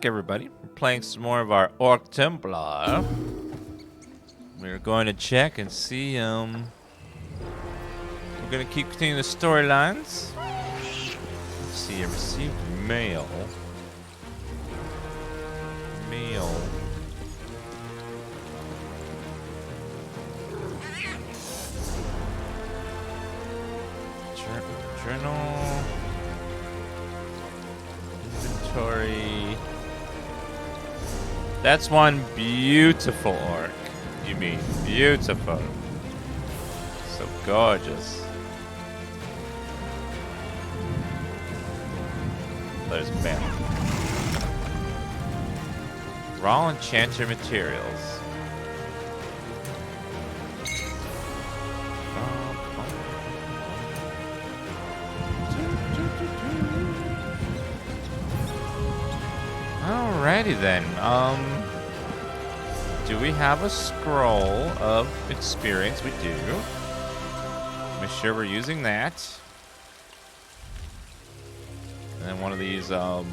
back, everybody. We're playing some more of our Orc Templar. We're going to check and see, we're going to keep continuing the storylines. Let's see, I received mail. Journal. Inventory. That's one beautiful orc. You mean beautiful. So gorgeous. There's mail. Raw enchanter materials. Alrighty then. Do we have a scroll of experience? We do. Make sure we're using that. And then one of these, definitely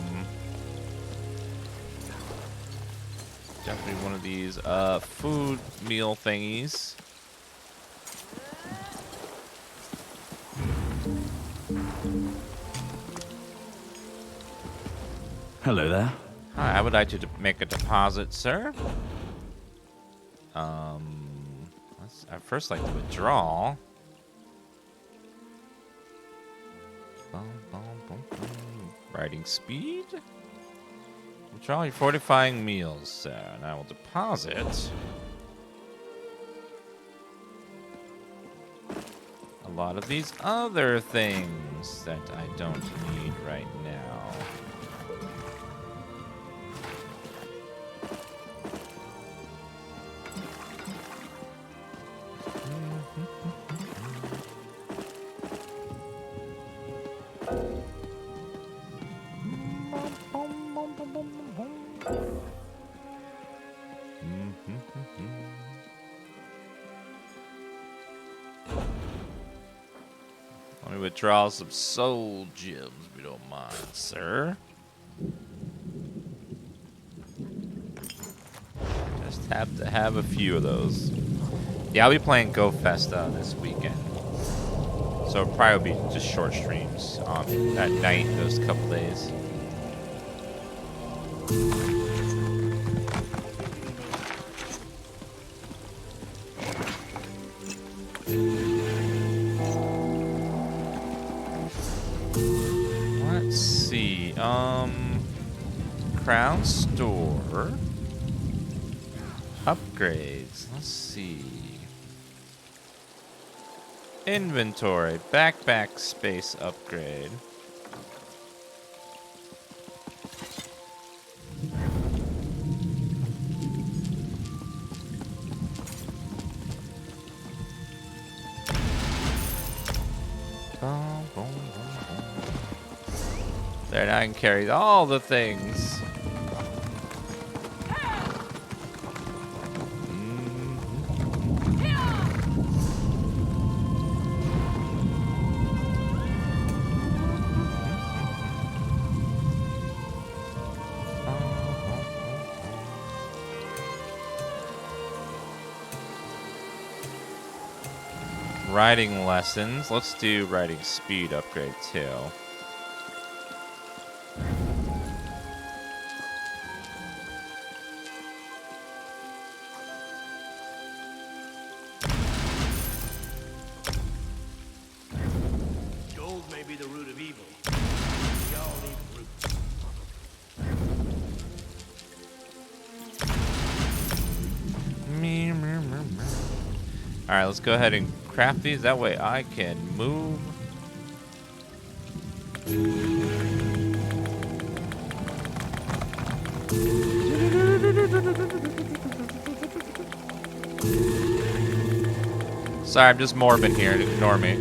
one of these, food meal thingies. Hello there. Hi, I would like to make a deposit, sir. I'd first like to withdraw. Writing speed. Withdraw your fortifying meals, sir, and I will deposit a lot of these other things that I don't need right now. Let me withdraw some soul gems, if you don't mind, sir. Just have to have a few of those. Yeah, I'll be playing Go Festa this weekend. So it'll probably be just short streams at night, those couple days. Let's see. Crown store. Upgrades. Let's see. Inventory. Backpack space upgrade. There, now I can carry all the things. Riding lessons. Let's do riding speed upgrade too. Gold may be the root of evil. We all need roots. Alright, let's go ahead and craft these. That way I can move. Sorry, I'm just morbing here. Ignore me.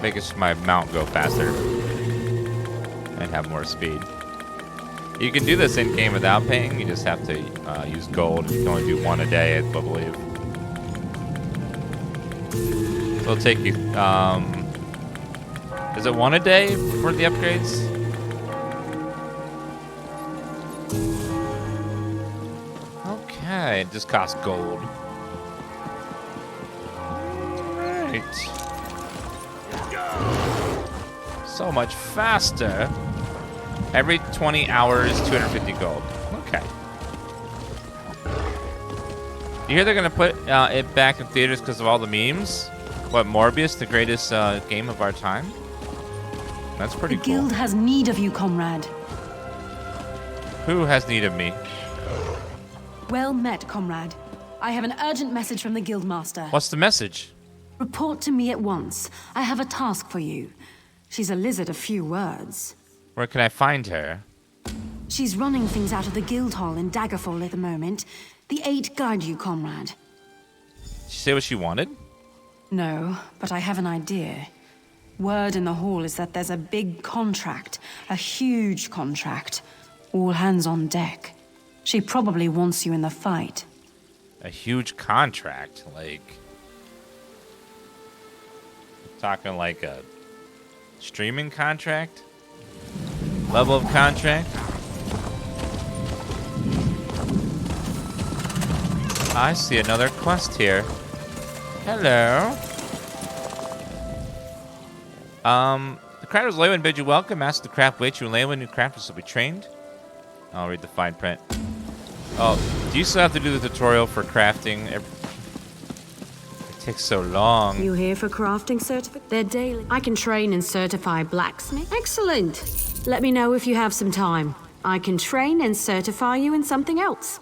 Making my mount go faster and have more speed. You can do this in game without paying. You just have to use gold. You can only do one a day, I believe. So it'll take you. Is it one a day for the upgrades? Okay, it just costs gold. Right. So much faster. Every 20 hours, 250 gold. Okay. You hear they're gonna put it back in theaters because of all the memes? What, Morbius, the greatest game of our time? That's pretty cool. The guild has need of you, comrade. Who has need of me? Well met, comrade. I have an urgent message from the guildmaster. What's the message? Report to me at once. I have a task for you. She's a lizard of few words. Where can I find her? She's running things out of the guild hall in Daggerfall at the moment. The 8 guide you, comrade. Did she say what she wanted? No, but I have an idea. Word in the hall is that there's a big contract, a huge contract. All hands on deck. She probably wants you in the fight. A huge contract, like... Talking like a streaming contract? Level of contract? I see another quest here. Hello. The Crafters Leyland bid you welcome. Ask the craft wait you and Leyland new crafters will be trained. I'll read the fine print. Oh, do you still have to do the tutorial for crafting? It takes so long. You here for crafting certificate? They're daily. I can train and certify blacksmith. Excellent. Let me know if you have some time. I can train and certify you in something else.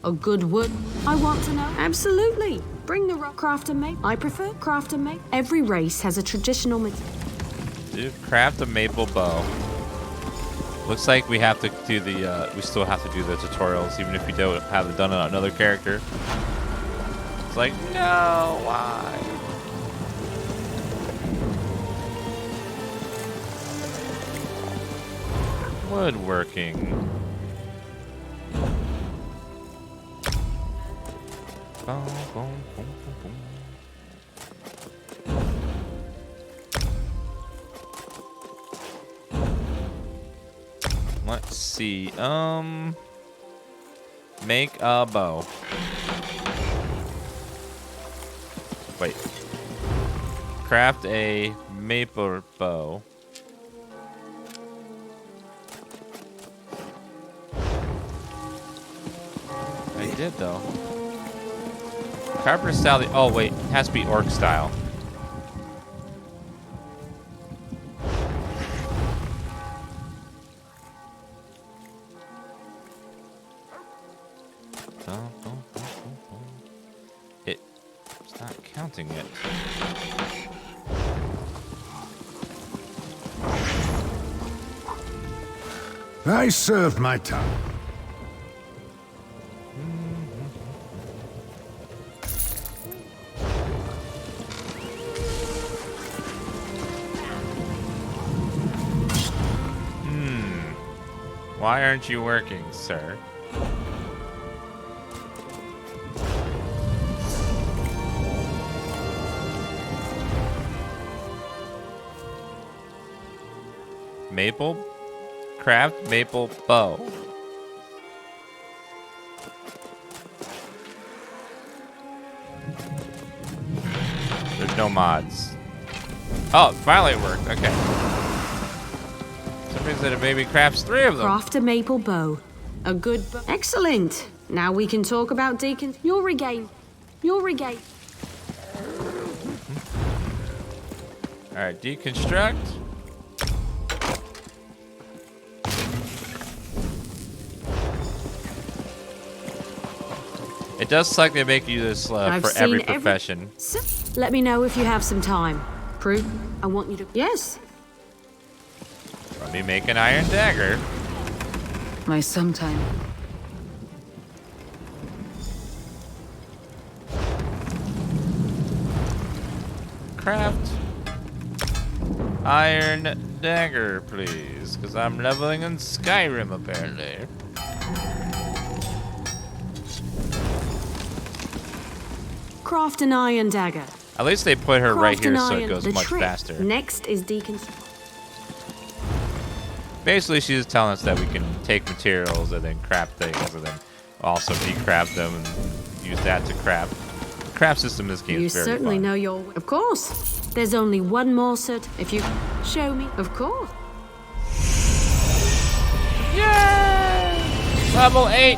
A good wood. I want to know. Absolutely. Bring the rock craft and make. I prefer craft and make. Every race has a traditional material. Dude, craft a maple bow. Looks like we have to do the, we still have to do the tutorials, even if we don't have it done on another character. It's like, no, why? Woodworking. Boom, boom, boom, boom, boom. Let's see. Make a bow. Wait. Craft a maple bow. I did though. Carpenter style. Oh wait, it has to be orc style. It's not counting it. I served my time. Why aren't you working, sir? Maple? Craft maple bow. There's no mods. Oh, it finally worked. Okay. Somebody said it maybe crafts 3 of them. Craft a maple bow. A good bow. Excellent. Now we can talk about Deacon. You'll regain. You'll regain. Alright, deconstruct. It does suck they make you this for every profession. Let me know if you have some time. Prue, I want you to... Yes. Let me make an iron dagger. My sometime. Craft iron dagger, please, because I'm leveling in Skyrim apparently. Craft an iron dagger. At least they put her right Craft here an so it iron. goes The much trick faster. Next is Deacon. Basically, she's telling us that we can take materials and then craft things and then also decraft them and use that to craft. The craft system in this game You is very certainly fun. know your... Of course. There's only one more cert. If you show me, of course. Yay! Level 8!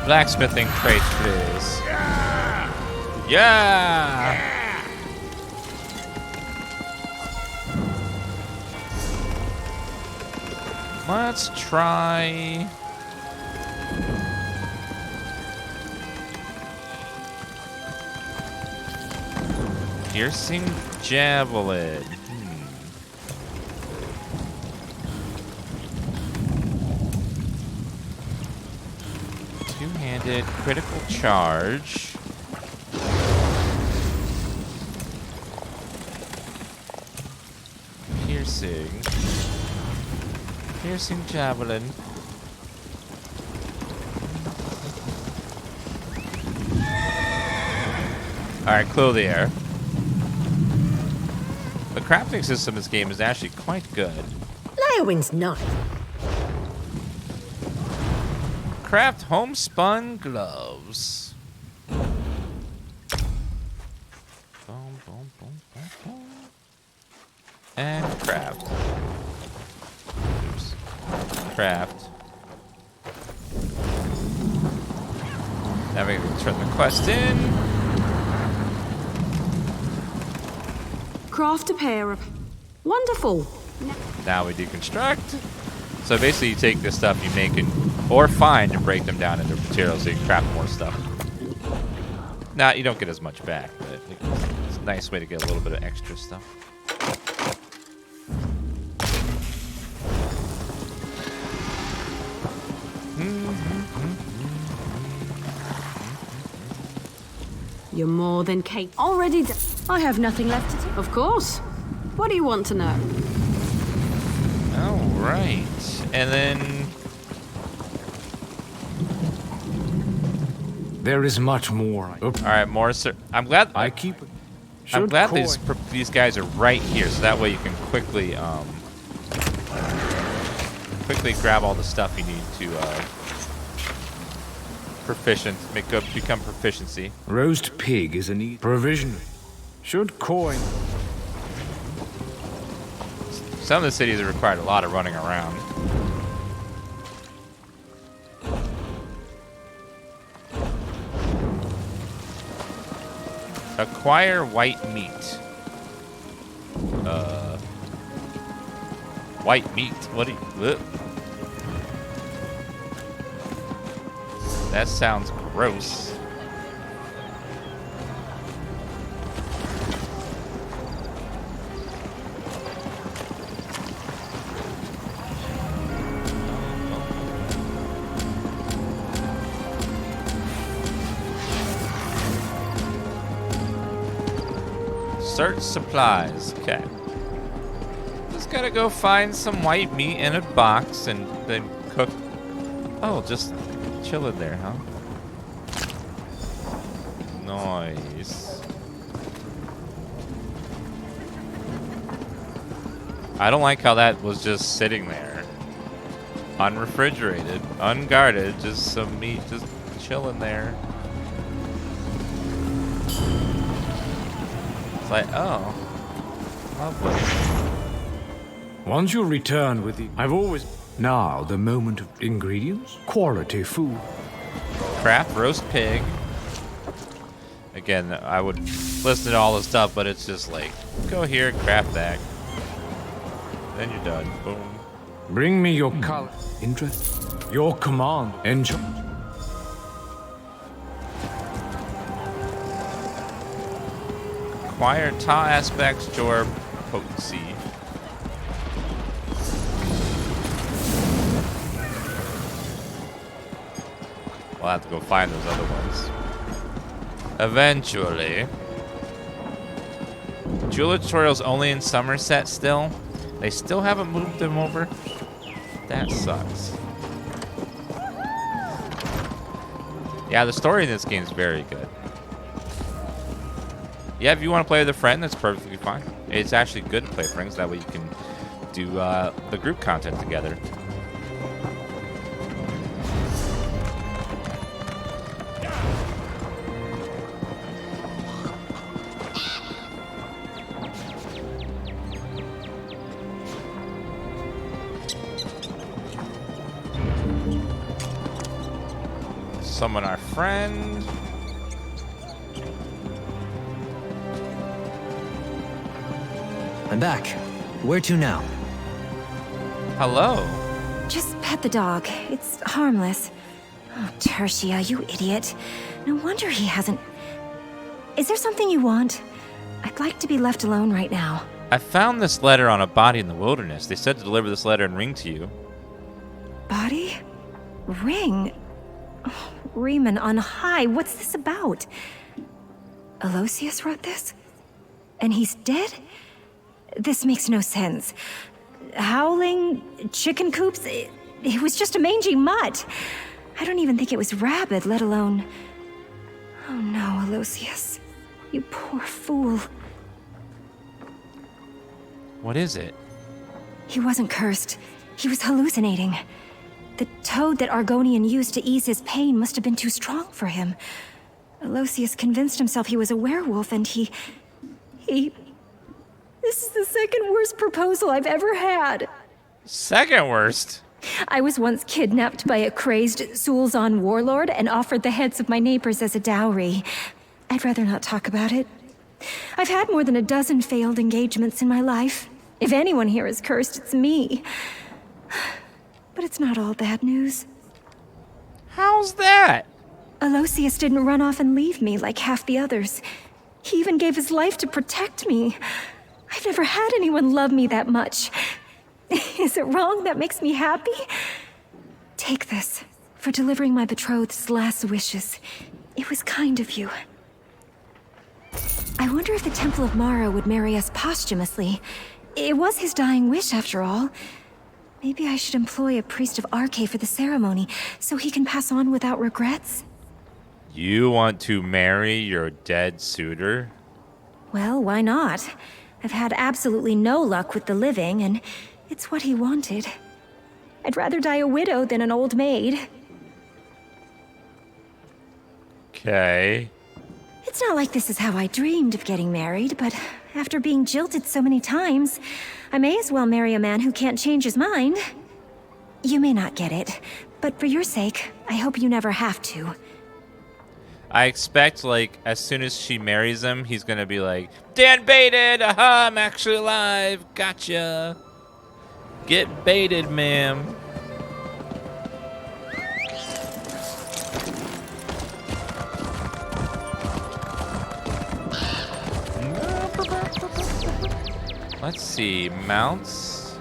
Blacksmithing crate, please. Yeah! Let's try... Piercing javelin. Two-handed critical charge. Piercing. Piercing javelin. Alright, clear the air. The crafting system in this game is actually quite good. Leowin's nice. Craft homespun gloves. Boom, boom, boom, boom, boom. And craft. Oops. Craft. Now we can turn the quest in. Craft a pair of... Wonderful. Now we deconstruct. So basically you take the stuff you make or find and break them down into materials so you can craft more stuff. Now you don't get as much back, but it's a nice way to get a little bit of extra stuff. You're more than capable. Already done. I have nothing left to do. Of course. What do you want to know? All right, and then There is much more. all right, more. I'm glad. I keep. I'm glad Should these guys are right here, so that way you can quickly grab all the stuff you need to become proficiency. Roast pig is an eat. Provision. Should coin. Some of the cities have required a lot of running around. Acquire white meat. White meat? What do you... Ugh. That sounds gross. Search supplies. Okay. Just gotta go find some white meat in a box and then cook. Oh, just chill in there, huh? Nice. I don't like how that was just sitting there. Unrefrigerated, unguarded, just some meat just chilling there. It's like, oh, lovely. Once you return with the... I've always... Now, the moment of ingredients. Quality food. Craft roast pig. Again, I would listen to all the stuff, but it's just like, go here, craft that. Then you're done. Boom. Bring me your color. Interest. Your command. Enjoy. Acquire Ta aspects, Jor potency. We'll have to go find those other ones. Eventually. Jewel tutorials only in Somerset still. They still haven't moved them over. That sucks. Yeah, the story in this game is very good. Yeah, if you want to play with a friend, that's perfectly fine. It's actually good to play with friends. That way you can do the group content together. Summon our friend. I'm back. Where to now? Hello. Just pet the dog. It's harmless. Oh, Tertia, you idiot. No wonder he hasn't... Is there something you want? I'd like to be left alone right now. I found this letter on a body in the wilderness. They said to deliver this letter and ring to you. Body? Ring? Oh, Riemann on high, what's this about? Aloysius wrote this? And he's dead? This makes no sense. Howling, chicken coops, it was just a mangy mutt. I don't even think it was rabid, let alone... Oh no, Aloysius. You poor fool. What is it? He wasn't cursed. He was hallucinating. The toad that Argonian used to ease his pain must have been too strong for him. Aloysius convinced himself he was a werewolf, and he... This is the second worst proposal I've ever had. Second worst? I was once kidnapped by a crazed Sulzan warlord and offered the heads of my neighbors as a dowry. I'd rather not talk about it. I've had more than a dozen failed engagements in my life. If anyone here is cursed, it's me. But it's not all bad news. How's that? Aloysius didn't run off and leave me like half the others. He even gave his life to protect me. I've never had anyone love me that much. Is it wrong that makes me happy? Take this for delivering my betrothed's last wishes. It was kind of you. I wonder if the Temple of Mara would marry us posthumously. It was his dying wish, after all. Maybe I should employ a priest of Arcane for the ceremony, so he can pass on without regrets? You want to marry your dead suitor? Well, why not? I've had absolutely no luck with the living, and it's what he wanted. I'd rather die a widow than an old maid. Okay. It's not like this is how I dreamed of getting married, but after being jilted so many times, I may as well marry a man who can't change his mind. You may not get it, but for your sake, I hope you never have to. I expect, like, as soon as she marries him, he's gonna be like, Dan baited! Aha, I'm actually alive! Gotcha! Get baited, ma'am. Let's see, mounts.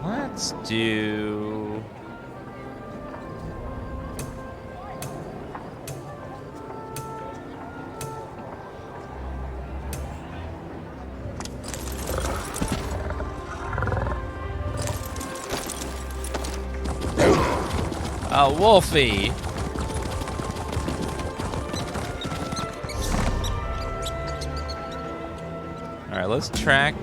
Let's do... Wolfie. All right, let's track.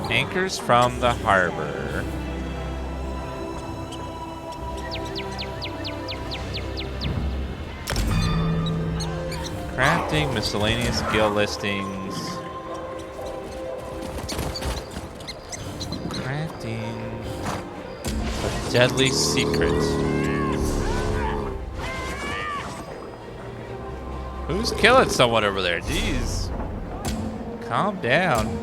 Anchors from the harbor. Crafting, miscellaneous skill listings. Crafting. A deadly secret. Who's killing someone over there? Jeez. Calm down.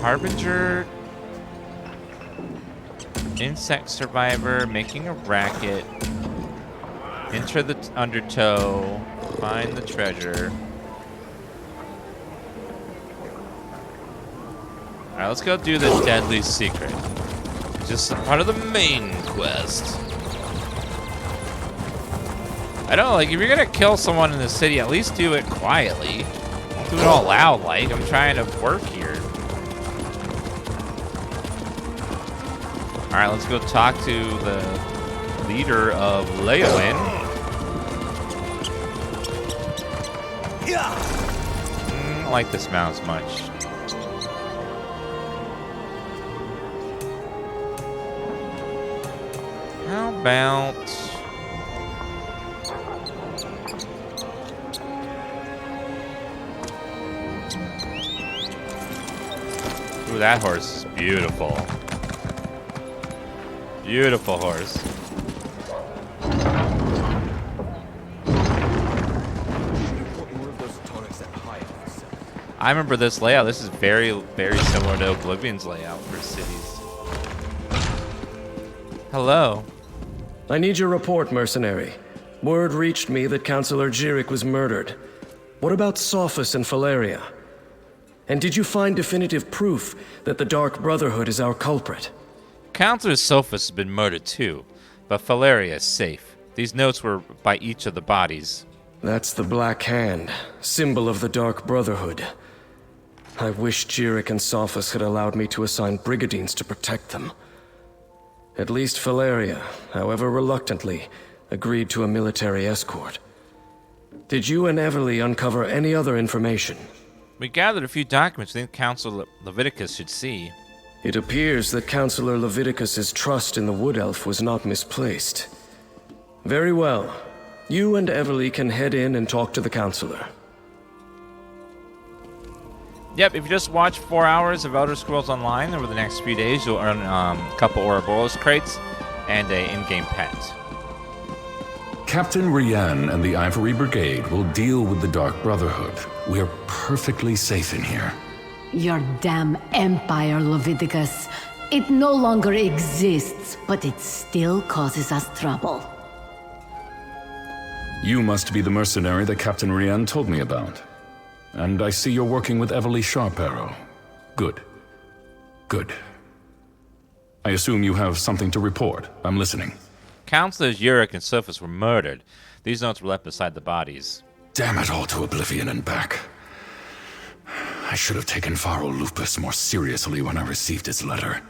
Harbinger, insect survivor, making a racket, enter the undertow, find the treasure. Alright, let's go do the deadly secret. Just part of the main quest. I don't know, like, if you're gonna kill someone in the city, at least do it quietly. Don't do it all loud, like, I'm trying to work here. All right, let's go talk to the leader of Veyonde. don't like this mount as much. How about... Ooh, that horse is beautiful. Beautiful horse. I remember this layout. This is very, very similar to Oblivion's layout for cities. Hello. I need your report, mercenary. Word reached me that Councilor Jirik was murdered. What about Sophus and Valeria? And did you find definitive proof that the Dark Brotherhood is our culprit? Councilor Sophus has been murdered too, but Valeria is safe. These notes were by each of the bodies. That's the Black Hand, symbol of the Dark Brotherhood. I wish Jirik and Sophus had allowed me to assign brigadines to protect them. At least Valeria, however reluctantly, agreed to a military escort. Did you and Everly uncover any other information? We gathered a few documents we think Councilor Leviticus should see. It appears that Councilor Leviticus's trust in the Wood Elf was not misplaced. Very well. You and Everly can head in and talk to the Councilor. Yep, if you just watch 4 hours of Elder Scrolls Online over the next few days, you'll earn a couple Ouroboros crates and a in-game pet. Captain Rian and the Ivory Brigade will deal with the Dark Brotherhood. We are perfectly safe in here. Your damn empire, Leviticus. It no longer exists, but it still causes us trouble. You must be the mercenary that Captain Rian told me about. And I see you're working with Everly Sharparrow. Good. Good. I assume you have something to report. I'm listening. Councilors Yurik and Sophus were murdered. These notes were left beside the bodies. Damn it all to oblivion and back. I should have taken Pharaoh Lupus more seriously when I received his letter.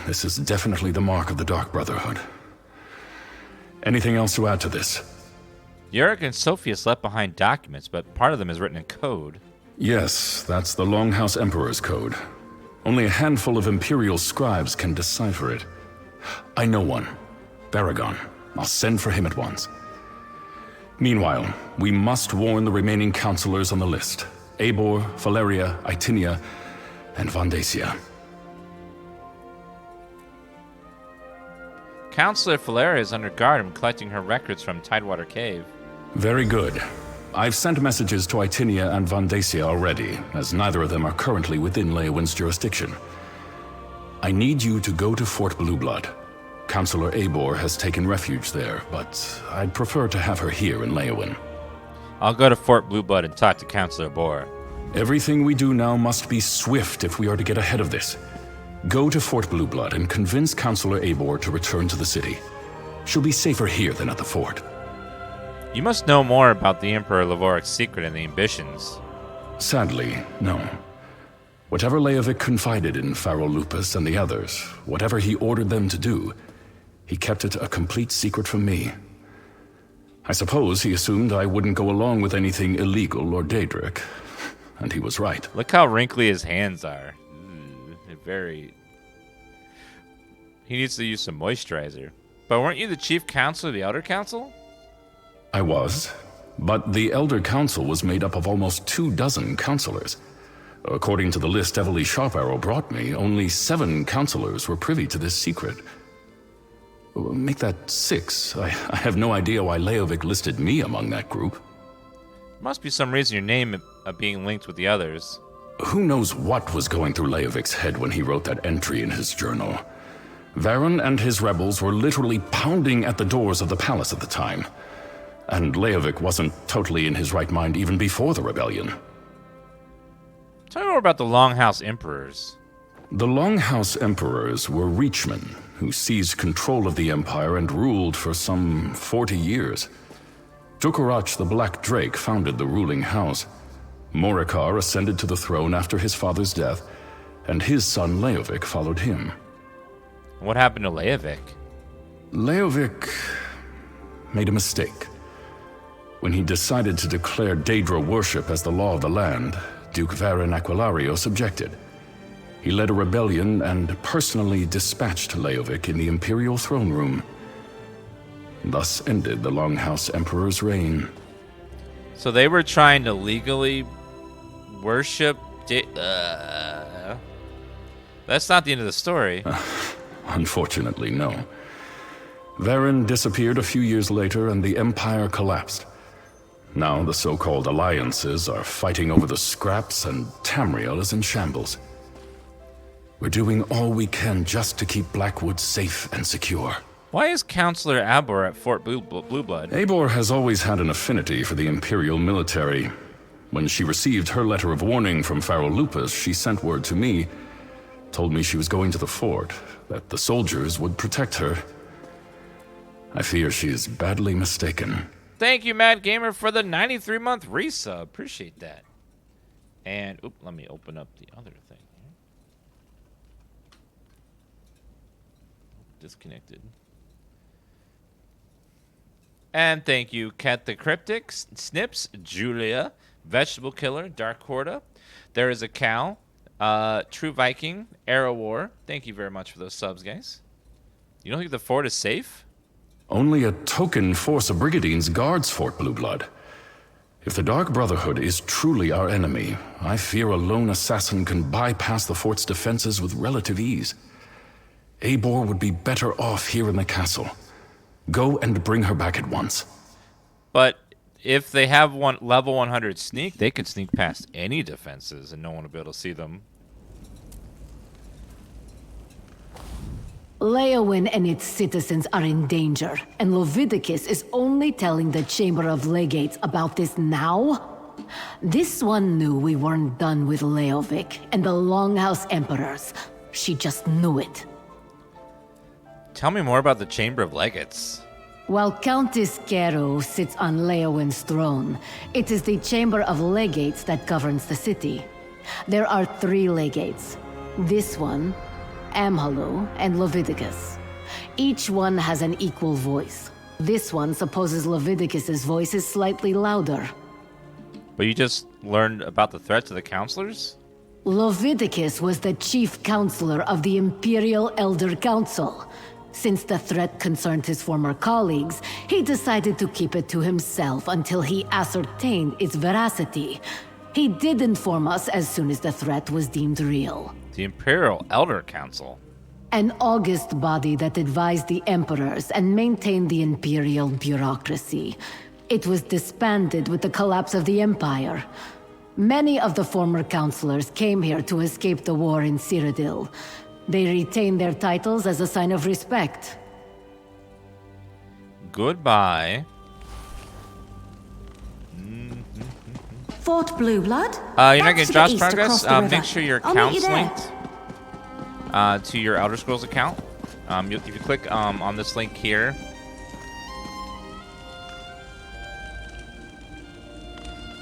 This is definitely the mark of the Dark Brotherhood. Anything else to add to this? Yurik and Sophius left behind documents, but part of them is written in code. Yes, that's the Longhouse Emperor's code. Only a handful of Imperial scribes can decipher it. I know one. Baragon. I'll send for him at once. Meanwhile, we must warn the remaining councilors on the list. Eivor, Valeria, Itinia, and Vandacia. Councilor Valeria is under guard and collecting her records from Tidewater Cave. Very good. I've sent messages to Itinia and Vandacia already, as neither of them are currently within Leowin's jurisdiction. I need you to go to Fort Blueblood. Councilor Eivor has taken refuge there, but I'd prefer to have her here in Leowin. I'll go to Fort Blueblood and talk to Councilor Bor. Everything we do now must be swift if we are to get ahead of this. Go to Fort Blueblood and convince Councilor Eivor to return to the city. She'll be safer here than at the fort. You must know more about the Emperor Lavoric's secret and the ambitions. Sadly, no. Whatever Leovic confided in Pharaoh Lupus and the others, whatever he ordered them to do, he kept it a complete secret from me. I suppose he assumed I wouldn't go along with anything illegal or Daedric, and he was right. Look how wrinkly his hands are. Very... He needs to use some moisturizer. But weren't you the chief counselor of the Elder Council? I was, but the Elder Council was made up of almost 24 councilors. According to the list Everly Sharparrow brought me, only 7 councilors were privy to this secret. Make that 6. I have no idea why Leovic listed me among that group. There must be some reason your name being linked with the others. Who knows what was going through Leovic's head when he wrote that entry in his journal. Varen and his rebels were literally pounding at the doors of the palace at the time. And Leovic wasn't totally in his right mind even before the rebellion. Tell me more about the Longhouse Emperors. The Longhouse Emperors were Reachmen, who seized control of the Empire and ruled for some 40 years. Jukurach the Black Drake founded the ruling house. Morikar ascended to the throne after his father's death, and his son Leovic followed him. What happened to Leovic? Leovic made a mistake. When he decided to declare Daedra worship as the law of the land, Duke Varen Aquilarios objected. He led a rebellion and personally dispatched Leovic in the Imperial throne room. Thus ended the Longhouse Emperor's reign. So they were trying to legally worship... That's not the end of the story. Unfortunately, no. Varen disappeared a few years later and the Empire collapsed. Now the so-called alliances are fighting over the scraps and Tamriel is in shambles. We're doing all we can just to keep Blackwood safe and secure. Why is Councilor Abor at Fort Blueblood? Abor has always had an affinity for the Imperial military. When she received her letter of warning from Pharaoh Lupus, she sent word to me, told me she was going to the fort, that the soldiers would protect her. I fear she is badly mistaken. Thank you, Mad Gamer, for the 93-month resub. Appreciate that. And, let me open up the other thing here. Disconnected. And thank you, Cat the Cryptic, Snips, Julia, Vegetable Killer, Dark Horda. There is a cow, True Viking, Arrow War. Thank you very much for those subs, guys. You don't think the fort is safe? Only a token force of Brigadines guards Fort Blueblood. If the Dark Brotherhood is truly our enemy, I fear a lone assassin can bypass the fort's defenses with relative ease. Abor would be better off here in the castle. Go and bring her back at once. But if they have level 100 sneak, they could sneak past any defenses and no one will be able to see them. Leowin and its citizens are in danger, and Leviticus is only telling the Chamber of Legates about this now? This one knew we weren't done with Leovic and the Longhouse Emperors. She just knew it. Tell me more about the Chamber of Legates. While Countess Kero sits on Leowin's throne, it is the Chamber of Legates that governs the city. There are 3 legates. This one, Amhalu, and Leviticus. Each one has an equal voice. This one supposes Leviticus's voice is slightly louder. But you just learned about the threat to the councilors? Leviticus was the chief counselor of the Imperial Elder Council. Since the threat concerned his former colleagues, he decided to keep it to himself until he ascertained its veracity. He did inform us as soon as the threat was deemed real. The Imperial Elder Council. An august body that advised the emperors and maintained the imperial bureaucracy. It was disbanded with the collapse of the empire. Many of the former councilors came here to escape the war in Cyrodiil. They retained their titles as a sign of respect. Goodbye. Fort Blueblood? You're not getting Josh progress? Make sure your account's linked to your Elder Scrolls account. If you click on this link here,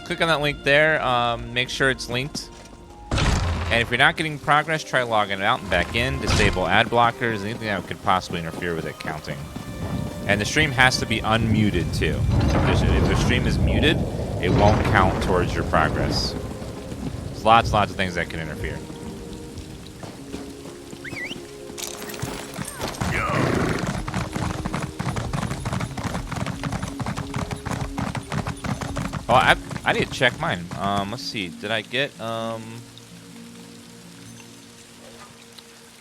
click on that link there. Make sure it's linked. And if you're not getting progress, try logging out and back in. Disable ad blockers, anything that could possibly interfere with it counting. And the stream has to be unmuted too. If the stream is muted, it won't count towards your progress. There's lots of things that can interfere. Oh, I need to check mine. Let's see. Did I get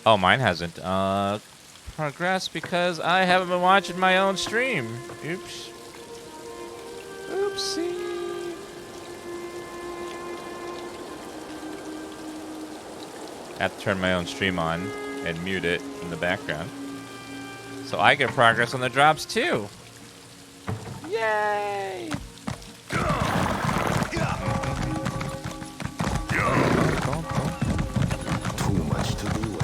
Oh, mine hasn't progressed because I haven't been watching my own stream. Oops. Oopsie. I have to turn my own stream on and mute it in the background. So I get progress on the drops too. Yay! Too much to do.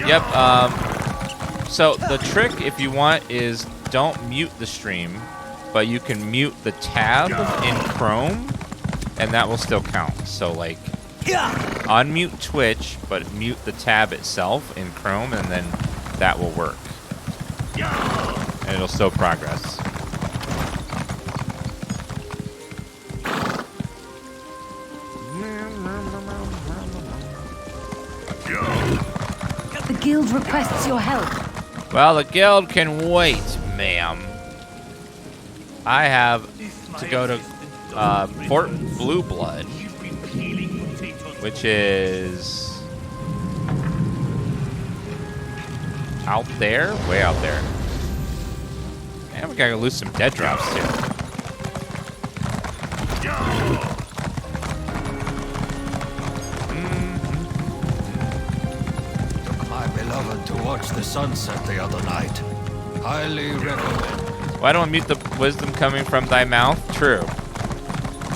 Yep, so the trick, if you want, is don't mute the stream, but you can mute the tab in Chrome, and that will still count. So, like, unmute Twitch, but mute the tab itself in Chrome, and then that will work. And it'll still progress. The guild requests your help. Well, the guild can wait, ma'am. I have to go to Fort Blue Blood, which is out there, way out there. And we gotta lose some dead drops too. Took my beloved to watch the sunset the other night. Highly recommend. Why don't I mute the wisdom coming from thy mouth? True.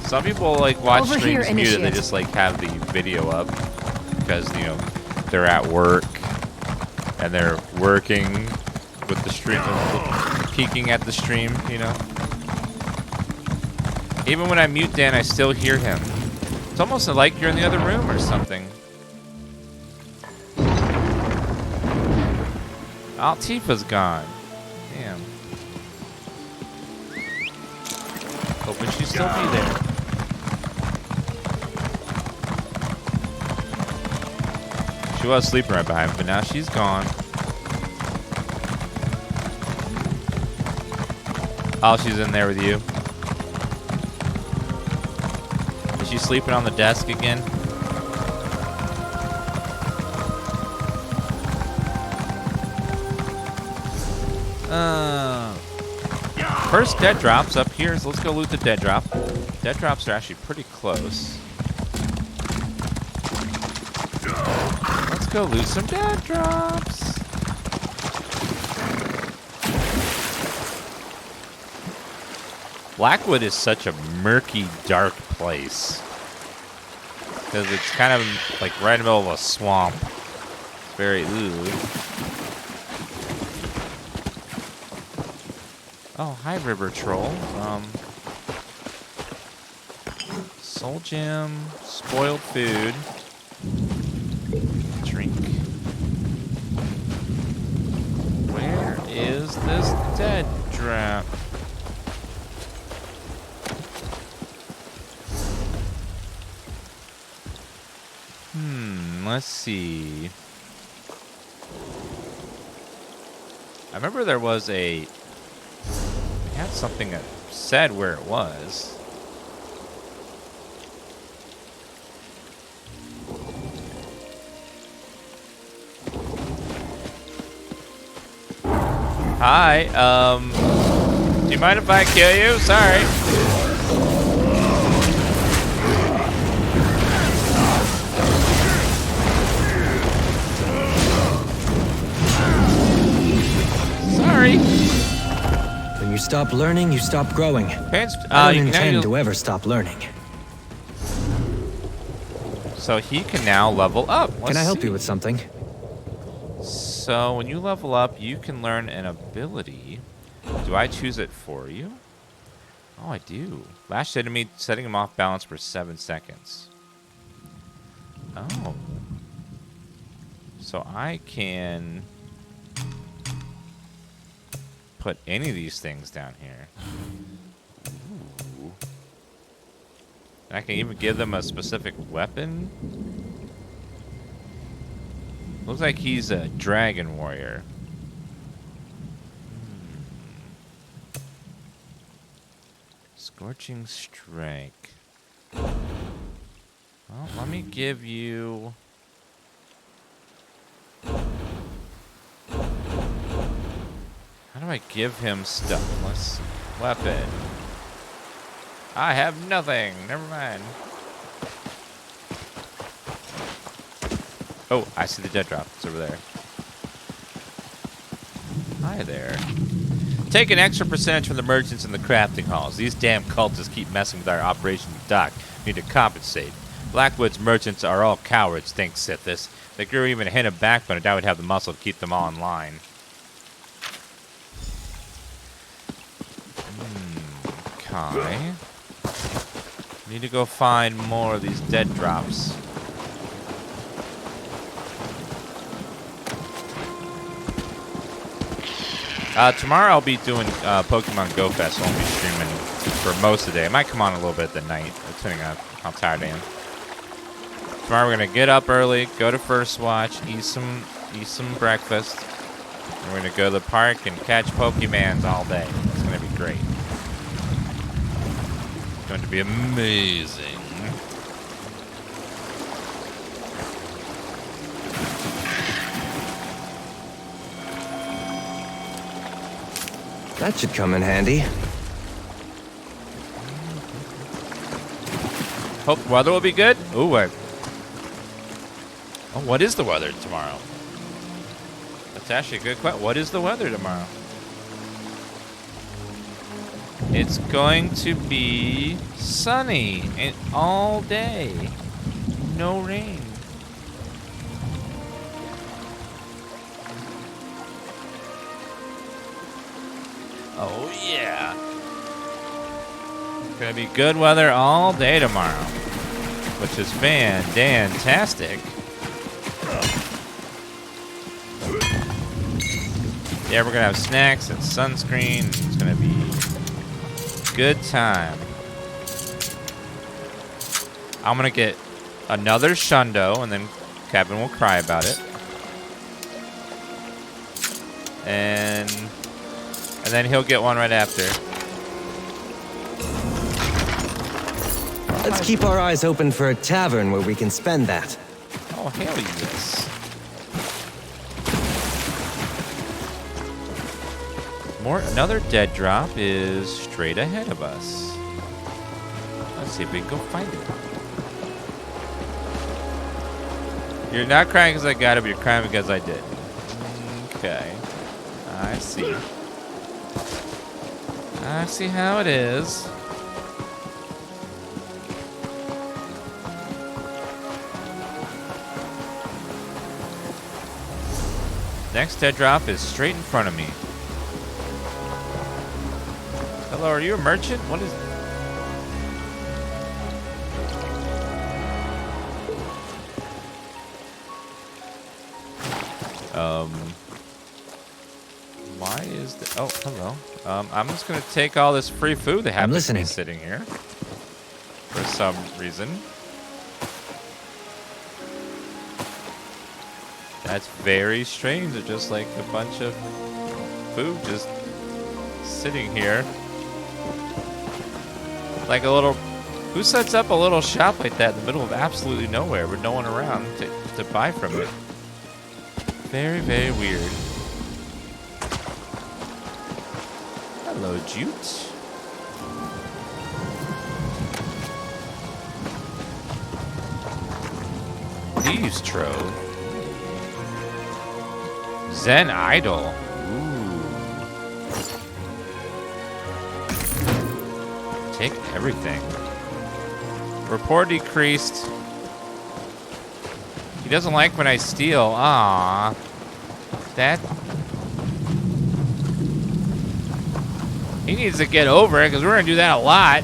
Some people like watch Over streams here, muted. They initiate. just like have the video up because they're at work and they're working with the stream, peeking at the stream. Even when I mute Dan, I still hear him. It's almost like you're in the other room or something. Oh, Tifa's gone. Damn. Hoping she'd still be there. She was sleeping right behind me, but now she's gone. Oh, she's in there with you. Is she sleeping on the desk again? First dead drops up here, so let's go loot the dead drop. Dead drops are actually pretty close. Let's go loot some dead drops. Blackwood is such a murky, dark place. Because it's kind of like right in the middle of a swamp. It's very ooh. Oh, hi, River Troll. Soul Gem, spoiled food, drink. Where is this dead drop? Let's see. I remember there was a... I had something that said where it was. Hi, do you mind if I kill you? Sorry. Sorry. When you stop learning, you stop growing. Parents, I don't intend to ever stop learning. So he can now level up. Can I help you with something? So when you level up, you can learn an ability. Do I choose it for you? Oh, I do. Lash enemy, setting him off balance for 7 seconds. Oh. So I can put any of these things down here. Ooh. And I can even give them a specific weapon. Looks like he's a dragon warrior. Scorching strike. Well, let me give you... How do I give him stuff? Let's see. Weapon. I have nothing. Never mind. Oh, I see the dead drop. It's over there. Hi there. Take an extra percentage from the merchants in the crafting halls. These damn cultists keep messing with our operation with Doc. Need to compensate. Blackwood's merchants are all cowards, thinks Sithis. They grew even a hint of backbone. I doubt we'd have the muscle to keep them all in line. Okay. Need to go find more of these dead drops. Tomorrow I'll be doing Pokemon Go Fest. So I'll be streaming for most of the day. I might come on a little bit at the night, depending on how tired I am. Tomorrow we're gonna get up early, go to First Watch, eat some breakfast. And we're gonna go to the park and catch Pokemons all day. It's gonna be great. It's going to be amazing. That should come in handy. Hope the weather will be good. Ooh, what is the weather tomorrow? That's actually a good question. What is the weather tomorrow? It's going to be sunny and all day. No rain. Oh yeah. It's gonna be good weather all day tomorrow, which is fantastic. Yeah, we're gonna have snacks and sunscreen. It's gonna be a good time. I'm gonna get another Shundo, and then Kevin will cry about it. And then he'll get one right after. Let's keep our eyes open for a tavern where we can spend that. Oh, hell yes. Another dead drop is straight ahead of us. Let's see if we can go find it. You're not crying because I got it, but you're crying because I did. Okay. I see. I see how it is. Next dead drop is straight in front of me. Hello, are you a merchant? What is... Why is the... Oh, hello. I'm just gonna take all this free food that happens to be sitting here. For some reason. That's very strange. It's just like a bunch of food just sitting here. Like a little... Who sets up a little shop like that in the middle of absolutely nowhere with no one around to buy from it? Very, very weird. Hello, Jute. Thieves' Trove. Zen Idol. Ooh. Take everything. Report decreased. He doesn't like when I steal. Ah, that... He needs to get over it, because we're going to do that a lot.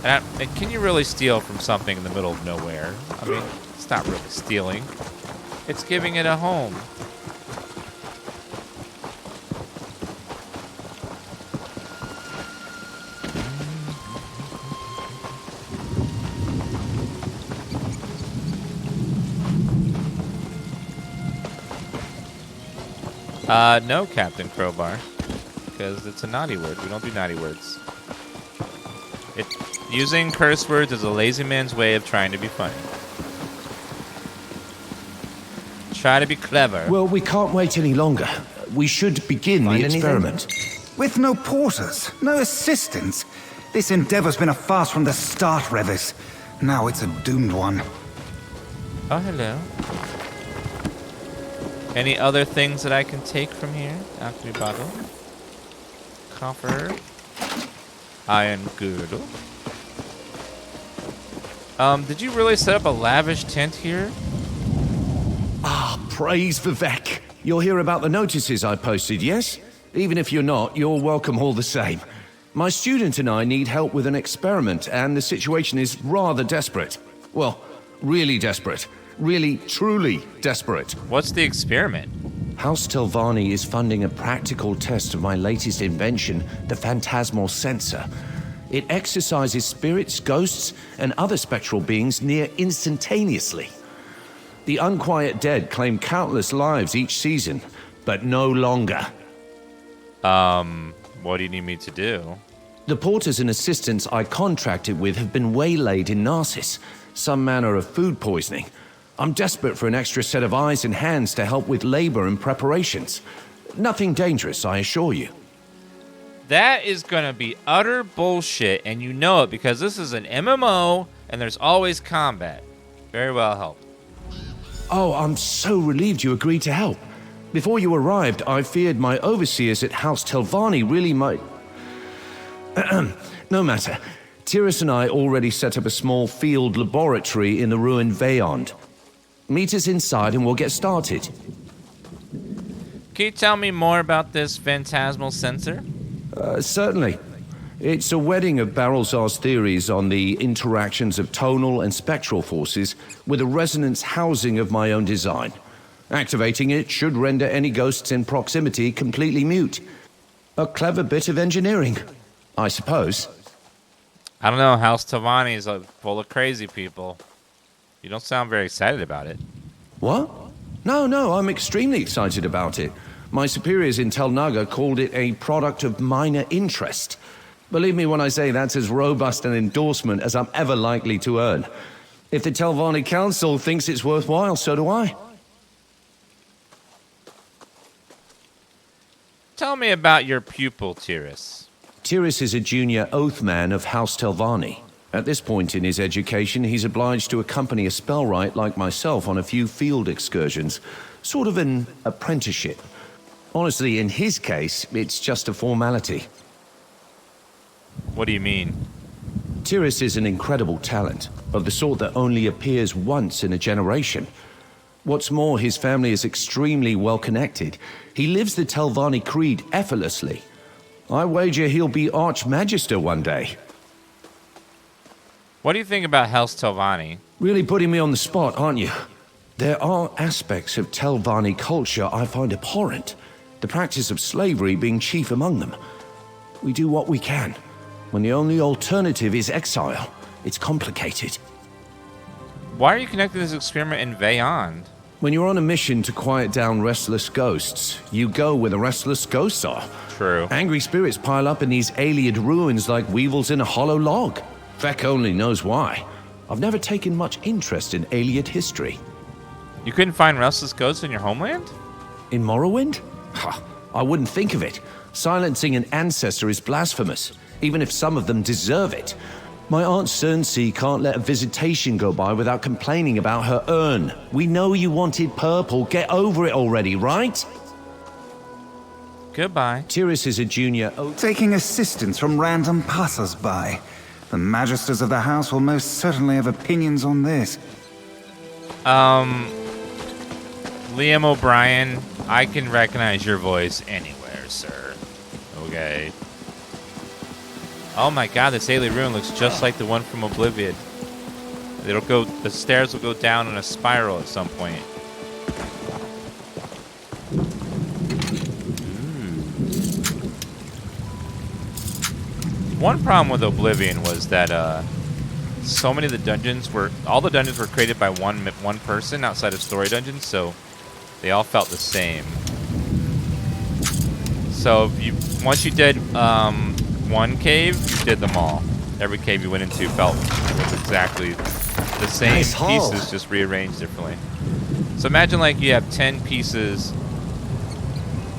And can you really steal from something in the middle of nowhere? I mean, it's not really stealing. It's giving it a home. No, Captain Crowbar. Because it's a naughty word. We don't do naughty words. Using curse words is a lazy man's way of trying to be funny. Try to be clever. Well, we can't wait any longer. We should begin the experiment. With no porters, no assistants. This endeavor's been a farce from the start, Revis. Now it's a doomed one. Oh, hello. Any other things that I can take from here? Alchemy bottle. Copper. Iron girdle. Did you really set up a lavish tent here? Ah, praise Vivek. You'll hear about the notices I posted, yes? Even if you're not, you're welcome all the same. My student and I need help with an experiment, and the situation is rather desperate. Well, really desperate. Really, truly desperate. What's the experiment? House Telvanni is funding a practical test of my latest invention, the phantasmal sensor. It exorcises spirits, ghosts, and other spectral beings near instantaneously. The unquiet dead claim countless lives each season, but no longer. What do you need me to do? The porters and assistants I contracted with have been waylaid in Narcissus, some manner of food poisoning. I'm desperate for an extra set of eyes and hands to help with labor and preparations. Nothing dangerous, I assure you. That is gonna be utter bullshit, and you know it because this is an MMO and there's always combat. Very well helped. Oh, I'm so relieved you agreed to help. Before you arrived, I feared my overseers at House Telvanni really might... No matter. Tiras and I already set up a small field laboratory in the ruined Veyonde. Meet us inside and we'll get started. Can you tell me more about this phantasmal sensor? Certainly. It's a wedding of Barrelzar's theories on the interactions of tonal and spectral forces with a resonance housing of my own design. Activating it should render any ghosts in proximity completely mute. A clever bit of engineering, I suppose. I don't know, House Telvanni is full of crazy people. You don't sound very excited about it. What? No, I'm extremely excited about it. My superiors in Tel Naga called it a product of minor interest. Believe me when I say that's as robust an endorsement as I'm ever likely to earn. If the Telvanni Council thinks it's worthwhile, so do I. Tell me about your pupil, Tiras. Tiras is a junior oathman of House Telvanni. At this point in his education, he's obliged to accompany a spellwright like myself on a few field excursions, sort of an apprenticeship. Honestly, in his case, it's just a formality. What do you mean? Tiras is an incredible talent, of the sort that only appears once in a generation. What's more, his family is extremely well connected. He lives the Telvanni creed effortlessly. I wager he'll be Archmagister one day. What do you think about House Telvanni? Really putting me on the spot, aren't you? There are aspects of Telvanni culture I find abhorrent, the practice of slavery being chief among them. We do what we can. When the only alternative is exile, it's complicated. Why are you connecting this experiment in Veyonde? When you're on a mission to quiet down restless ghosts, you go where the restless ghosts are. True. Angry spirits pile up in these alien ruins like weevils in a hollow log. Vec only knows why. I've never taken much interest in Aliad history. You couldn't find restless ghosts in your homeland? In Morrowind? Ha, I wouldn't think of it. Silencing an ancestor is blasphemous, even if some of them deserve it. My Aunt Cerncy can't let a visitation go by without complaining about her urn. We know you wanted purple. Get over it already, right? Goodbye. Tiras is a junior... Taking assistance from random passers-by. The magisters of the house will most certainly have opinions on this. Liam O'Brien, I can recognize your voice anywhere, sir. Okay. Oh my god, this alien rune looks just like the one from Oblivion. The stairs will go down in a spiral at some point. One problem with Oblivion was that so many of the dungeons were created by one person outside of story dungeons, so they all felt the same. So once you did one cave, you did them all. Every cave you went into felt exactly the same pieces, just rearranged differently. So imagine like you have 10 pieces,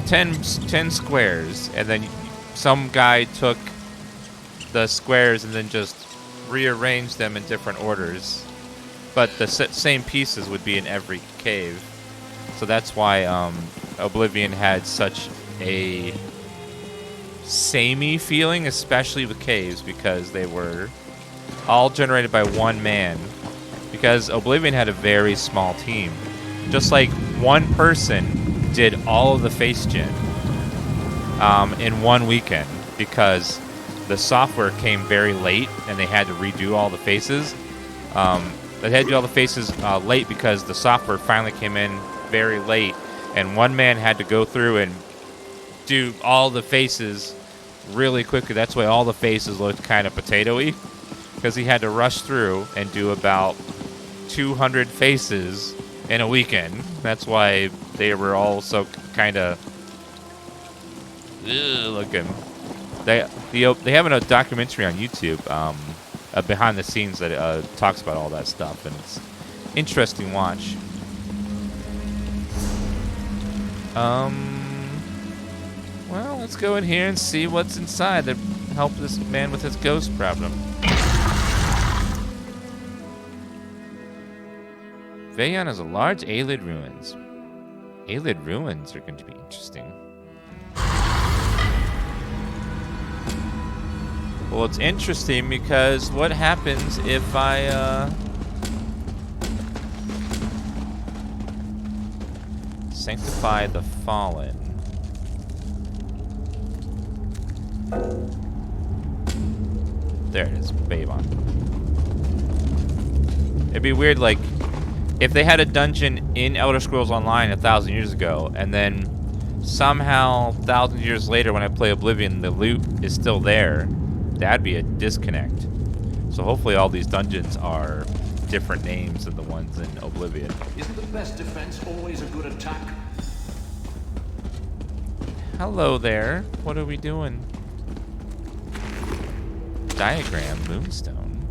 10 squares, and then some guy took the squares and then just rearranged them in different orders. But the same pieces would be in every cave. So that's why Oblivion had such a samey feeling, especially with caves, because they were all generated by one man. Because Oblivion had a very small team. Just like one person did all of the face gen in one weekend, because the software came very late and they had to redo all the faces. They had to do all the faces late because the software finally came in very late, And one man had to go through and do all the faces really quickly. That's why all the faces looked kind of potato-y, because he had to rush through and do about 200 faces in a weekend. That's why they were all so kind of looking. They have a documentary on YouTube, behind the scenes that talks about all that stuff, and it's interesting watch. Well, let's go in here and see what's inside to help this man with his ghost problem. Veyonde has a large Aelid ruins. Aelid ruins are going to be interesting. Well, it's interesting because what happens if I sanctify the fallen? There it is, Veyonde. It'd be weird, like, if they had a dungeon in Elder Scrolls Online 1,000 years ago, and then somehow 1,000 years later when I play Oblivion, the loot is still there, that'd be a disconnect. So hopefully all these dungeons are different names than the ones in Oblivion. Isn't the best defense always a good attack? Hello there. What are we doing? Diagram, moonstone.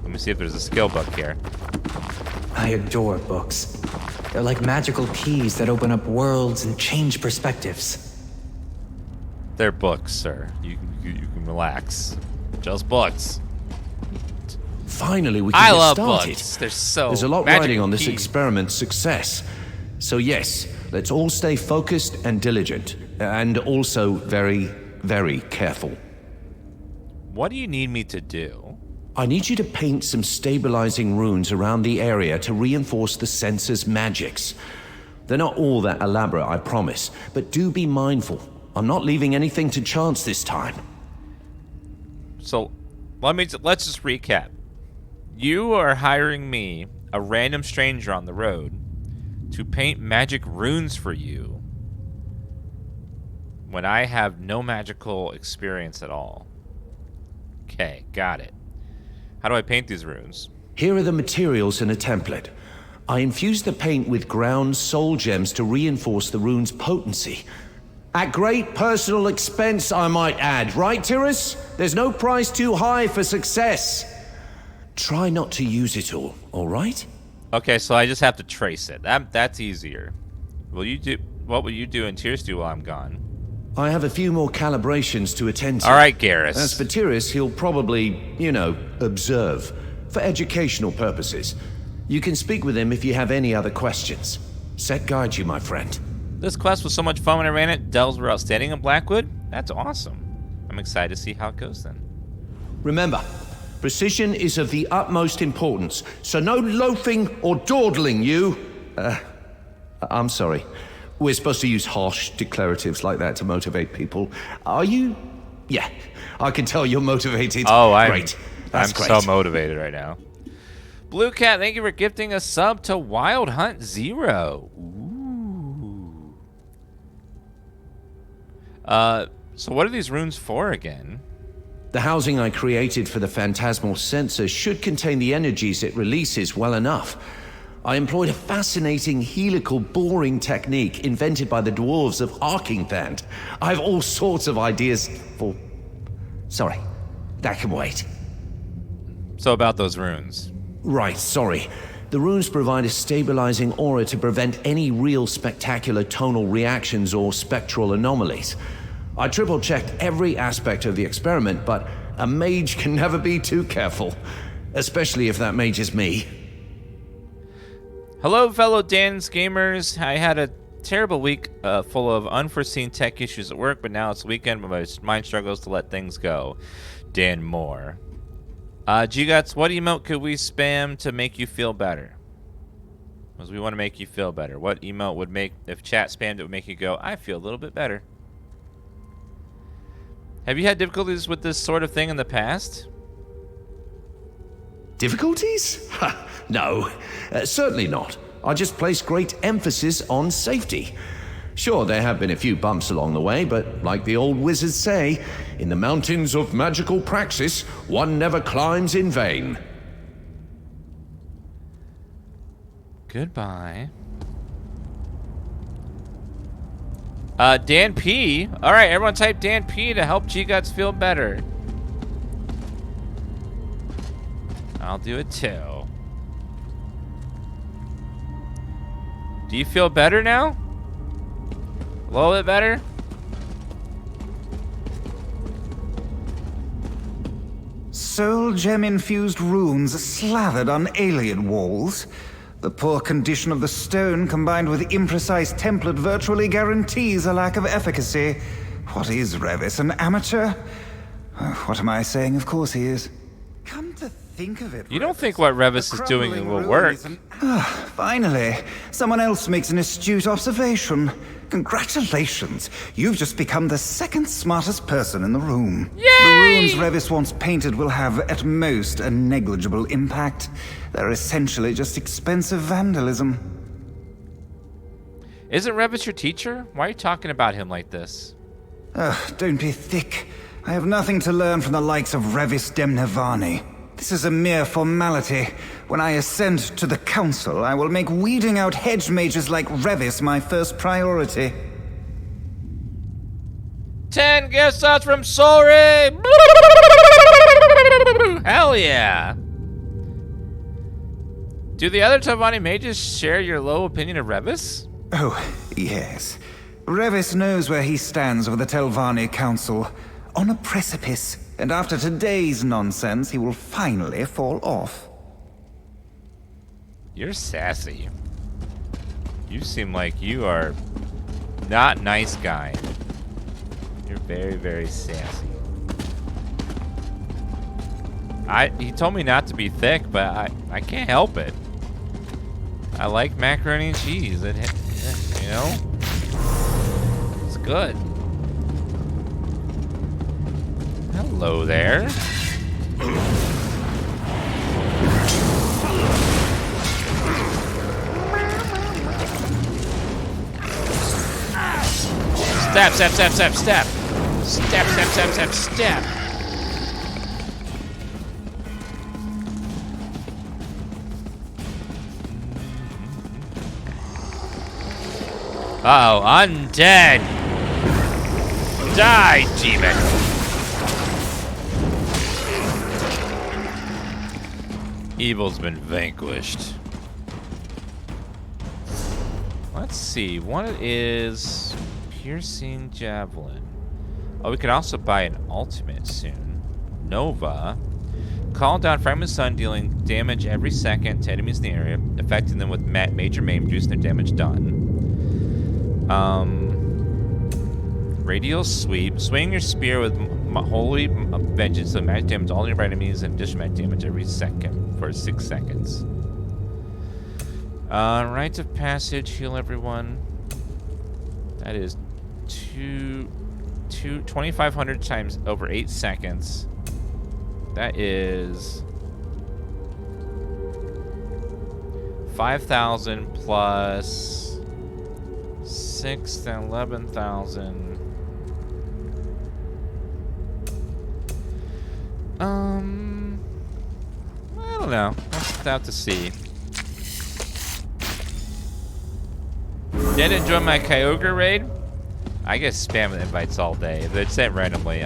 Let me see if there's a skill book here. I adore books. They're like magical keys that open up worlds and change perspectives. They're books, sir. You can relax. Just books. Finally, we can I get love started. books. There's a lot riding on this experiment's success. So yes, let's all stay focused and diligent, and also very, very careful. What do you need me to do? I need you to paint some stabilizing runes around the area to reinforce the sensor's magics. They're not all that elaborate, I promise, but do be mindful. I'm not leaving anything to chance this time. So, let's just recap. You are hiring me, a random stranger on the road, to paint magic runes for you when I have no magical experience at all. Okay, got it. How do I paint these runes? Here are the materials in a template. I infuse the paint with ground soul gems to reinforce the rune's potency. At great personal expense, I might add. Right, Tyrus? There's no price too high for success. Try not to use it all right? Okay, so I just have to trace it. That's easier. What will you do and Tyrus do while I'm gone? I have a few more calibrations to attend to. All right, Garrus. As for Tyrus, he'll probably, observe. For educational purposes. You can speak with him if you have any other questions. Set guide you, my friend. This quest was so much fun when I ran it. Delves were outstanding in Blackwood. That's awesome. I'm excited to see how it goes then. Remember, precision is of the utmost importance, so no loafing or dawdling, you. I'm sorry. We're supposed to use harsh declaratives like that to motivate people. Are you? Yeah, I can tell you're motivated. Oh, great. That's great. So motivated right now. Blue Cat, thank you for gifting a sub to Wild Hunt 0. Ooh. So what are these runes for again? The housing I created for the phantasmal sensor should contain the energies it releases well enough. I employed a fascinating helical boring technique invented by the dwarves of Arcane. I have all sorts of ideas for... Sorry, that can wait. So about those runes. Right, sorry. The runes provide a stabilizing aura to prevent any real spectacular tonal reactions or spectral anomalies. I triple-checked every aspect of the experiment, but a mage can never be too careful. Especially if that mage is me. Hello, fellow DansGamers. I had a terrible week full of unforeseen tech issues at work, but now it's weekend, but my mind struggles to let things go. Dan Moore. G-Guts, what emote could we spam to make you feel better? Because we want to make you feel better. What emote would make, if chat spammed it, would make you go, I feel a little bit better? Have you had difficulties with this sort of thing in the past? Difficulties? No, certainly not. I just place great emphasis on safety. Sure, there have been a few bumps along the way, but like the old wizards say, in the mountains of magical praxis, one never climbs in vain. Goodbye. Dan P. All right, everyone type Dan P to help G-Guts feel better. I'll do it too. Do you feel better now? A little bit better? Soul gem-infused runes slathered on alien walls. The poor condition of the stone combined with imprecise template virtually guarantees a lack of efficacy. What is Revis, an amateur? What am I saying? Of course he is. Come to think of it, You don't think what Revis is doing will work? Finally, someone else makes an astute observation. Congratulations, you've just become the second smartest person in the room. Yay! The runes Revis wants painted will have, at most, a negligible impact. They're essentially just expensive vandalism. Isn't Revis your teacher? Why are you talking about him like this? Don't be thick. I have nothing to learn from the likes of Revis Demnevani. This is a mere formality. When I ascend to the council, I will make weeding out hedge mages like Revis my first priority. 10 gift shots from Sori! Hell yeah! Do the other Telvanni mages share your low opinion of Revis? Oh, yes. Revis knows where he stands with the Telvanni Council. On a precipice. And after today's nonsense, he will finally fall off. You're sassy. You seem like you are not nice guy. You're very, very sassy. He told me not to be thick, but I can't help it. I like macaroni and cheese. You know? It's good. Hello there. Step, step, step, step, step. Step, step, step, step, step. Uh-oh, undead. Die, demon. Evil's been vanquished. Let's see. One is piercing javelin. Oh, we can also buy an ultimate soon. Nova. Call down fragment sun, dealing damage every second to enemies in the area, affecting them with major maim, reducing their damage done. Radial sweep. Swing your spear with holy vengeance, so magic damage all nearby enemies and additional magic damage every second for 6 seconds. Rites of passage, heal everyone. That is 2,500 times over 8 seconds. That is 5,000 plus 6 to 11,000. I don't know. I'll have to see. Did enjoy my Kyogre raid? I get spam invites all day. If it's sent randomly,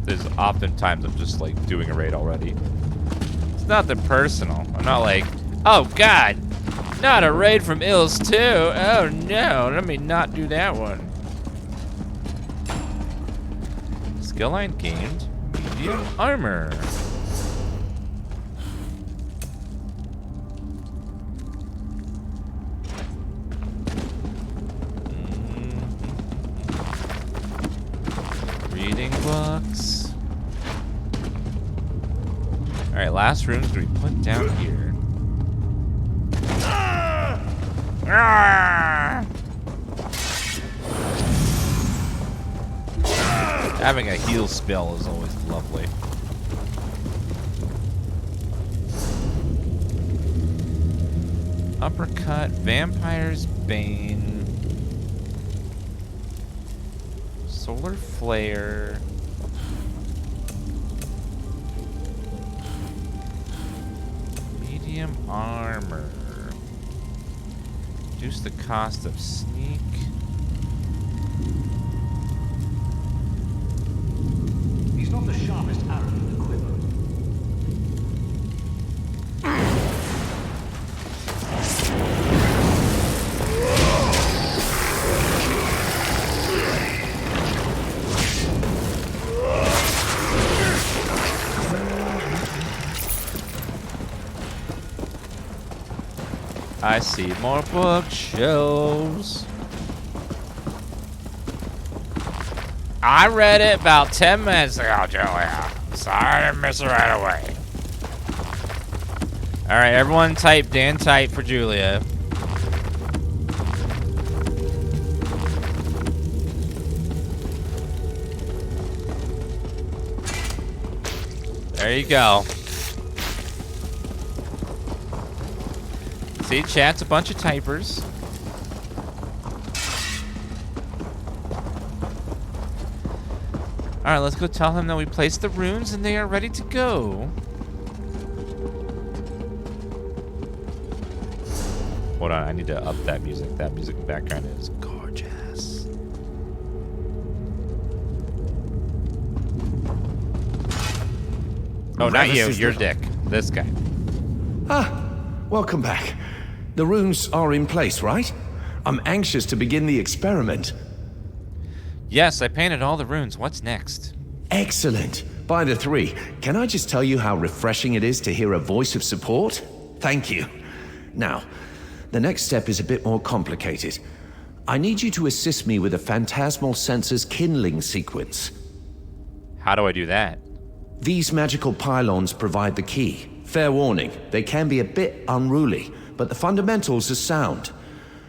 there's oftentimes I'm just like doing a raid already. It's nothing personal. I'm not like, oh god, not a raid from Ills too. Oh no, let me not do that one. Skill line gained. Medium armor. Reading books. Alright, last room's gonna be put down here. Having a heal spell is always lovely. Uppercut, Vampire's Bane, Solar Flare, medium armor, reduce the cost of sneak. He's not the sharpest arrow in the quiver. I see more bookshelves. I read it about 10 minutes ago, Julia. Sorry I didn't miss it right away. Alright, everyone type Dan type for Julia. There you go. See, chat's a bunch of typers. Alright, let's go tell him that we placed the runes and they are ready to go. Hold on, I need to up that music. That music background is gorgeous. Oh, not you, your dick. This guy. Ah, welcome back. The runes are in place, right? I'm anxious to begin the experiment. Yes, I painted all the runes. What's next? Excellent. By the three, can I just tell you how refreshing it is to hear a voice of support? Thank you. Now, the next step is a bit more complicated. I need you to assist me with a phantasmal sensor's kindling sequence. How do I do that? These magical pylons provide the key. Fair warning, they can be a bit unruly, but the fundamentals are sound.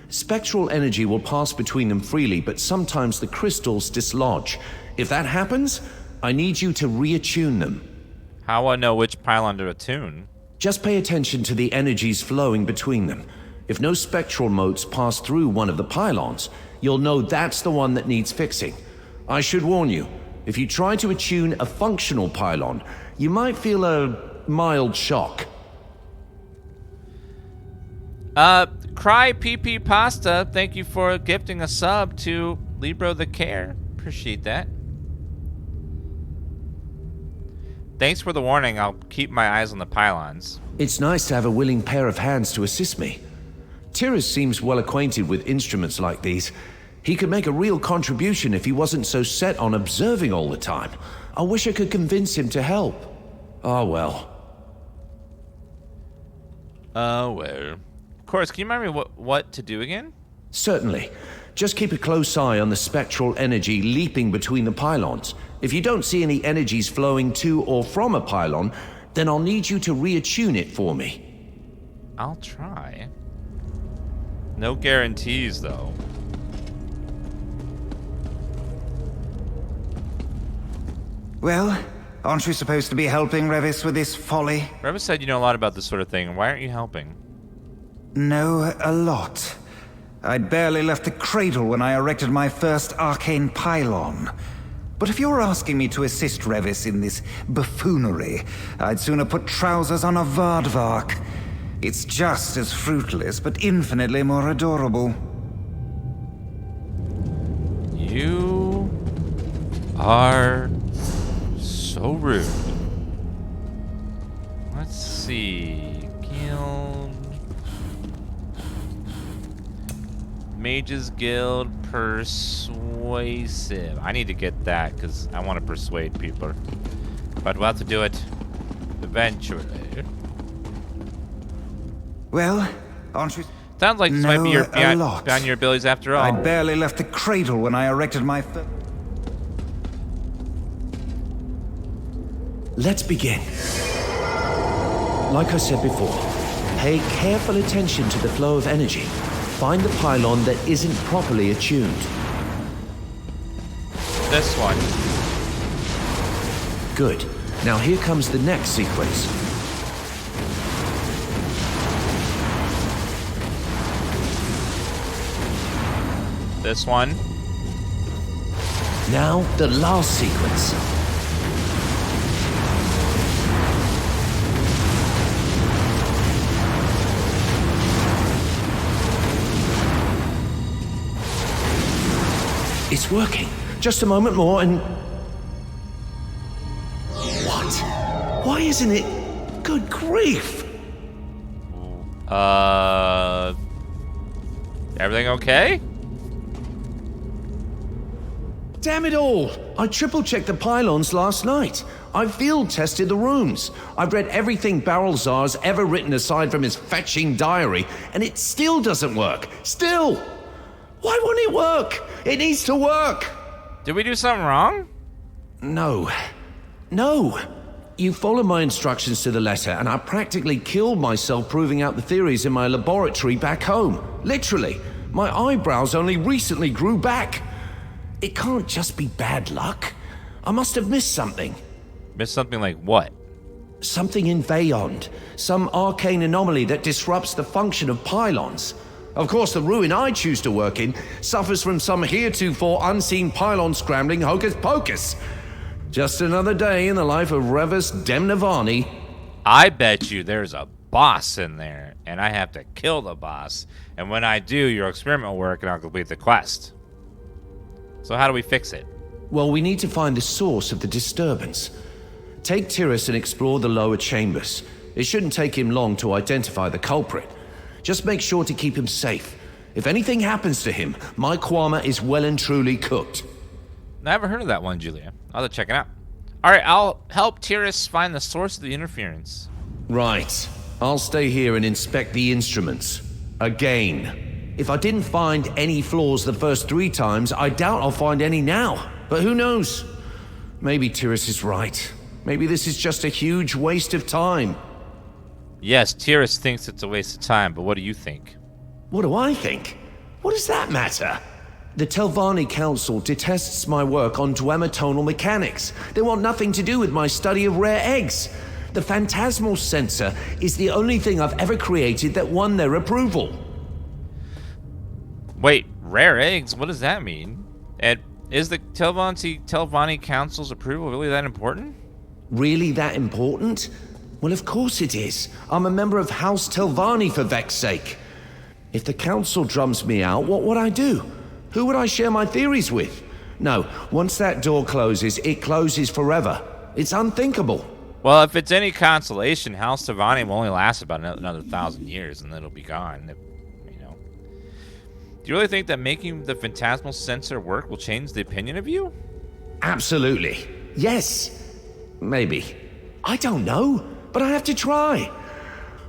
Spectral energy will pass between them freely, but sometimes the crystals dislodge. If that happens, I need you to reattune them. How do I know which pylon to attune? Just pay attention to the energies flowing between them. If no spectral motes pass through one of the pylons, you'll know that's the one that needs fixing. I should warn you, if you try to attune a functional pylon, you might feel a mild shock. Cry PP Pasta, thank you for gifting a sub to Libro the Care. Appreciate that. Thanks for the warning. I'll keep my eyes on the pylons. It's nice to have a willing pair of hands to assist me. Tyrus seems well acquainted with instruments like these. He could make a real contribution if he wasn't so set on observing all the time. I wish I could convince him to help. Oh well. Well. Of course, can you remind me what to do again? Certainly. Just keep a close eye on the spectral energy leaping between the pylons. If you don't see any energies flowing to or from a pylon, then I'll need you to reattune it for me. I'll try. No guarantees, though. Well, aren't you supposed to be helping Revis with this folly? Revis said you know a lot about this sort of thing. Why aren't you helping? No, a lot. I'd barely left the cradle when I erected my first arcane pylon. But if you're asking me to assist Revis in this buffoonery, I'd sooner put trousers on a Vardvark. It's just as fruitless, but infinitely more adorable. You are so rude. Let's see. Guild. Mages Guild Persuasive. I need to get that because I want to persuade people. But we'll have to do it eventually. Well, aren't you? Sounds like this might be your beyond your abilities after all. I barely left the cradle when I erected my first. Let's begin. Like I said before, pay careful attention to the flow of energy. Find the pylon that isn't properly attuned. This one. Good. Now here comes the next sequence. this one. Now, the last sequence. It's working. Just a moment more and... What? Why isn't it... Good grief! Everything okay? Damn it all! I triple-checked the pylons last night. I field-tested the rooms. I've read everything Barrelzar's ever written aside from his fetching diary, and it still doesn't work. Still! Why won't it work? It needs to work! Did we do something wrong? No. No! You followed my instructions to the letter, and I practically killed myself proving out the theories in my laboratory back home. Literally. My eyebrows only recently grew back. It can't just be bad luck. I must have missed something. Missed something like what? Something in Veyonde. Some arcane anomaly that disrupts the function of pylons. Of course, the ruin I choose to work in suffers from some heretofore unseen pylon scrambling hocus pocus. Just another day in the life of Revis Demnavani. I bet you there's a boss in there, and I have to kill the boss. And when I do, your experiment will work and I'll complete the quest. So how do we fix it? Well, we need to find the source of the disturbance. Take Tyrus and explore the lower chambers. It shouldn't take him long to identify the culprit. Just make sure to keep him safe. If anything happens to him, my Kwama is well and truly cooked. Never heard of that one, Julia. I'll have to check it out. Alright, I'll help Tyrus find the source of the interference. Right. I'll stay here and inspect the instruments. Again. If I didn't find any flaws the first 3 times, I doubt I'll find any now. But who knows? Maybe Tyrus is right. Maybe this is just a huge waste of time. Yes, Tyrus thinks it's a waste of time, but what do you think? What do I think? What does that matter? The Telvanni Council detests my work on duemitonal mechanics. They want nothing to do with my study of rare eggs. The phantasmal sensor is the only thing I've ever created that won their approval. Wait, rare eggs? What does that mean? And is the Telvanni Council's approval really that important? Really that important? Well, of course it is. I'm a member of House Telvanni, for Vec's sake. If the Council drums me out, what would I do? Who would I share my theories with? No, once that door closes, it closes forever. It's unthinkable. Well, if it's any consolation, House Telvanni will only last about another 1,000 years, and then it'll be gone. You know. Do you really think that making the phantasmal sensor work will change the opinion of you? Absolutely. Yes. Maybe. I don't know, but I have to try.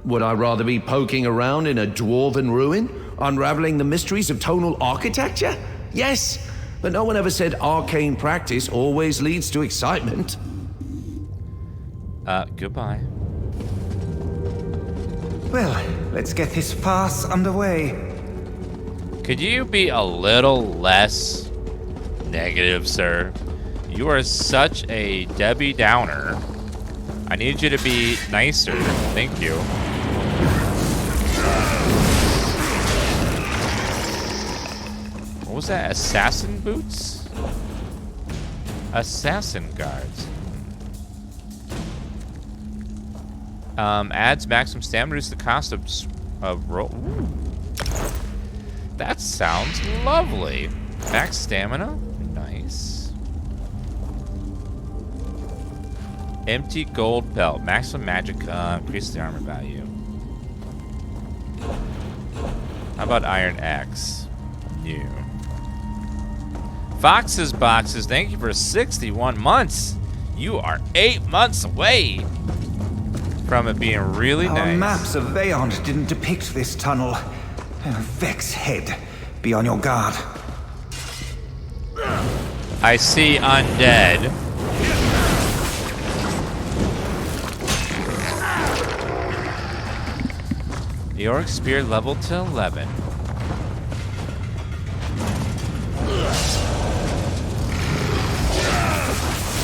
Would I rather be poking around in a dwarven ruin, unraveling the mysteries of tonal architecture? Yes, but no one ever said arcane practice always leads to excitement. Goodbye. Well, let's get this farce underway. Could you be a little less negative, sir? You are such a Debbie Downer. I need you to be nicer. Thank you. What was that? Assassin boots? Assassin guards. Adds maximum stamina, reduces the cost of roll. Ooh. That sounds lovely. Max stamina, nice. Empty gold belt, maximum magic, increase the armor value. How about iron axe? New. Fox's boxes, thank you for 61 months. You are 8 months away from it being really nice. Our maps of Veyonde didn't depict this tunnel. Vec's head. Be on your guard. I see undead. The Orc Spear leveled to 11.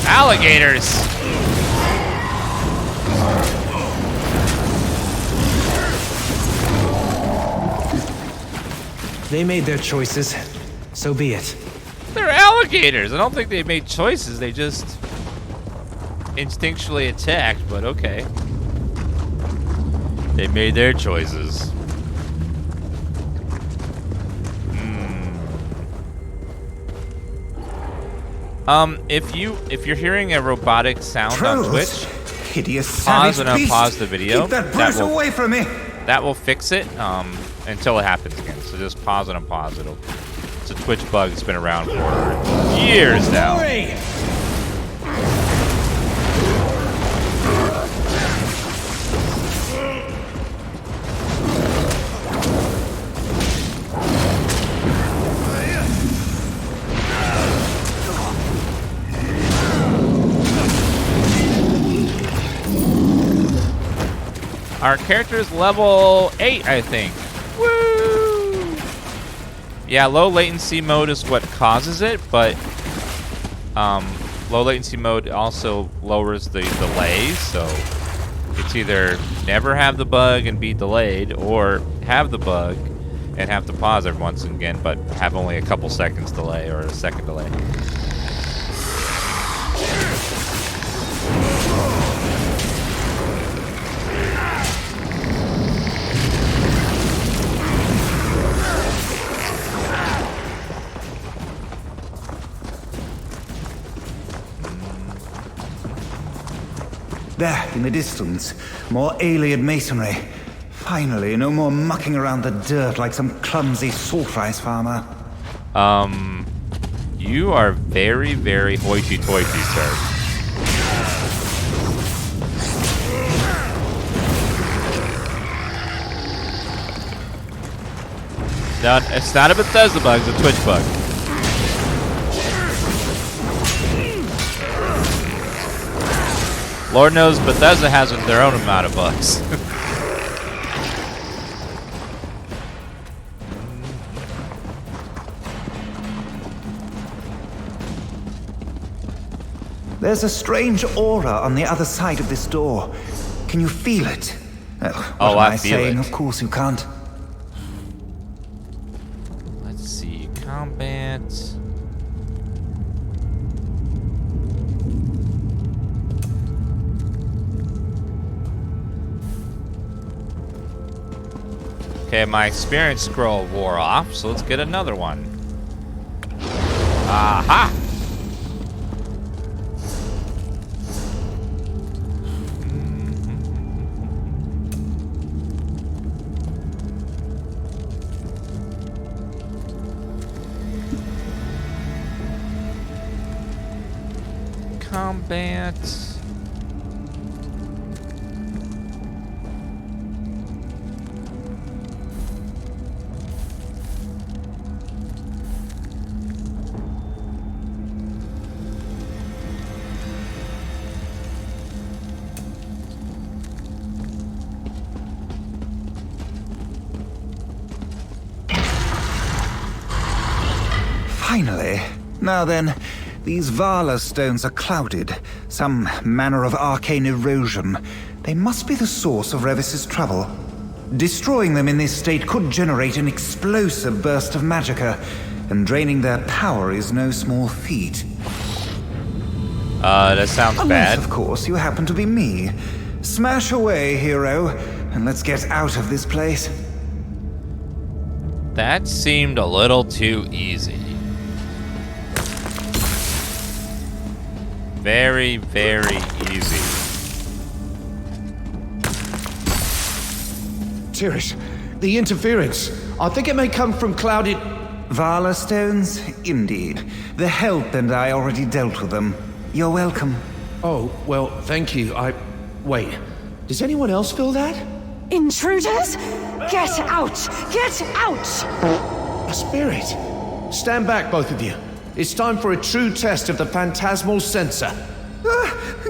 Alligators! They made their choices. So be it. They're alligators. I don't think they made choices. They just instinctually attacked, but okay. They made their choices. If you're hearing a robotic sound on Twitch, hideous pause and savage unpause beast. the video. Keep that brute away from me. That will fix it until it happens again. So just pause and unpause. It's a Twitch bug that's been around for years now. Our character's level 8, I think. Woo! Yeah, low latency mode is what causes it, but low latency mode also lowers the delay, so it's either never have the bug and be delayed, or have the bug and have to pause every once and again, but have only a couple seconds delay or a second delay. There, in the distance, more alien masonry. Finally, no more mucking around the dirt like some clumsy salt rice farmer. You are very, very hoity-toity, sir. No, it's not a Bethesda bug, it's a Twitch bug. Lord knows Bethesda has their own amount of bugs. There's a strange aura on the other side of this door. Can you feel it? What am I feel saying? it. Of course you can't. Let's see, combat. Okay, my experience scroll wore off, so let's get another one. Aha! Combat. Finally. Now then, these Vala stones are clouded. Some manner of arcane erosion. They must be the source of Revis's trouble. Destroying them in this state could generate an explosive burst of magicka, and draining their power is no small feat. That sounds bad. Unless, of course, you happen to be me. Smash away, hero, and let's get out of this place. That seemed a little too easy. Very, very easy. Tyrus, the interference. I think it may come from clouded... Vala stones? Indeed. The Help and I already dealt with them. You're welcome. Oh, well, thank you. Wait, does anyone else feel that? Intruders? Get out! Get out! A spirit. Stand back, both of you. It's time for a true test of the phantasmal sensor.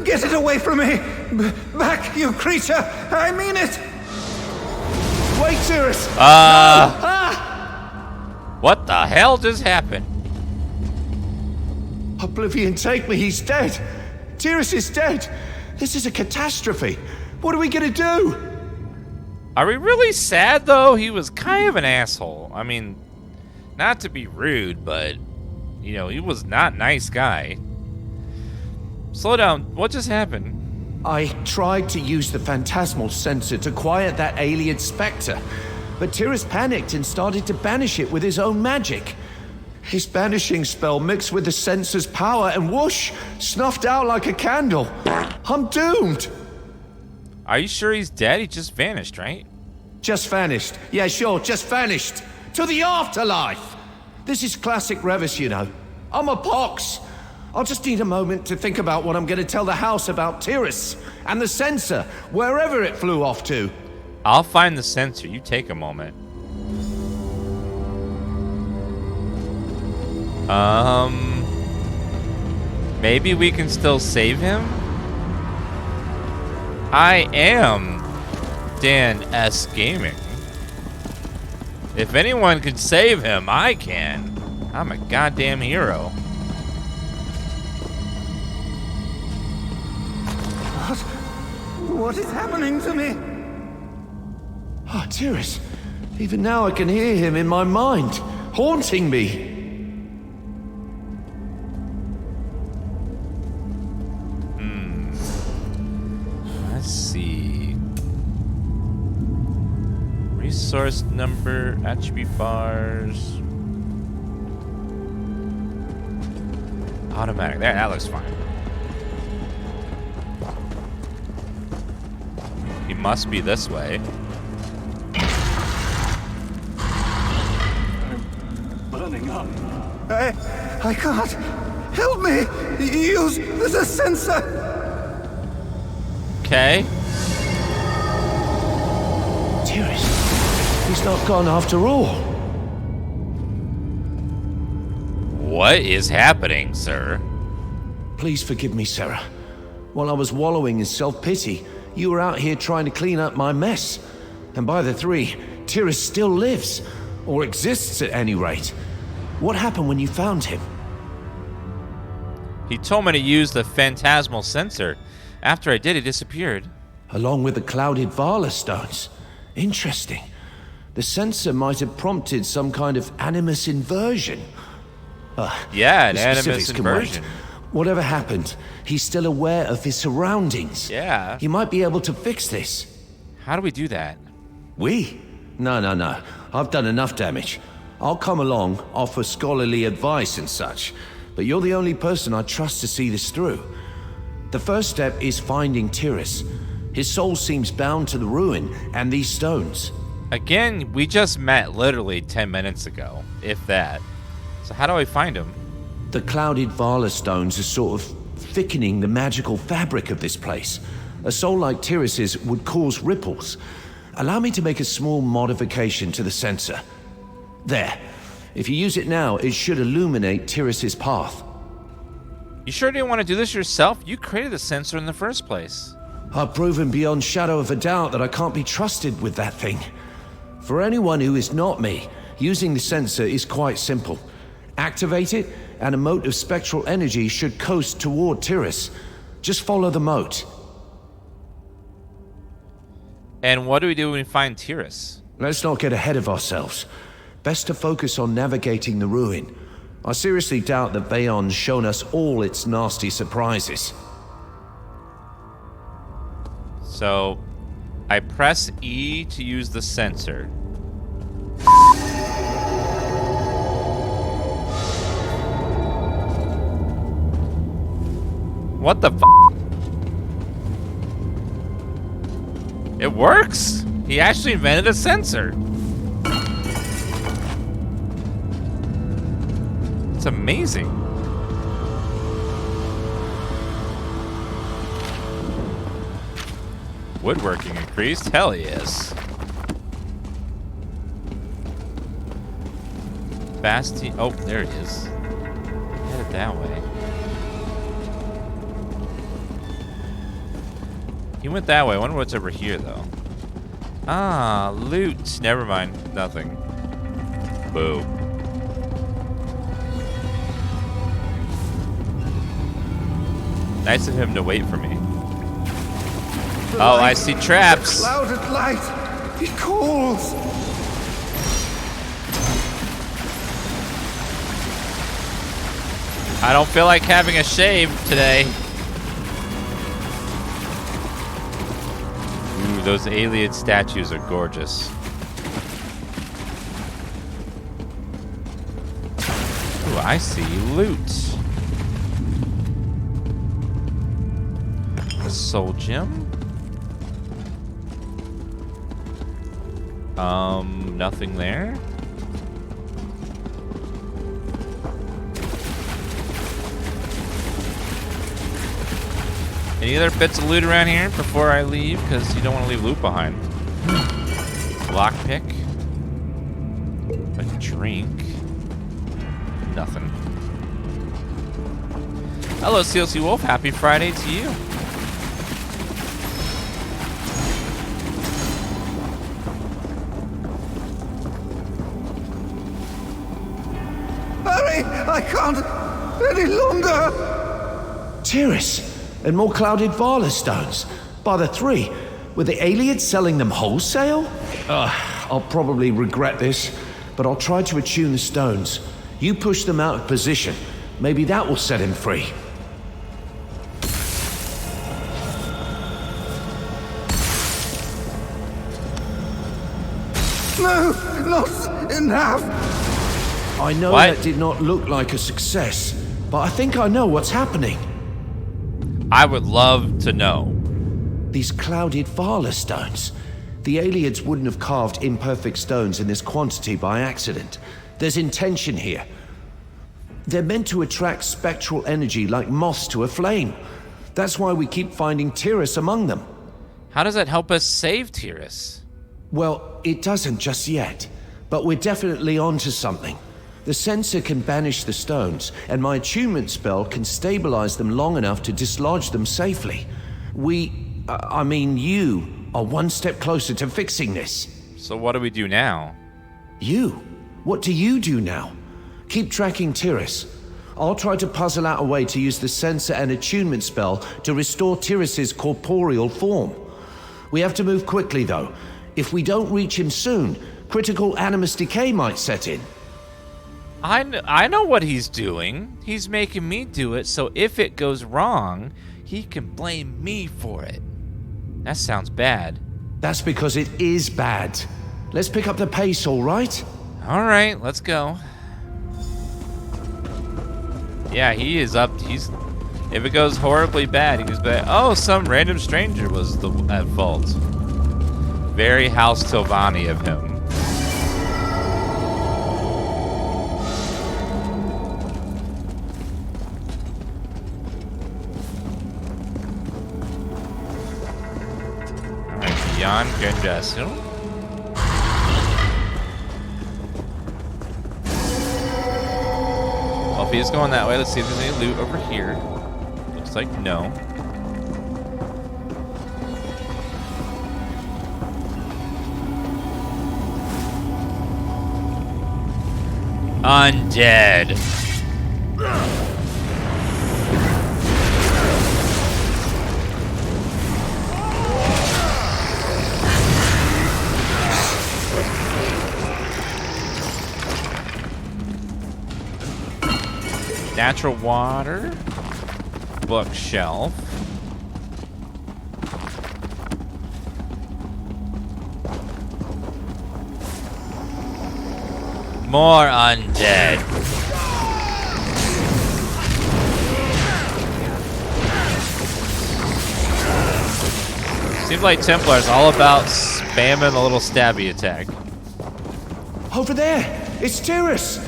Get it away from me! Back, you creature! I mean it! Wait, Tyrus! What the hell just happened? Oblivion, take me, he's dead! Tyrus is dead! This is a catastrophe! What are we gonna do? Are we really sad, though? He was kind of an asshole. I mean, not to be rude, but, you know, he was not a nice guy. Slow down. What just happened? I tried to use the phantasmal sensor to quiet that alien spectre, but Tyrus panicked and started to banish it with his own magic. His banishing spell mixed with the sensor's power and whoosh, snuffed out like a candle. I'm doomed. Are you sure he's dead? He just vanished, right? Just vanished. Yeah, sure, just vanished. To the afterlife. This is classic Revis, you know. I'm a pox. I'll just need a moment to think about what I'm going to tell the house about Tyrus and the sensor, wherever it flew off to. I'll find the sensor. You take a moment. Maybe we can still save him? I am DansGaming. If anyone can save him, I can. I'm a goddamn hero. What is happening to me? Oh, Tyrus. Even now I can hear him in my mind, haunting me. Let's see. Resource number, attribute bars. Automatic. There, that looks fine. He must be this way. Burning up. I can't. Help me! Use the sensor! Okay. Tyrus, he's not gone after all. What is happening, sir? Please forgive me, Sarah. While I was wallowing in self-pity, you were out here trying to clean up my mess. And by the three, Tyrus still lives. Or exists at any rate. What happened when you found him? He told me to use the phantasmal sensor. After I did, he disappeared. Along with the clouded Vala stones. Interesting. The sensor might have prompted some kind of animus inversion. Yeah, an the animus specifics can inversion. wait. Whatever happened, he's still aware of his surroundings. Yeah. He might be able to fix this. How do we do that? We? No. I've done enough damage. I'll come along, offer scholarly advice and such, but you're the only person I trust to see this through. The first step is finding Tyrus. His soul seems bound to the ruin and these stones. Again, we just met literally 10 minutes ago, if that. So how do I find him? The clouded Vala stones are sort of thickening the magical fabric of this place. A soul like Tyrus's would cause ripples. Allow me to make a small modification to the sensor. There. If you use it now, it should illuminate Tyrus's path. You sure didn't want to do this yourself? You created the sensor in the first place. I've proven beyond shadow of a doubt that I can't be trusted with that thing. For anyone who is not me, using the sensor is quite simple. Activate it, and a mote of spectral energy should coast toward Tyrus. Just follow the mote. And what do we do when we find Tyrus? Let's not get ahead of ourselves. Best to focus on navigating the ruin. I seriously doubt that Veyonde's shown us all its nasty surprises. So, I press E to use the sensor. What the f***? It works! He actually invented a sensor. It's amazing. Woodworking increased? Hell yes. Bastion. Oh, there it is. Headed that way. He went that way. I wonder what's over here, though. Ah, loot. Never mind. Nothing. Boo. Nice of him to wait for me. Oh, I see traps. The clouded light. It calls. I don't feel like having a shave today. Ooh, those alien statues are gorgeous. Ooh, I see loot. A soul gem. Nothing there. Any other bits of loot around here before I leave? Because you don't want to leave loot behind. Lockpick. A drink. Nothing. Hello, CLC Wolf. Happy Friday to you. Hurry! I can't any longer! Tiris, and more clouded Vala stones. By the 3. Were the aliens selling them wholesale? I'll probably regret this, but I'll try to attune the stones. You push them out of position. Maybe that will set him free. No, not enough! I know What? that did not look like a success, but I think I know what's happening. I would love to know. These clouded Vala stones. The aliens wouldn't have carved imperfect stones in this quantity by accident. There's intention here. They're meant to attract spectral energy like moths to a flame. That's why we keep finding Tiris among them. How does that help us save Tiris? Well, it doesn't just yet, but we're definitely onto something. The sensor can banish the stones, and my attunement spell can stabilize them long enough to dislodge them safely. You are one step closer to fixing this. So what do we do now? You? What do you do now? Keep tracking Tiris. I'll try to puzzle out a way to use the sensor and attunement spell to restore Tiris's corporeal form. We have to move quickly, though. If we don't reach him soon, critical animus decay might set in. I know what he's doing. He's making me do it, so if it goes wrong, he can blame me for it. That sounds bad. That's because it is bad. Let's pick up the pace, all right? All right, let's go. Yeah, he is up. If it goes horribly bad, he goes back. Oh, some random stranger was at fault. Very House Telvanni of him. Beyond Genjasu. Well, if he's going that way, let's see if there's any loot over here. Looks like no. Undead. Natural water, bookshelf. More undead. Seems like Templar's all about spamming the little stabby attack. Over there! It's Tiris!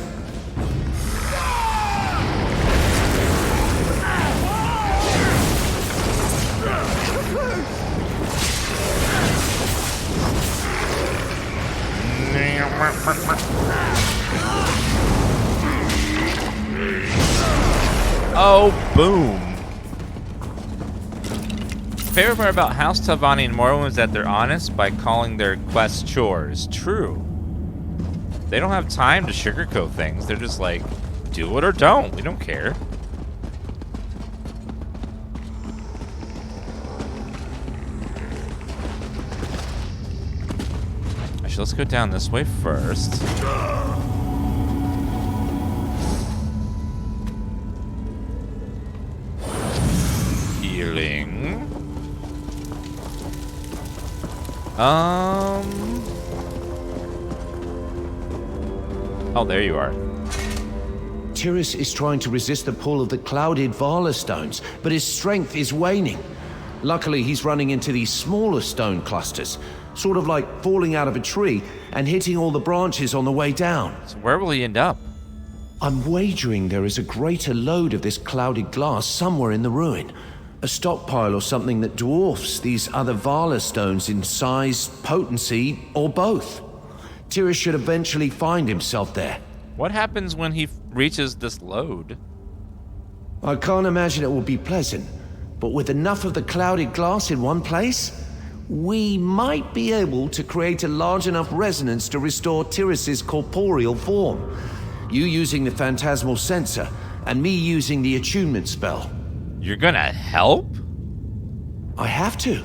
Oh, boom. Favorite part about House Telvanni and Morrowind is that they're honest by calling their quests chores. True. They don't have time to sugarcoat things. They're just like, do it or don't. We don't care. Actually, let's go down this way first. healing. Oh, there you are. Tyrus is trying to resist the pull of the clouded Vala stones, but his strength is waning. Luckily, he's running into these smaller stone clusters, sort of like falling out of a tree and hitting all the branches on the way down. So where will he end up? I'm wagering there is a greater load of this clouded glass somewhere in the ruin. A stockpile or something that dwarfs these other Vala stones in size, potency, or both. Tyrus should eventually find himself there. What happens when he reaches this load? I can't imagine it will be pleasant, but with enough of the clouded glass in one place, we might be able to create a large enough resonance to restore Tyrus's corporeal form. You using the phantasmal sensor, and me using the attunement spell. You're gonna help? I have to.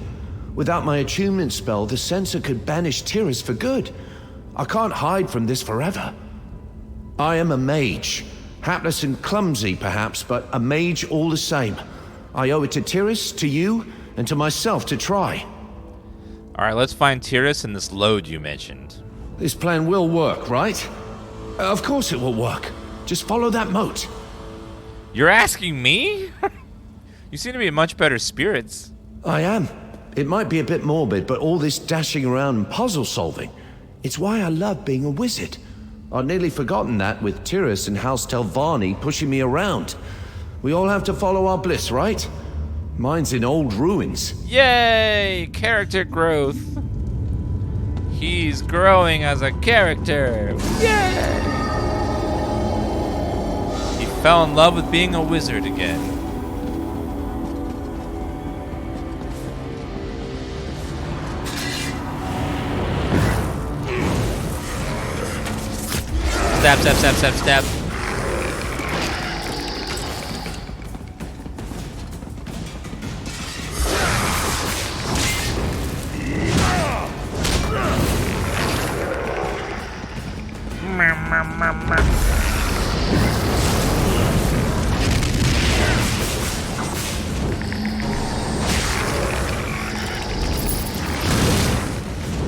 Without my attunement spell, the sensor could banish Tyrus for good. I can't hide from this forever. I am a mage. Hapless and clumsy, perhaps, but a mage all the same. I owe it to Tyrus, to you, and to myself to try. Alright, let's find Tyrus and this load you mentioned. This plan will work, right? Of course it will work. Just follow that moat. You're asking me? You seem to be in much better spirits. I am. It might be a bit morbid, but all this dashing around and puzzle solving, it's why I love being a wizard. I'd nearly forgotten that with Tyrus and House Telvanni pushing me around. We all have to follow our bliss, right? Mine's in old ruins. Yay! Character growth. He's growing as a character. Yay! He fell in love with being a wizard again. Stab, stab, stab, stab, stab.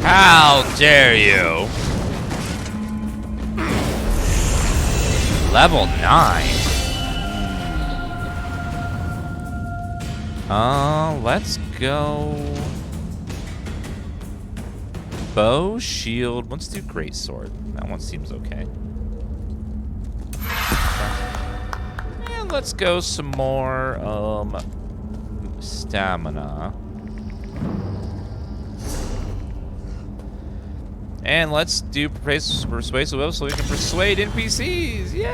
How dare you? Level 9. Let's go. Bow, shield. Let's do great sword. That one seems okay. And let's go some more stamina. And let's do persuasive will so we can persuade NPCs. Yay!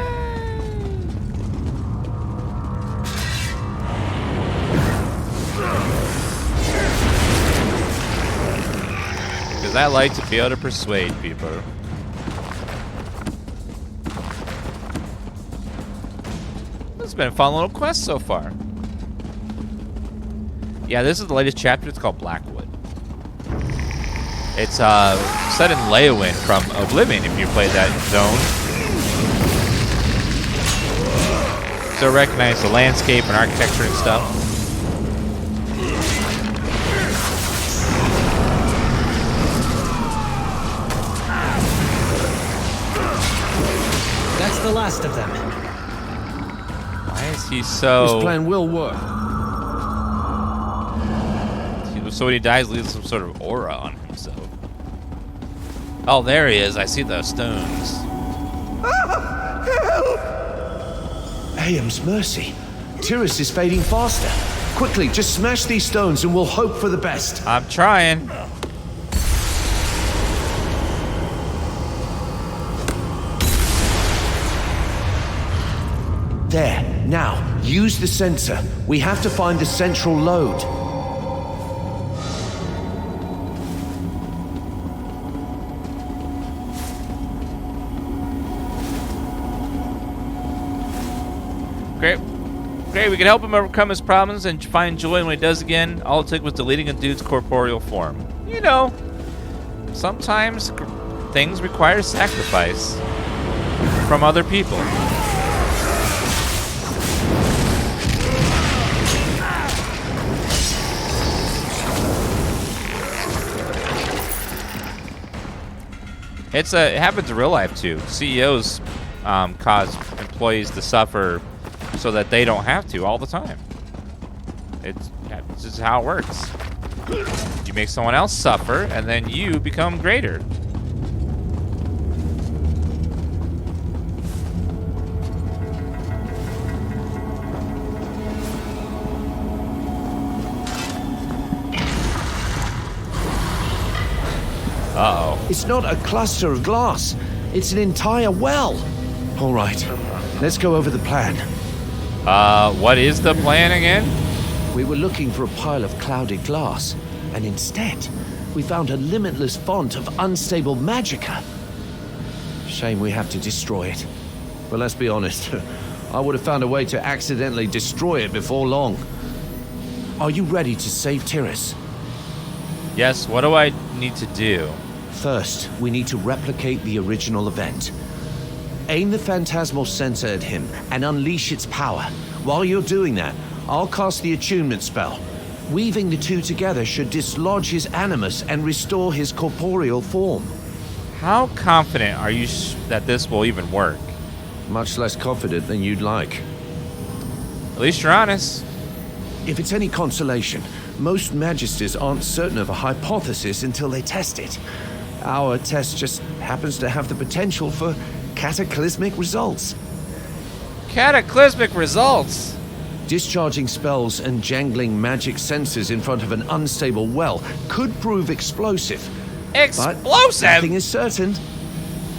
Because I like to be able to persuade people. This has been a fun little quest so far. Yeah, this is the latest chapter. It's called Blackwood. It's set in Leyawiin from Oblivion, if you played that zone. So recognize the landscape and architecture and stuff. That's the last of them. Why is he so... This plan will work. So when he dies, leaves some sort of aura on himself. Oh, there he is. I see those stones. Aeum's mercy. Tyrus is fading faster. Quickly, just smash these stones and we'll hope for the best. I'm trying. There. Now, use the sensor. We have to find the central load. Great, we can help him overcome his problems and find joy when he does again. All it took was deleting a dude's corporeal form. You know, sometimes things require sacrifice from other people. It happens in real life too. CEOs cause employees to suffer so that they don't have to all the time. It's just how it works. You make someone else suffer, and then you become greater. Uh-oh. It's not a cluster of glass. It's an entire well. All right, let's go over the plan. What is the plan again? We were looking for a pile of clouded glass, and instead, we found a limitless font of unstable magicka. Shame we have to destroy it. But let's be honest, I would have found a way to accidentally destroy it before long. Are you ready to save Tyrus? Yes, what do I need to do? First, we need to replicate the original event. Aim the phantasmal sensor at him and unleash its power. While you're doing that, I'll cast the attunement spell. Weaving the two together should dislodge his animus and restore his corporeal form. How confident are you that this will even work? Much less confident than you'd like. At least you're honest. If it's any consolation, most magisters aren't certain of a hypothesis until they test it. Our test just happens to have the potential for cataclysmic results. Cataclysmic results? Discharging spells and jangling magic sensors in front of an unstable well could prove explosive. Explosive? But nothing is certain.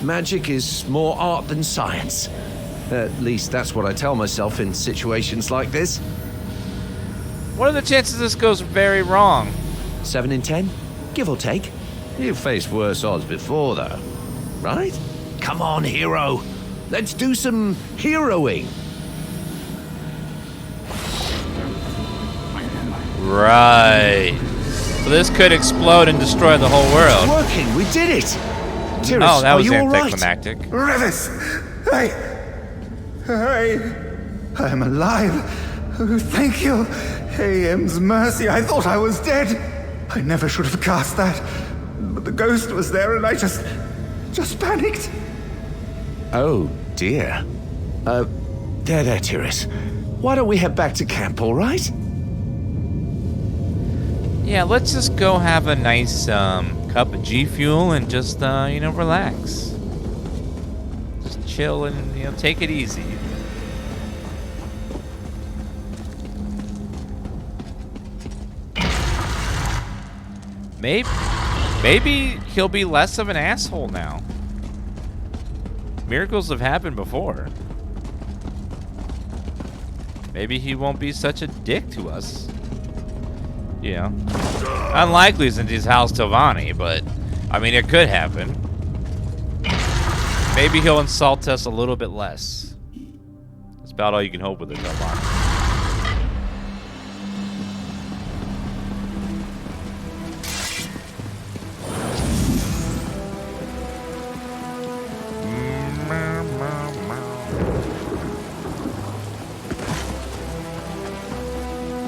Magic is more art than science. At least that's what I tell myself in situations like this. What are the chances this goes very wrong? 7 in 10, give or take. You've faced worse odds before, though, right? Come on, hero. Let's do some heroing. Right. So this could explode and destroy the whole world. It's working. We did it. Tyrus, oh, that was anticlimactic. Revis! I am alive. Oh, thank you. AM's mercy. I thought I was dead. I never should have cast that. But the ghost was there and I just panicked. Oh, dear. There, Tyrus. Why don't we head back to camp, all right? Yeah, let's just go have a nice cup of G Fuel and just, relax. Just chill and, take it easy. Maybe he'll be less of an asshole now. Miracles have happened before. Maybe he won't be such a dick to us. Unlikely since he's House Telvanni, but I mean, it could happen. Maybe he'll insult us a little bit less. That's about all you can hope with it, Telvanni.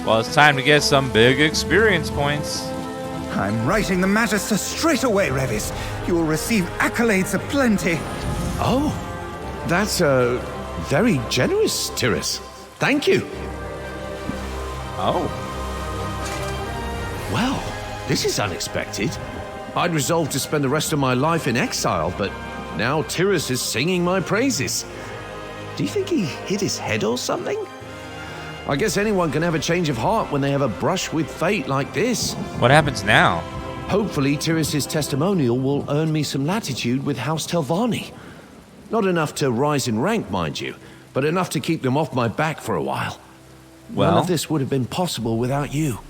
Well, it's time to get some big experience points. I'm writing the Magister straight away, Revis. You will receive accolades aplenty. Oh, that's very generous, Tyrus. Thank you. Oh. Well, this is unexpected. I'd resolved to spend the rest of my life in exile, but now Tyrus is singing my praises. Do you think he hit his head or something? I guess anyone can have a change of heart when they have a brush with fate like this. What happens now? Hopefully, Tyrus's testimonial will earn me some latitude with House Telvanni. Not enough to rise in rank, mind you, but enough to keep them off my back for a while. Well, none of this would have been possible without you.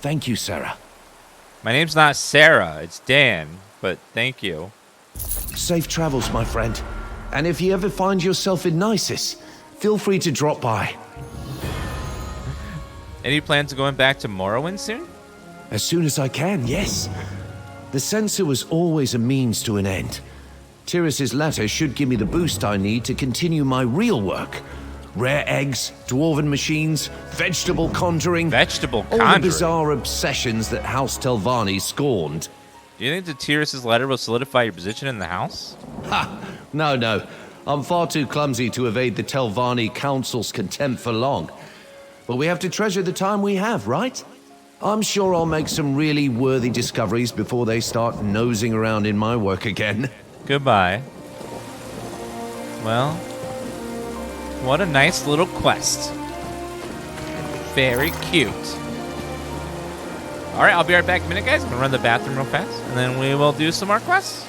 Thank you, Sarah. My name's not Sarah, it's Dan, but thank you. Safe travels, my friend. And if you ever find yourself in Nisus, feel free to drop by. Any plans of going back to Morrowind soon? As soon as I can, yes. The sensor was always a means to an end. Tyrus's letter should give me the boost I need to continue my real work. Rare eggs, dwarven machines, vegetable conjuring. Vegetable all conjuring? the bizarre obsessions that House Telvanni scorned. Do you think the Tyrus' letter will solidify your position in the house? Ha! No. I'm far too clumsy to evade the Telvanni Council's contempt for long. But we have to treasure the time we have, right? I'm sure I'll make some really worthy discoveries before they start nosing around in my work again. Goodbye. Well, what a nice little quest. Very cute. Alright, I'll be right back in a minute, guys. I'm gonna run to the bathroom real fast, and then we will do some more quests.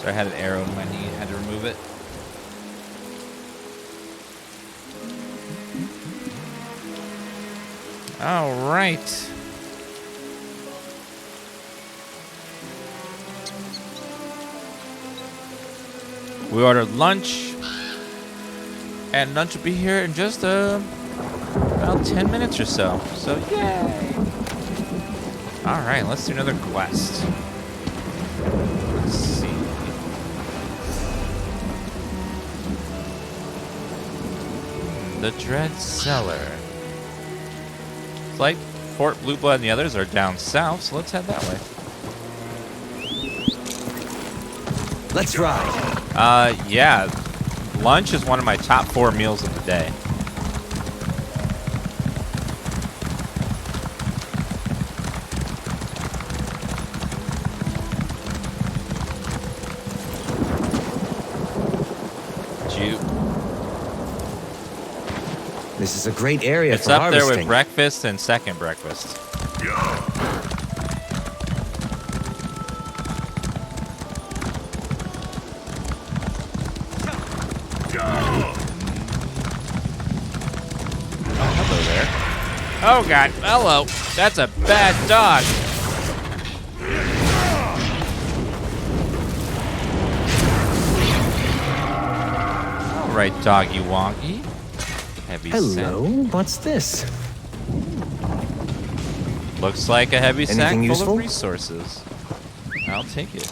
So I had an arrow in my knee, I had to remove it. All right. We ordered lunch, and lunch will be here in just about 10 minutes or so. So yay! All right, let's do another quest. Let's see. The Dread Cellar. It's like Fort Blue Blood and the others are down south, so let's head that way. Let's ride. Yeah. Lunch is one of my top 4 meals of the day. This is a great area it's for up harvesting. there with breakfast and second breakfast. Oh god, hello. That's a bad dog. All right, doggy wonky. Heavy Hello, sack. what's this? Looks like a heavy sack Anything full useful? of resources. I'll take it.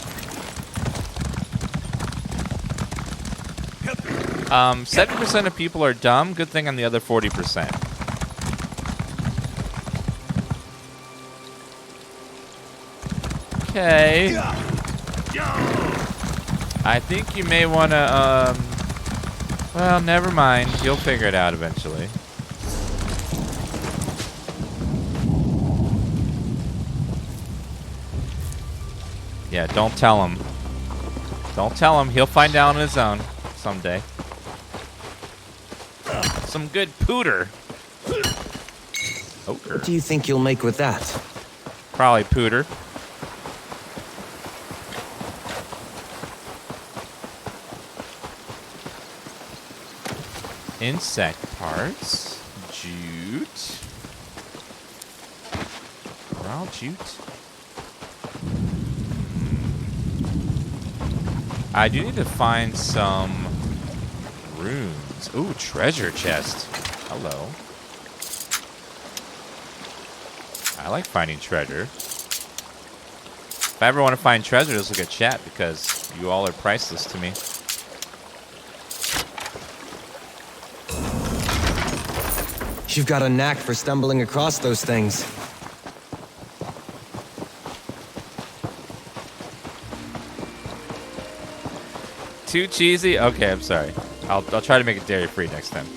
70% of people are dumb. Good thing I'm the other 40%. Okay. I think you may want to, well, never mind. You'll figure it out eventually. Yeah, don't tell him. Don't tell him. He'll find out on his own someday. Some good pooter. Ochre. What do you think you'll make with that? Probably pooter. Insect parts. Jute. Raw jute. I do need to find some runes. Ooh, treasure chest. Hello. I like finding treasure. If I ever want to find treasure, just look at chat because you all are priceless to me. You've got a knack for stumbling across those things. Too cheesy? Okay, I'm sorry. I'll try to make it dairy free next time.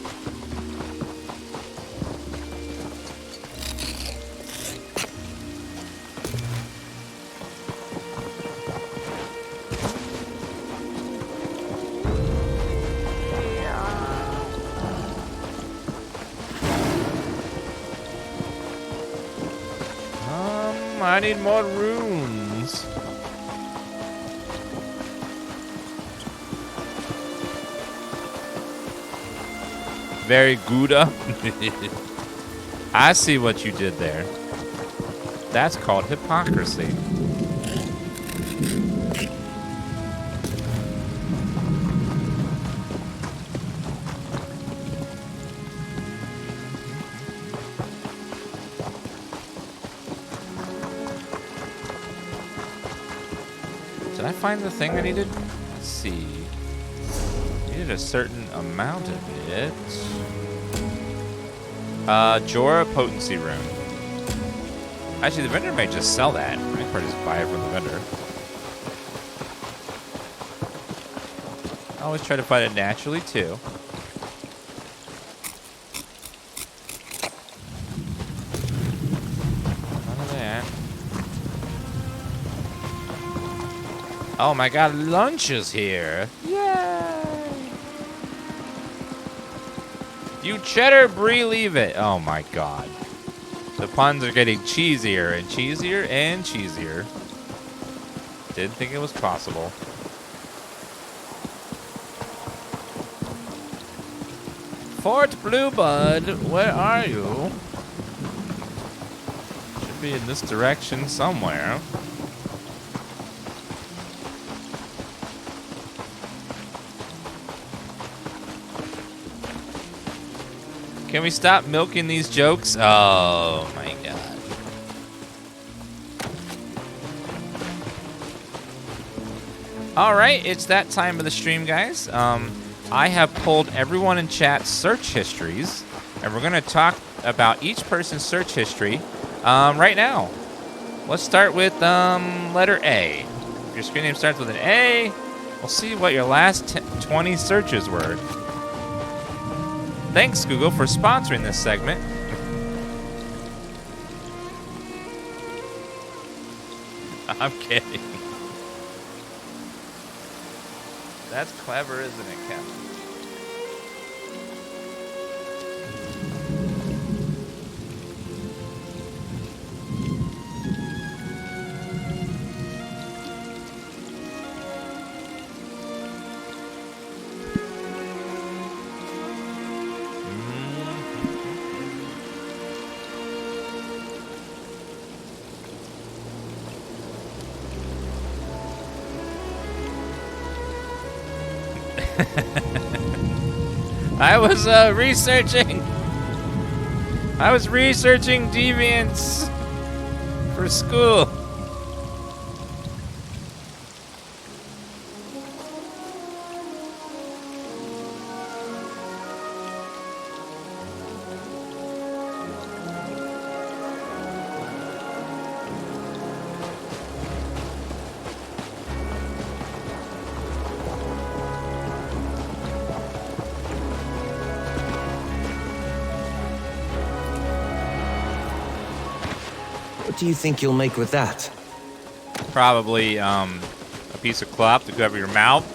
I need more runes. Very good. I see what you did there. That's called hypocrisy. Did I find the thing I needed? Let's see. Needed a certain amount of it. Jorah potency rune. Actually, the vendor might just sell that. I might probably just buy it from the vendor. I always try to find it naturally too. None of that. Oh my god, lunch is here. Yay! You cheddar brie, leave it. Oh my god. The puns are getting cheesier and cheesier and cheesier. Didn't think it was possible. Fort Blueblood, where are you? Should be in this direction somewhere. Can we stop milking these jokes? Oh my god. Alright, it's that time of the stream, guys. I have pulled everyone in chat's search histories, and we're going to talk about each person's search history right now. Let's start with letter A. If your screen name starts with an A, we'll see what your last 20 searches were. Thanks, Google, for sponsoring this segment. I'm kidding. That's clever, isn't it, Kevin? I was researching deviants for school. What do you think you'll make with that? Probably a piece of cloth to cover your mouth.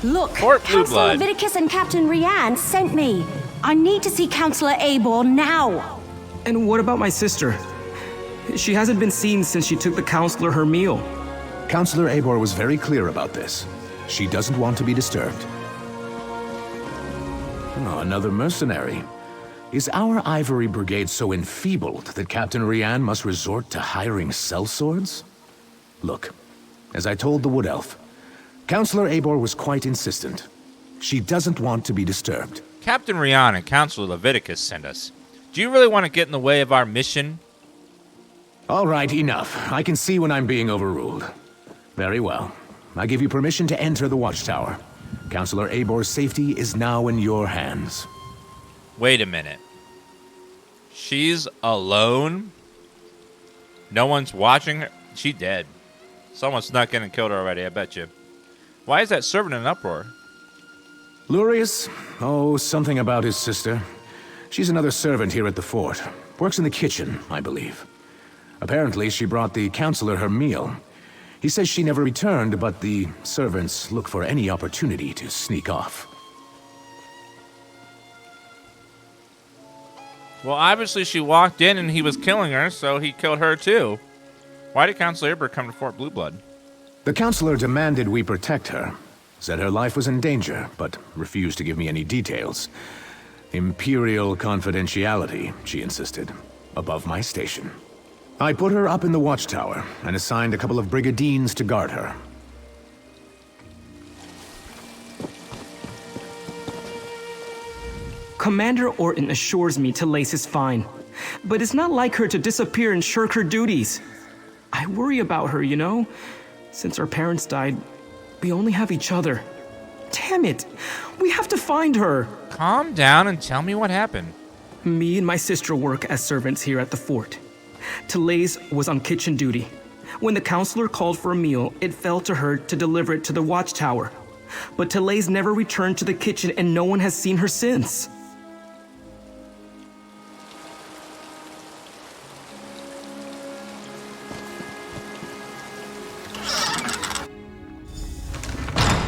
Look, Fort Councilor Blueblood. Leviticus and Captain Rianne sent me. I need to see Councilor Abor now. And what about my sister? She hasn't been seen since she took the councilor her meal. Councilor Abor was very clear about this. She doesn't want to be disturbed. Oh, another mercenary. Is our Ivory Brigade so enfeebled that Captain Rianne must resort to hiring sellswords? Look, as I told the Wood Elf, Councilor Abor was quite insistent. She doesn't want to be disturbed. Captain Rianne and Councilor Leviticus sent us. Do you really want to get in the way of our mission? All right, enough. I can see when I'm being overruled. Very well. I give you permission to enter the watchtower. Councilor Abor's safety is now in your hands. Wait a minute. She's alone? No one's watching her? She dead. Someone snuck in and killed her already, I bet you. Why is that servant in an uproar? Lurius? Oh, something about his sister. She's another servant here at the fort. Works in the kitchen, I believe. Apparently, she brought the councilor her meal. He says she never returned, but the servants look for any opportunity to sneak off. Well, obviously she walked in and he was killing her, so he killed her too. Why did Councilor Aber come to Fort Blueblood? The councilor demanded we protect her. Said her life was in danger, but refused to give me any details. Imperial confidentiality, she insisted. Above my station. I put her up in the watchtower and assigned a couple of brigadines to guard her. Commander Orton assures me Talace is fine, but it's not like her to disappear and shirk her duties. I worry about her, you know? Since our parents died, we only have each other. Damn it! We have to find her! Calm down and tell me what happened. Me and my sister work as servants here at the fort. Talace was on kitchen duty. When the councilor called for a meal, it fell to her to deliver it to the watchtower. But Talay's never returned to the kitchen and no one has seen her since.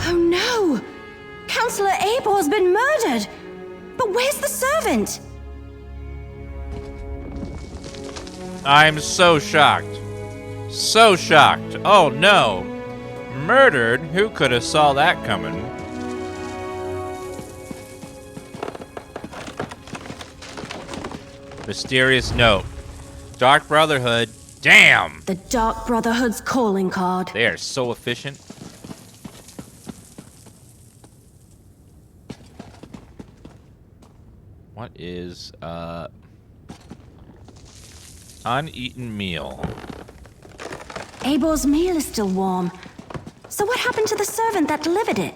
Oh no! Councilor Abor's been murdered! But where's the servant? I'm so shocked. So shocked. Oh no. Murdered? Who could have saw that coming? Mysterious note. Dark Brotherhood. Damn! The Dark Brotherhood's calling card. They are so efficient. What is, uneaten meal? Abor's meal is still warm. So what happened to the servant that delivered it?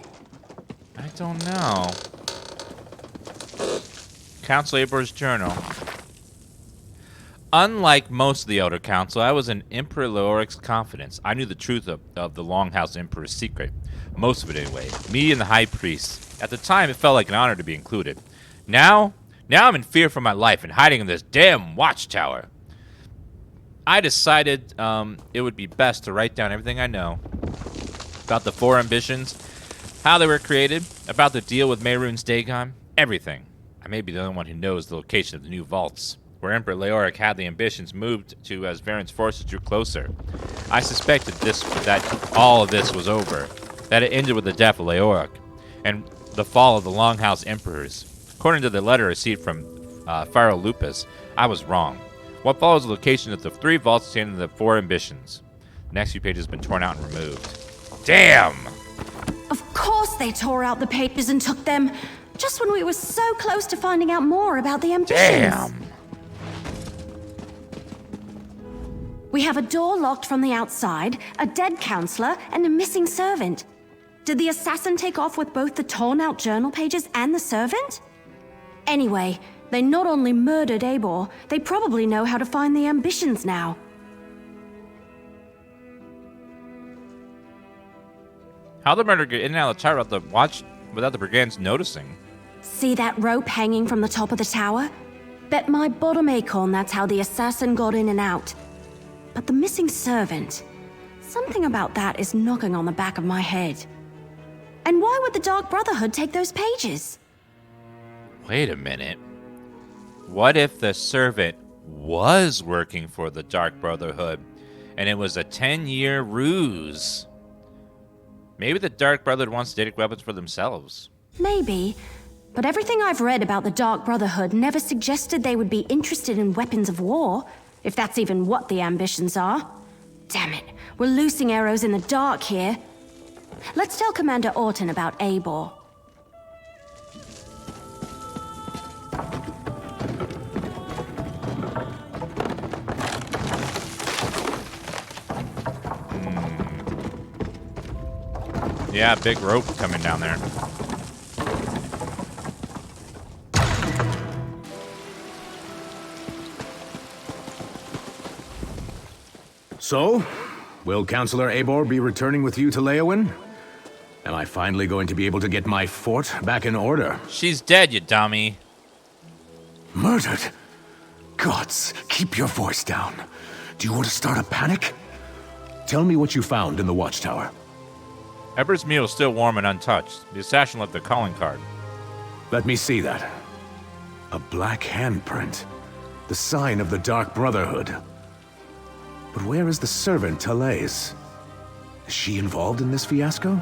I don't know. Council Abor's journal. Unlike most of the Elder Council, I was in Emperor Leoric's confidence. I knew the truth of the Longhouse Emperor's secret. Most of it, anyway. Me and the High Priest. At the time, it felt like an honor to be included. Now I'm in fear for my life and hiding in this damn watchtower. I decided it would be best to write down everything I know about the 4 ambitions, how they were created, about the deal with Mehrunes Dagon, everything. I may be the only one who knows the location of the new vaults, where Emperor Leoric had the ambitions moved to as Varen's forces drew closer. I suspected that all of this was over, that it ended with the death of Leoric, and the fall of the Longhouse Emperors. According to the letter received from Pharaoh Lupus, I was wrong. What follows the location of the 3 vaults containing the 4 ambitions. The next few pages have been torn out and removed. Damn! Of course they tore out the pages and took them, just when we were so close to finding out more about the ambitions. Damn! We have a door locked from the outside, a dead councilor, and a missing servant. Did the assassin take off with both the torn out journal pages and the servant? Anyway, they not only murdered Abor, they probably know how to find the ambitions now. How the murder get in and out of the tower without the brigands noticing? See that rope hanging from the top of the tower? Bet my bottom acorn that's how the assassin got in and out. But the missing servant, something about that is knocking on the back of my head. And why would the Dark Brotherhood take those pages? Wait a minute. What if the servant was working for the Dark Brotherhood and it was a 10-year ruse? Maybe the Dark Brotherhood wants to take weapons for themselves. Maybe, but everything I've read about the Dark Brotherhood never suggested they would be interested in weapons of war, if that's even what the ambitions are. Damn it, we're loosing arrows in the dark here. Let's tell Commander Orton about Abor. Yeah, big rope coming down there. So, will Councilor Abor be returning with you to Leowin? Am I finally going to be able to get my fort back in order? She's dead, you dummy. Murdered? Gods, keep your voice down. Do you want to start a panic? Tell me what you found in the watchtower. Eber's meal is still warm and untouched. The assassin left the calling card. Let me see that. A black handprint. The sign of the Dark Brotherhood. But where is the servant, Talais? Is she involved in this fiasco?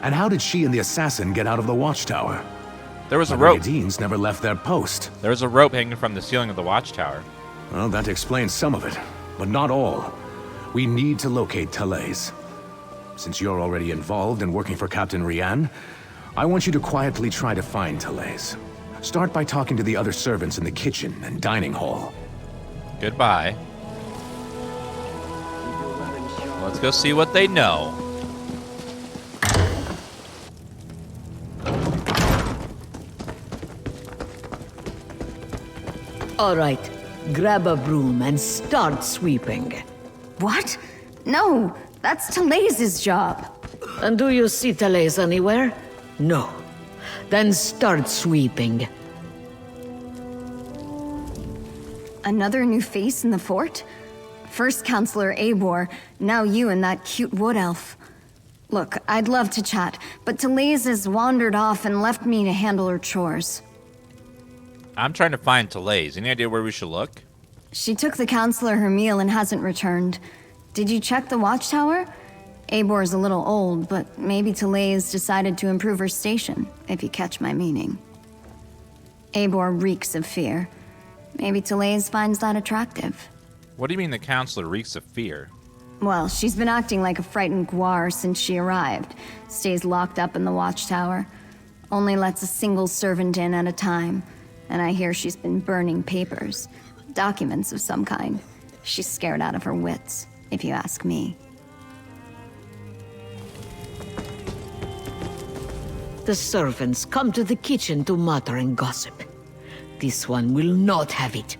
And how did she and the assassin get out of the watchtower? There was a rope. The Brigadiers never left their post. There was a rope hanging from the ceiling of the watchtower. Well, that explains some of it, but not all. We need to locate Talais. Since you're already involved and working for Captain Rian, I want you to quietly try to find Talais. Start by talking to the other servants in the kitchen and dining hall. Goodbye. Let's go see what they know. All right, grab a broom and start sweeping. What? No, that's Talais's job. And do you see Talays anywhere? No. Then start sweeping. Another new face in the fort? First Councilor Eivor, now you and that cute wood elf. Look, I'd love to chat, but Talays has wandered off and left me to handle her chores. I'm trying to find Talays. Any idea where we should look? She took the Councilor her meal and hasn't returned. Did you check the watchtower? Eivor's a little old, but maybe Talays decided to improve her station, if you catch my meaning. Eivor reeks of fear. Maybe Talays finds that attractive. What do you mean the Councilor reeks of fear? Well, she's been acting like a frightened guar since she arrived. Stays locked up in the watchtower. Only lets a single servant in at a time. And I hear she's been burning papers. Documents of some kind. She's scared out of her wits, if you ask me. The servants come to the kitchen to mutter and gossip. This one will not have it.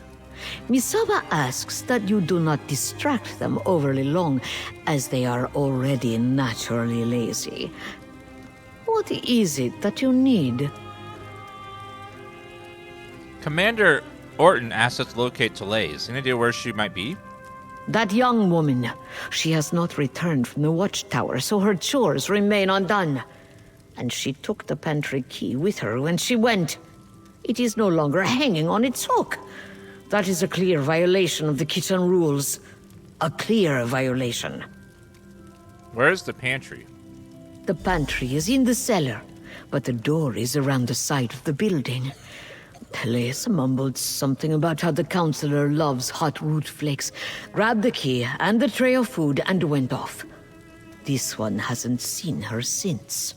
Misaba asks that you do not distract them overly long, as they are already naturally lazy. What is it that you need? Commander Orton asked us to locate Talays. Any idea where she might be? That young woman. She has not returned from the watchtower, so her chores remain undone. And she took the pantry key with her when she went. It is no longer hanging on its hook. That is a clear violation of the kitchen rules. A clear violation. Where's the pantry? The pantry is in the cellar, but the door is around the side of the building. Talays mumbled something about how the councilor loves hot root flakes, grabbed the key and the tray of food and went off. This one hasn't seen her since.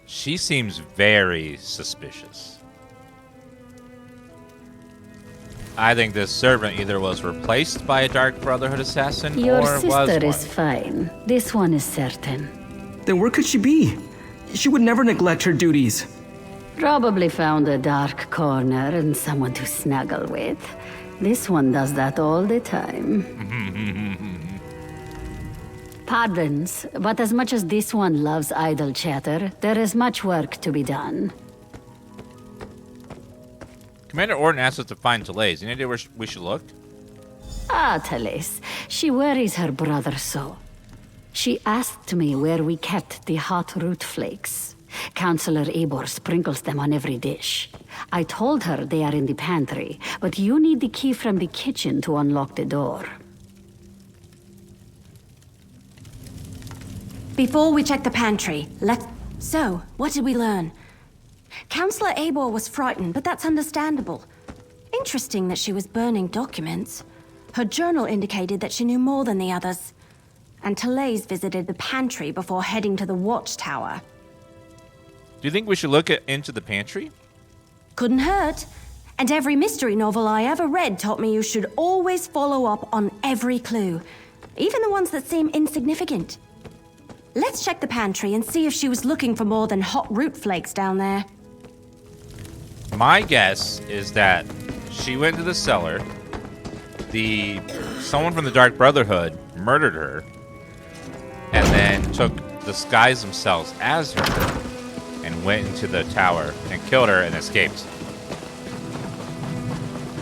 She seems very suspicious. I think this servant either was replaced by a Dark Brotherhood assassin Your or was sister one. is fine. This one is certain. Then where could she be? She would never neglect her duties. Probably found a dark corner and someone to snuggle with. This one does that all the time. Pardons, but as much as this one loves idle chatter, there is much work to be done. Commander Orton asked us to find Talays. Any idea where we should look? Ah, Talays. She worries her brother so. She asked me where we kept the hot root flakes. Councilor Eivor sprinkles them on every dish. I told her they are in the pantry, but you need the key from the kitchen to unlock the door. Before we check the pantry, So, what did we learn? Councilor Eivor was frightened, but that's understandable. Interesting that she was burning documents. Her journal indicated that she knew more than the others. And Talays visited the pantry before heading to the watchtower. Do you think we should look into the pantry? Couldn't hurt. And every mystery novel I ever read taught me you should always follow up on every clue, even the ones that seem insignificant. Let's check the pantry and see if she was looking for more than hot root flakes down there. My guess is that she went to the cellar. Someone from the Dark Brotherhood murdered her, and then disguised themselves as her, and went into the tower and killed her and escaped.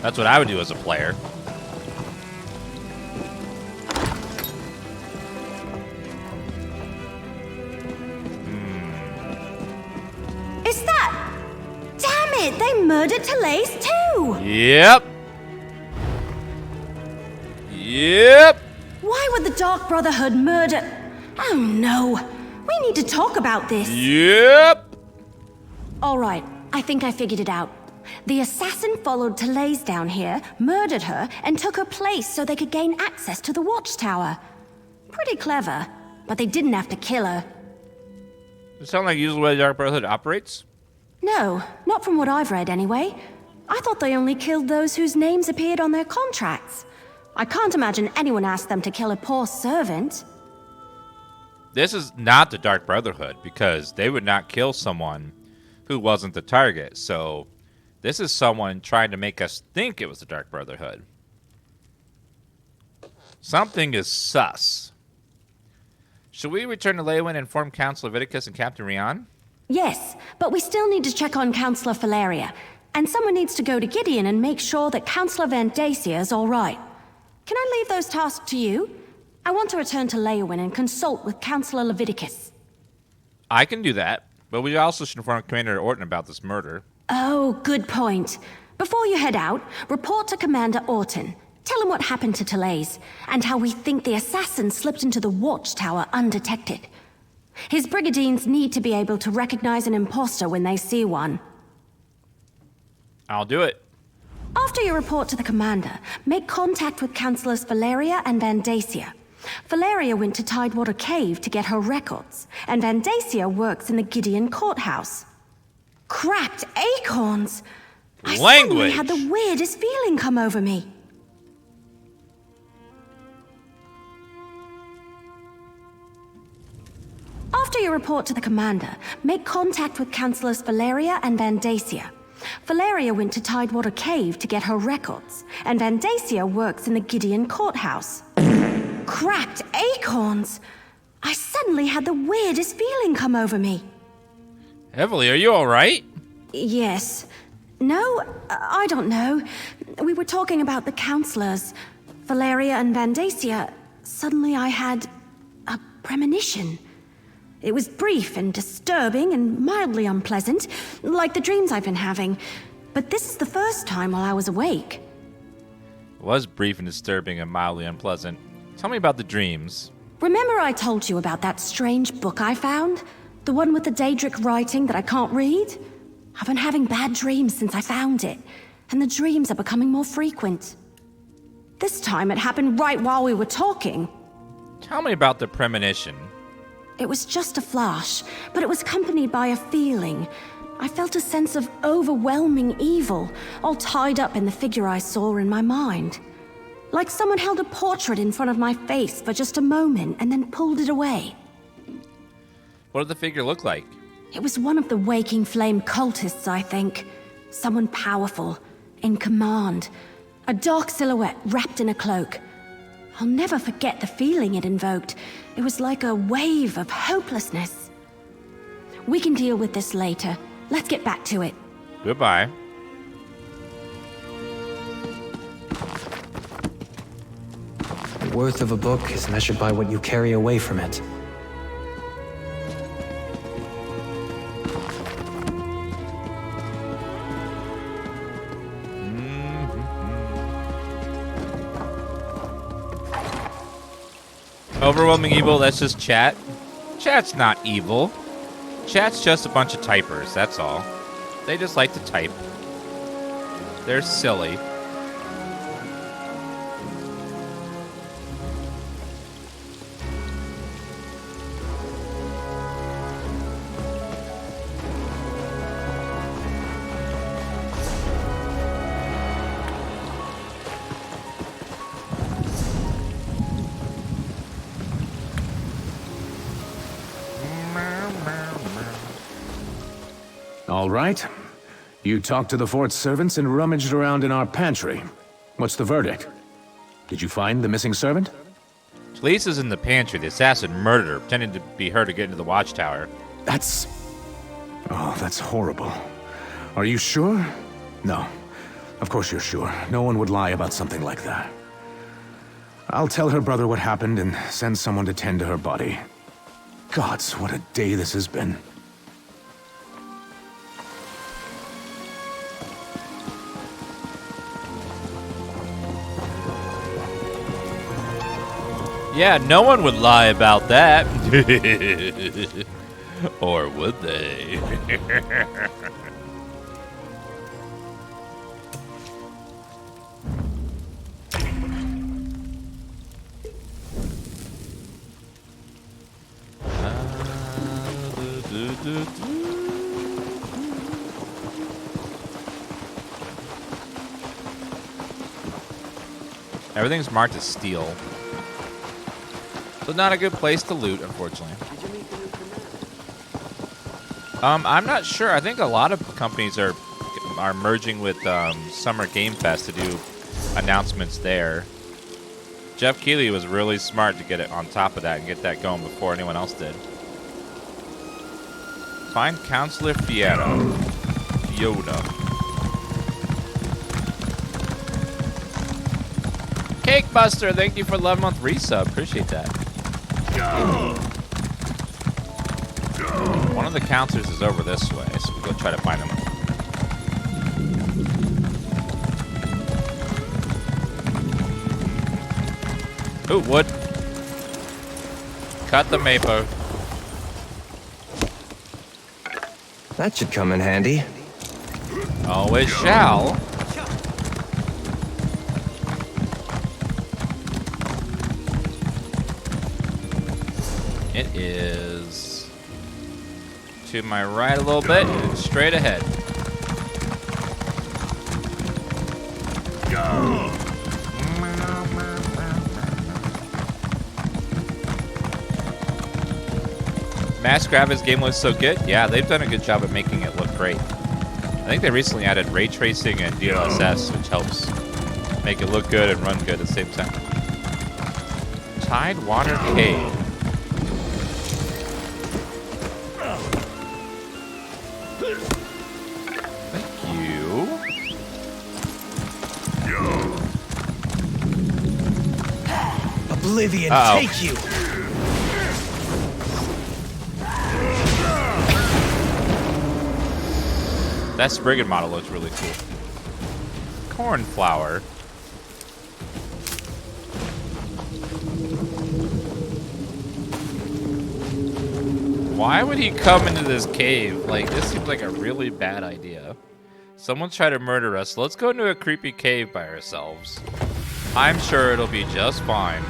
That's what I would do as a player. Is that... Damn it! They murdered Talays too! Yep. Yep. Why would the Dark Brotherhood murder... Oh no! We need to talk about this. Yep. Alright, I think I figured it out. The assassin followed Talays down here, murdered her, and took her place so they could gain access to the watchtower. Pretty clever, but they didn't have to kill her. Does it sound like usually the way the Dark Brotherhood operates? No, not from what I've read anyway. I thought they only killed those whose names appeared on their contracts. I can't imagine anyone asked them to kill a poor servant. This is not the Dark Brotherhood, because they would not kill someone who wasn't the target. So this is someone trying to make us think it was the Dark Brotherhood. Something is sus. Should we return to Leywin and inform Councilor Leviticus and Captain Rion? Yes, but we still need to check on Councilor Valeria. And someone needs to go to Gideon and make sure that Councilor Vandacia is all right. Can I leave those tasks to you? I want to return to Leywin and consult with Councilor Leviticus. I can do that, but we also should inform Commander Orton about this murder. Oh, good point. Before you head out, report to Commander Orton. Tell him what happened to Therese, and how we think the assassin slipped into the watchtower undetected. His brigadiers need to be able to recognize an imposter when they see one. I'll do it. After you report to the commander, make contact with Councilors Valeria and Vandacia. Valeria went to Tidewater Cave to get her records, and Vandacia works in the Gideon courthouse. Cracked acorns! I suddenly had the weirdest feeling come over me. After you report to the commander, make contact with Councilors Valeria and Vandacia. Valeria went to Tidewater Cave to get her records, and Vandacia works in the Gideon courthouse. Cracked acorns! I suddenly had the weirdest feeling come over me. Heavily, are you all right? Yes. No, I don't know. We were talking about the councilors. Valeria and Vandacia. Suddenly I had a premonition. It was brief and disturbing and mildly unpleasant, like the dreams I've been having. But this is the first time while I was awake. It was brief and disturbing and mildly unpleasant. Tell me about the dreams. Remember I told you about that strange book I found? The one with the Daedric writing that I can't read? I've been having bad dreams since I found it, and the dreams are becoming more frequent. This time it happened right while we were talking. Tell me about the premonition. It was just a flash, but it was accompanied by a feeling. I felt a sense of overwhelming evil, all tied up in the figure I saw in my mind. Like someone held a portrait in front of my face for just a moment and then pulled it away. What did the figure look like? It was one of the Waking Flame cultists, I think. Someone powerful, in command. A dark silhouette wrapped in a cloak. I'll never forget the feeling it invoked. It was like a wave of hopelessness. We can deal with this later. Let's get back to it. Goodbye. The worth of a book is measured by what you carry away from it. Overwhelming evil, that's just chat. Chat's not evil. Chat's just a bunch of typers, that's all. They just like to type. They're silly. All right. You talked to the fort's servants and rummaged around in our pantry. What's the verdict? Did you find the missing servant? Lisa's in the pantry. The assassin murdered her, pretending to be her to get into the watchtower. That's... Oh, that's horrible. Are you sure? No. Of course you're sure. No one would lie about something like that. I'll tell her brother what happened and send someone to tend to her body. Gods, what a day this has been. Yeah, no one would lie about that. Or would they? Everything's marked as steel. So not a good place to loot, unfortunately. I'm not sure. I think a lot of companies are merging with Summer Game Fest to do announcements there. Jeff Keighley was really smart to get it on top of that and get that going before anyone else did. Find Councilor Fiona. Cake Buster, thank you for 11-month resub. Appreciate that. One of the councilors is over this way, so we'll go try to find him. Ooh, wood. Cut the maple. That should come in handy. Always shall. It is to my right a little bit and straight ahead. Mass Graphics game looks so good. Yeah, they've done a good job at making it look great. I think they recently added ray tracing and DLSS, which helps make it look good and run good at the same time. Tidewater Cave. Thank you. Oblivion, take you! That Spriggan model looks really cool. Cornflower. Why would he come into this cave? Like, this seems like a really bad idea. Someone's trying to murder us. Let's go into a creepy cave by ourselves. I'm sure it'll be just fine.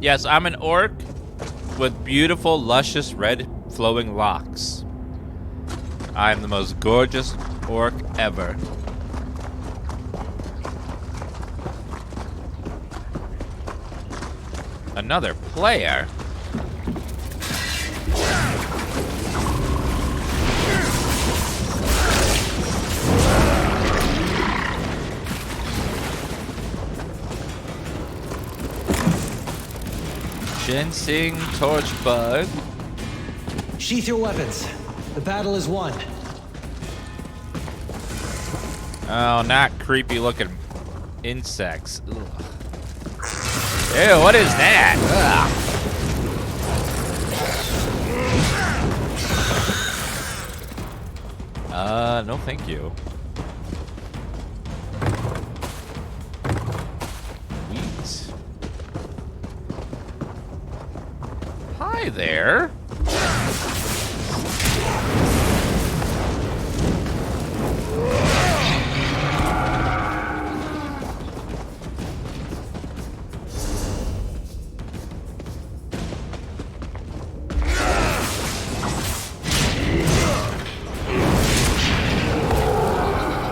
Yes, I'm an orc with beautiful, luscious, red, flowing locks. I am the most gorgeous orc ever. Another player? Ginseng Torchbug. Sheath your weapons. The battle is won. Oh, not creepy looking insects. Ugh. Ew, what is that? Ugh. No thank you. Hi there.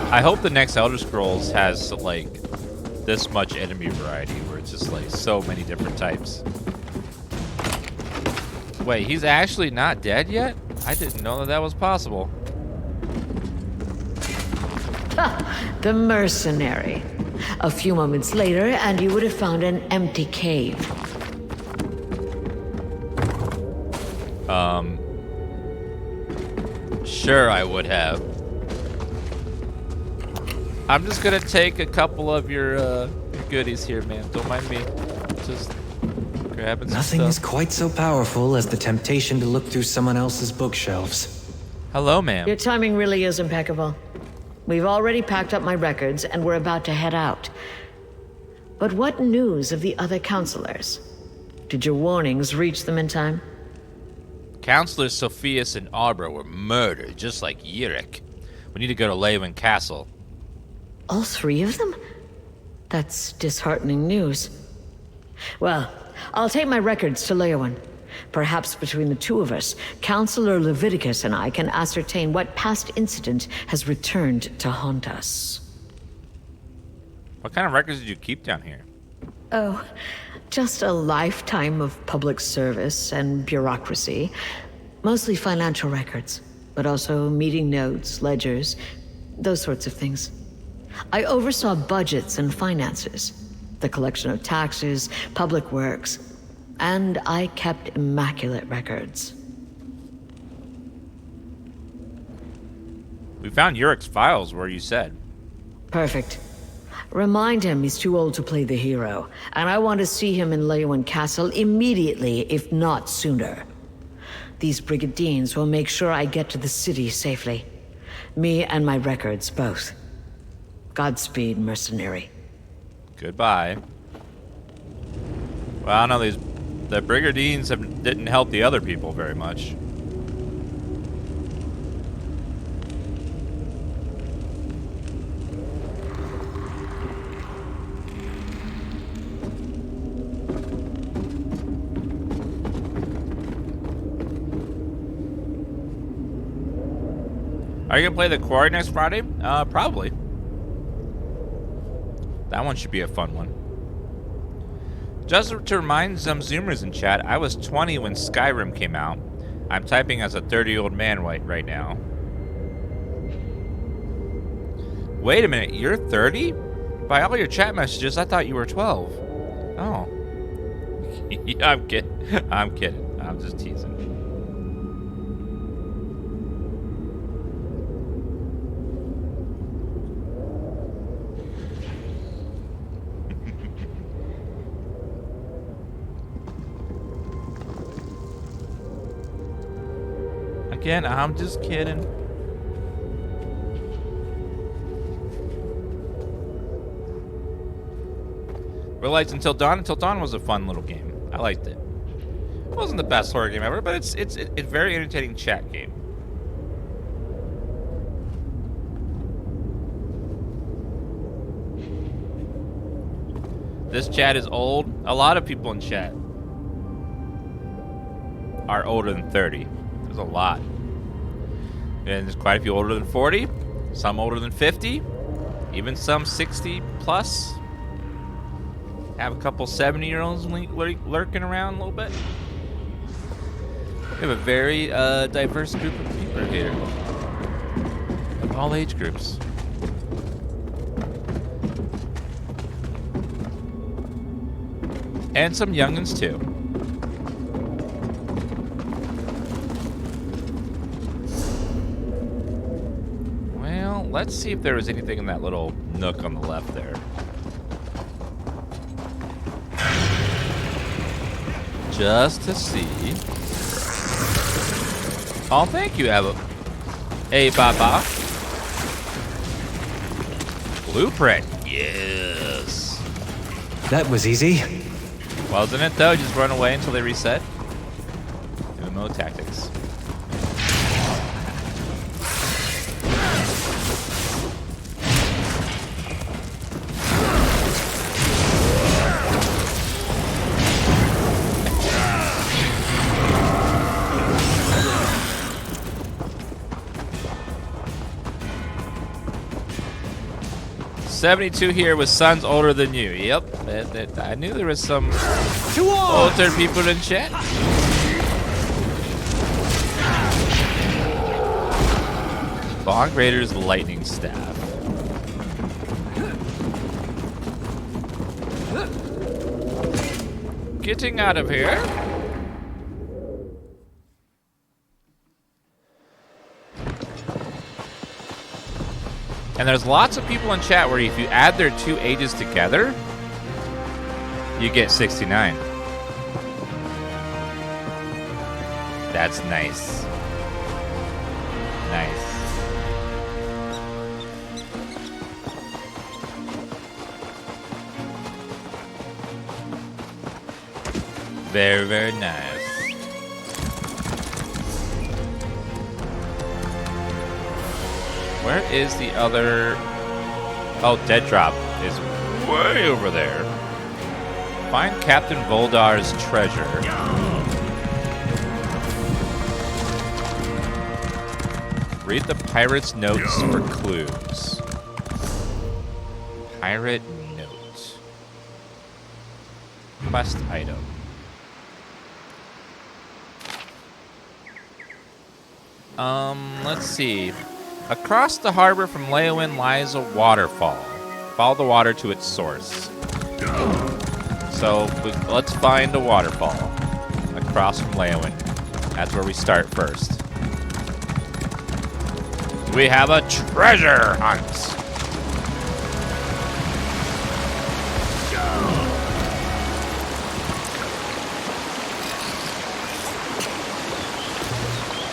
I hope the next Elder Scrolls has like this much enemy variety where it's just like so many different types. Wait, he's actually not dead yet? I didn't know that was possible. The mercenary. A few moments later, and you would have found an empty cave. Sure I would have. I'm just gonna take a couple of your goodies here, man. Don't mind me. Just grabbing some Nothing stuff. is quite so powerful as the temptation to look through someone else's bookshelves. Hello, ma'am. Your timing really is impeccable. We've already packed up my records, and we're about to head out. But what news of the other councilors? Did your warnings reach them in time? Councilors Sophias and Arbor were murdered, just like Yurik. We need to go to Leyland Castle. All three of them? That's disheartening news. Well, I'll take my records to Leowyn. Perhaps between the two of us, Councilor Leviticus and I can ascertain what past incident has returned to haunt us. What kind of records did you keep down here? Oh, just a lifetime of public service and bureaucracy. Mostly financial records, but also meeting notes, ledgers, those sorts of things. I oversaw budgets and finances, the collection of taxes, public works, and I kept immaculate records. We found Urick's files where you said. Perfect. Remind him he's too old to play the hero, and I want to see him in Leywin Castle immediately, if not sooner. These Brigadines will make sure I get to the city safely. Me and my records, both. Godspeed, mercenary. Goodbye. Well, I don't know, the Brigadines didn't help the other people very much. Are you gonna play the Quarry next Friday? Probably. That one should be a fun one. Just to remind some Zoomers in chat, I was 20 when Skyrim came out. I'm typing as a 30-year-old man right now. Wait a minute, you're 30? By all your chat messages, I thought you were 12. Oh. Yeah, I'm kidding. I'm kidding. I'm just teasing. Again, I'm just kidding. Relics Until Dawn. Until Dawn was a fun little game. I liked it. It wasn't the best horror game ever, but it's a very entertaining chat game. This chat is old. A lot of people in chat are older than 30. There's a lot. And there's quite a few older than 40, some older than 50, even some 60 plus. Have a couple 70-year-olds lurking around a little bit. We have a very diverse group of people here, of all age groups. And some youngins too. Let's see if there was anything in that little nook on the left there. Just to see. Oh, thank you, Eva. Hey, Baba. Blueprint. Yes. That was easy. Wasn't it, though? Just run away until they reset. MMO tactics. $72 here with sons older than you. Yep, I knew there was some older people in chat. Bog Raider's lightning staff. Getting out of here. And there's lots of people in chat where if you add their two ages together, you get 69. That's nice. Nice. Very, very nice. Where is the other? Oh, Dead Drop is way over there. Find Captain Voldar's treasure. Read the pirate's notes for clues. Pirate note. Quest item. Let's see. Across the harbor from Leowin lies a waterfall. Follow the water to its source. So let's find a waterfall across from Leowin. That's where we start first. We have a treasure hunt.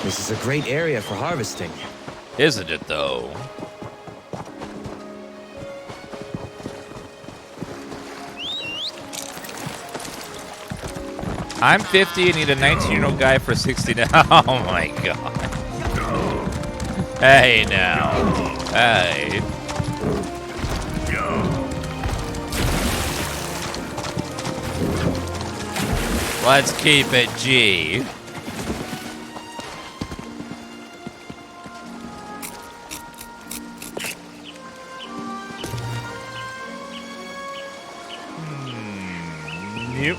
This is a great area for harvesting. Isn't it, though? I'm 50 and need a 19-year-old guy for 60 now. Oh my god. Hey now. Hey. Let's keep it G. Nope.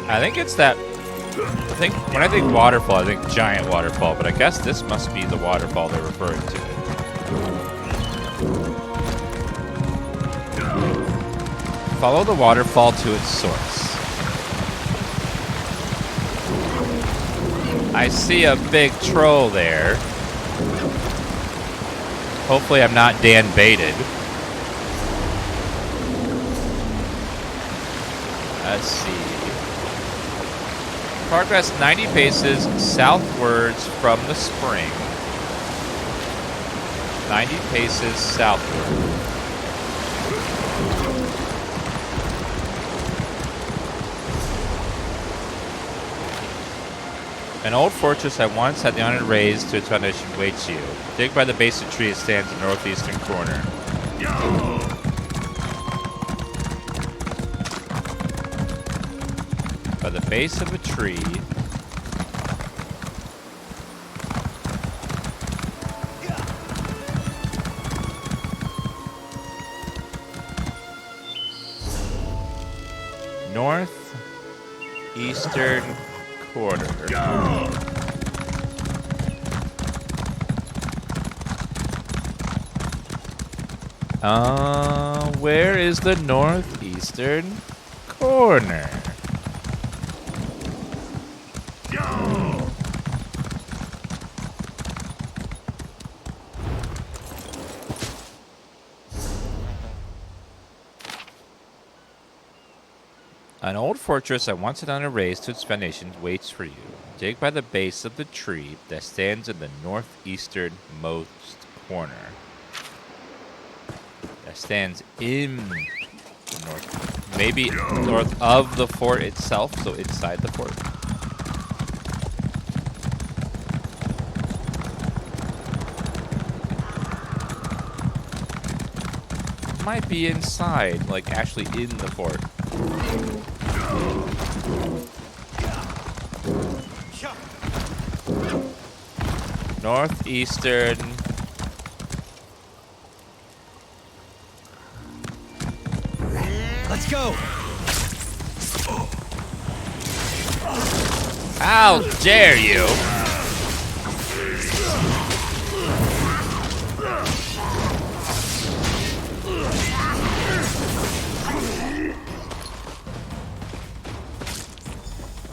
I think it's that. When I think waterfall, I think giant waterfall, but I guess this must be the waterfall they're referring to. Follow the waterfall to its source. I see a big troll there. Hopefully I'm not Dan baited. Let's see. Progress 90 paces southwards from the spring. 90 paces southward. An old fortress I once had the honor to raise to its foundation waits you. Dig by the base of the tree, it stands in the northeastern corner. By the base of a tree. Northeastern quarter. Where is the northeastern corner? An old fortress I once had razed to its foundations waits for you. Dig by the base of the tree that stands in the northeasternmost corner. That stands in the north. Maybe north of the fort itself, so inside the fort. Might be inside, like actually in the fort. Northeastern. Let's go. How dare you?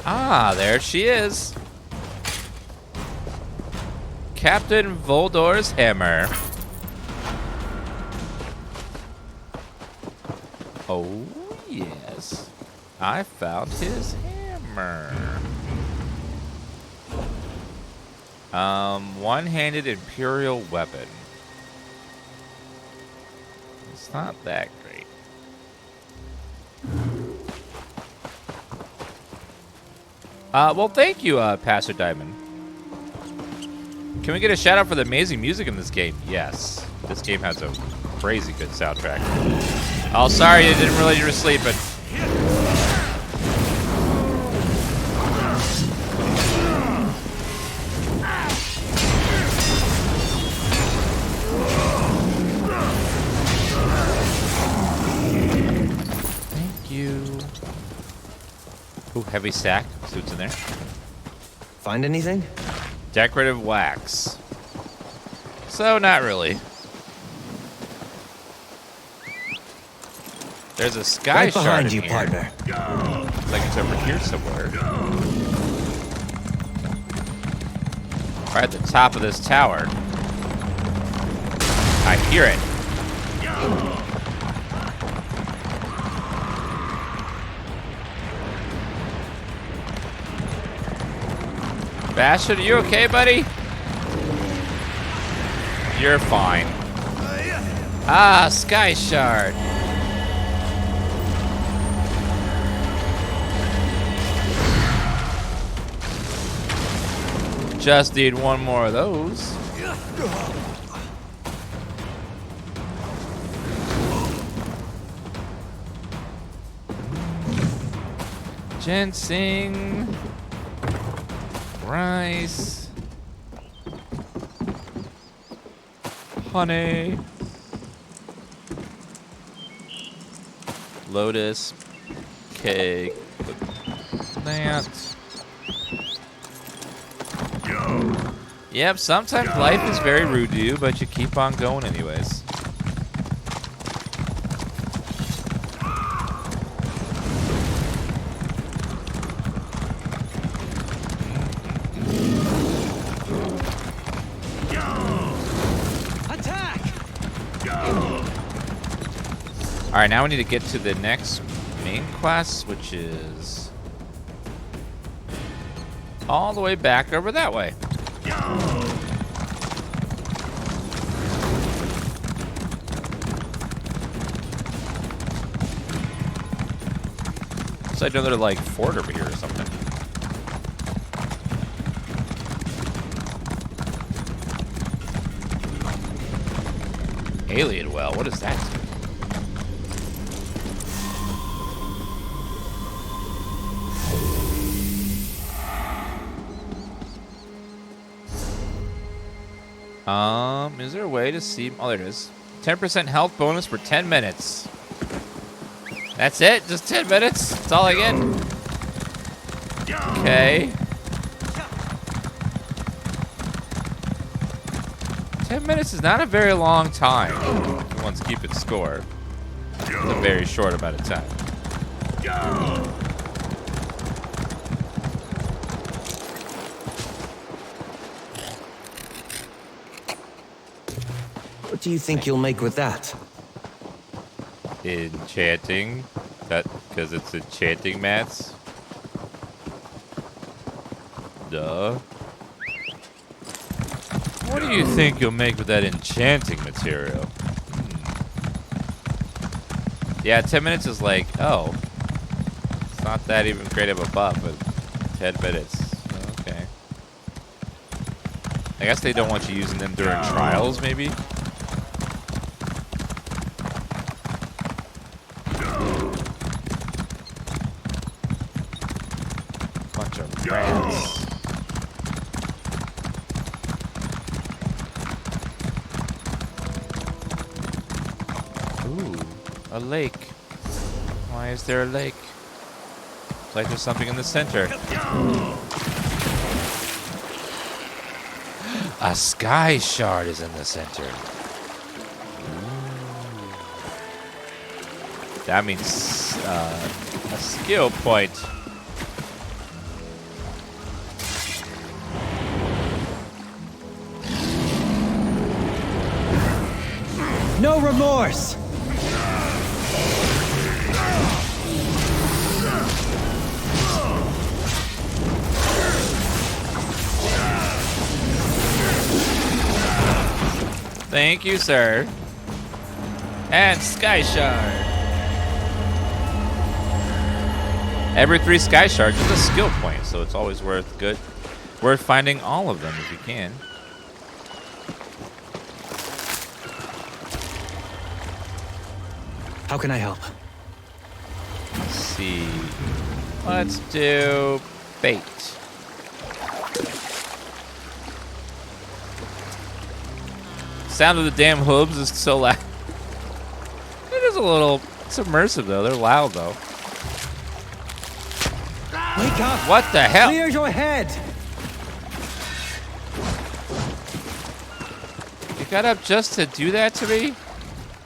Ah, there she is. Captain Voldor's hammer. Oh, yes. I found his hammer. One-handed Imperial weapon. It's not that great. Well, thank you, Pastor Diamond. Can we get a shout out for the amazing music in this game? Yes. This game has a crazy good soundtrack. Oh, sorry, I didn't realize you were sleeping. Ooh, heavy sack. Suits in there. Find anything? Decorative wax. So, not really. There's a sky Right shard behind in you, here. partner. Looks like it's over here somewhere. Right at the top of this tower. I hear it. Bastion, are you okay, buddy? You're fine. Ah, sky shard. Just need one more of those. Ginseng. Rice. Honey. Lotus. Cake. That. Yep, sometimes life is very rude to you, but you keep on going anyways. Alright, now we need to get to the next main quest, which is all the way back over that way. Looks like another like fort over here or something. Alien well, what is that? Is there a way to see? Oh, there it is. 10% health bonus for 10 minutes. That's it? Just 10 minutes? That's all I get? Okay. 10 minutes is not a very long time. If you want to keep it score. It's a very short amount of time. What do you think you'll make with that? Enchanting. That because it's enchanting mats. Duh. What do you think you'll make with that enchanting material? Yeah, 10 minutes is like, oh. It's not that even great of a buff, but 10 minutes. Okay. I guess they don't want you using them during trials, maybe? Bunch of rats. Ooh, a lake. Why is there a lake? It's like there's something in the center. A sky shard is in the center. Ooh. That means a skill point. No remorse! Thank you, sir. And Sky Shard. Every 3 Sky Shards is a skill point, so it's always worth finding all of them if you can. How can I help? Let's see. Let's do bait. Sound of the damn hooves is so loud. It is a little submersive though. They're loud though. Wake up! What the hell? Clear your head! You got up just to do that to me?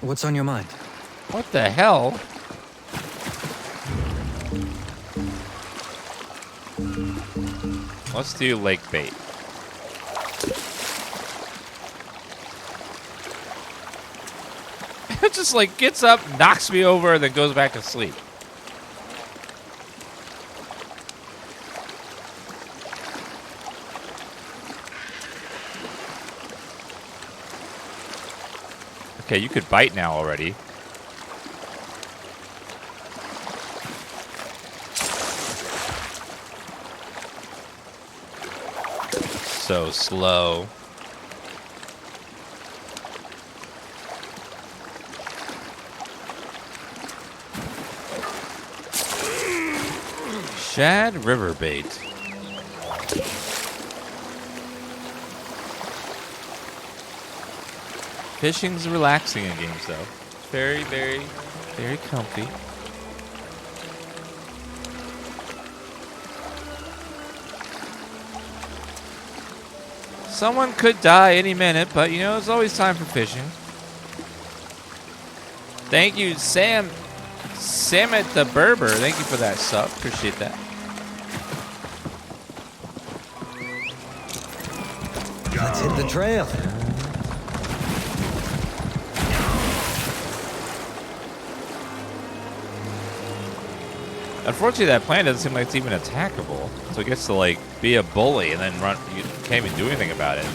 What's on your mind? What the hell? Let's do lake bait. It just like gets up, knocks me over, and then goes back to sleep. Okay, you could bite now already. So slow. Shad river bait. Fishing's relaxing in games though. Very, very, very comfy. Someone could die any minute, but you know, there's always time for fishing. Thank you, Sam at the Berber. Thank you for that sub. Appreciate that. Let's hit the trail. Unfortunately, that plant doesn't seem like it's even attackable. So it gets to like be a bully and then run. You can't even do anything about it.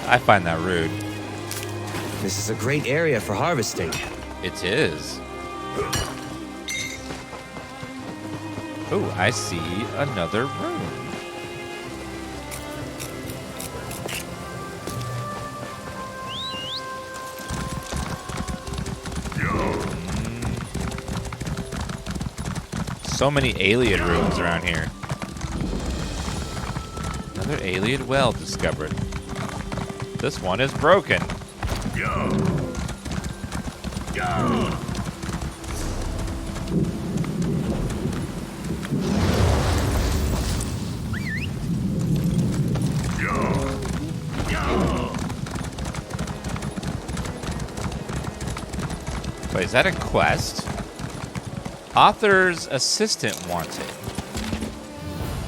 I find that rude. This is a great area for harvesting. It is. Oh, I see another rune. So many alien runes around here. Another alien well discovered. This one is broken. Wait, is that a quest? Author's assistant wanted.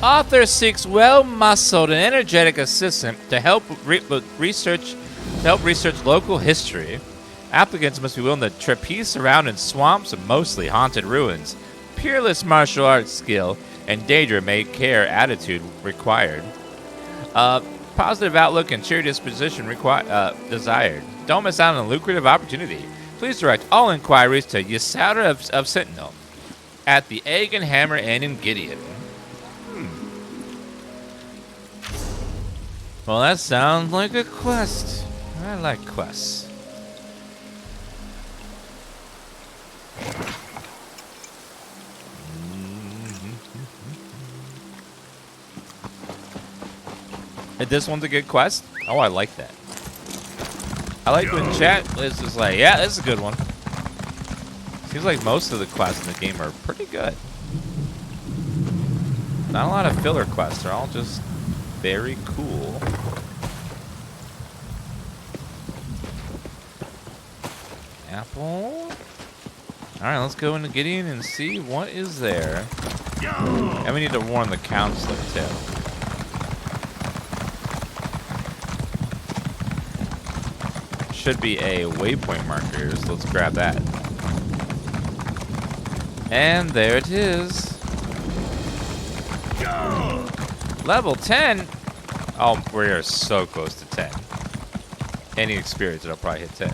Author seeks well-muscled and energetic assistant to help research local history. Applicants must be willing to trapeze around in swamps and mostly haunted ruins. Peerless martial arts skill and danger-may-care attitude required. Positive outlook and cheery disposition desired. Don't miss out on a lucrative opportunity. Please direct all inquiries to Yasauda of Sentinel at the Egg and Hammer Inn in Gideon. Well, that sounds like a quest. I like quests. This one's a good quest. Oh, I like that. I like when chat is just like, yeah, this is a good one. Seems like most of the quests in the game are pretty good. Not a lot of filler quests. They're all just very cool. Apple. Alright, let's go into Gideon and see what is there. And we need to warn the councilor too. Should be a waypoint marker, so let's grab that. And there it is. Level 10? Oh, we're so close to 10. Any experience, it'll probably hit 10.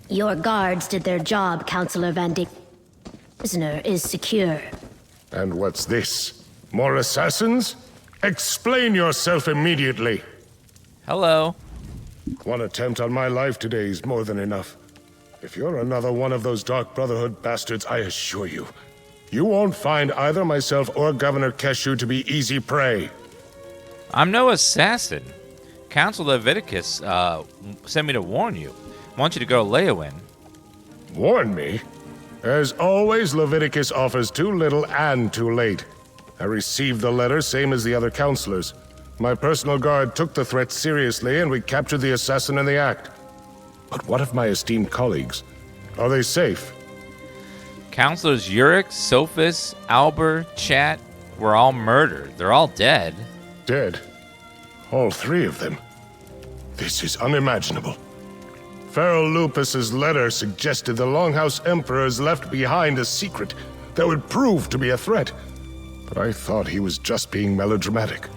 Your guards did their job, Councilor Van Dijk. Prisoner is secure. And what's this? More assassins? Explain yourself immediately. Hello. One attempt on my life today is more than enough. If you're another one of those Dark Brotherhood bastards, I assure you, you won't find either myself or Governor Keshu to be easy prey. I'm no assassin. Council Leviticus sent me to warn you. I want you to go to Leowin. Warn me? As always, Leviticus offers too little and too late. I received the letter, same as the other councilors. My personal guard took the threat seriously, and we captured the assassin in the act. But what of my esteemed colleagues? Are they safe? Councilors Yurik, Sophus, Albert, Chat were all murdered. They're all dead. Dead? All three of them? This is unimaginable. Pharaoh Lupus's letter suggested the Longhouse Emperors left behind a secret that would prove to be a threat. But I thought he was just being melodramatic.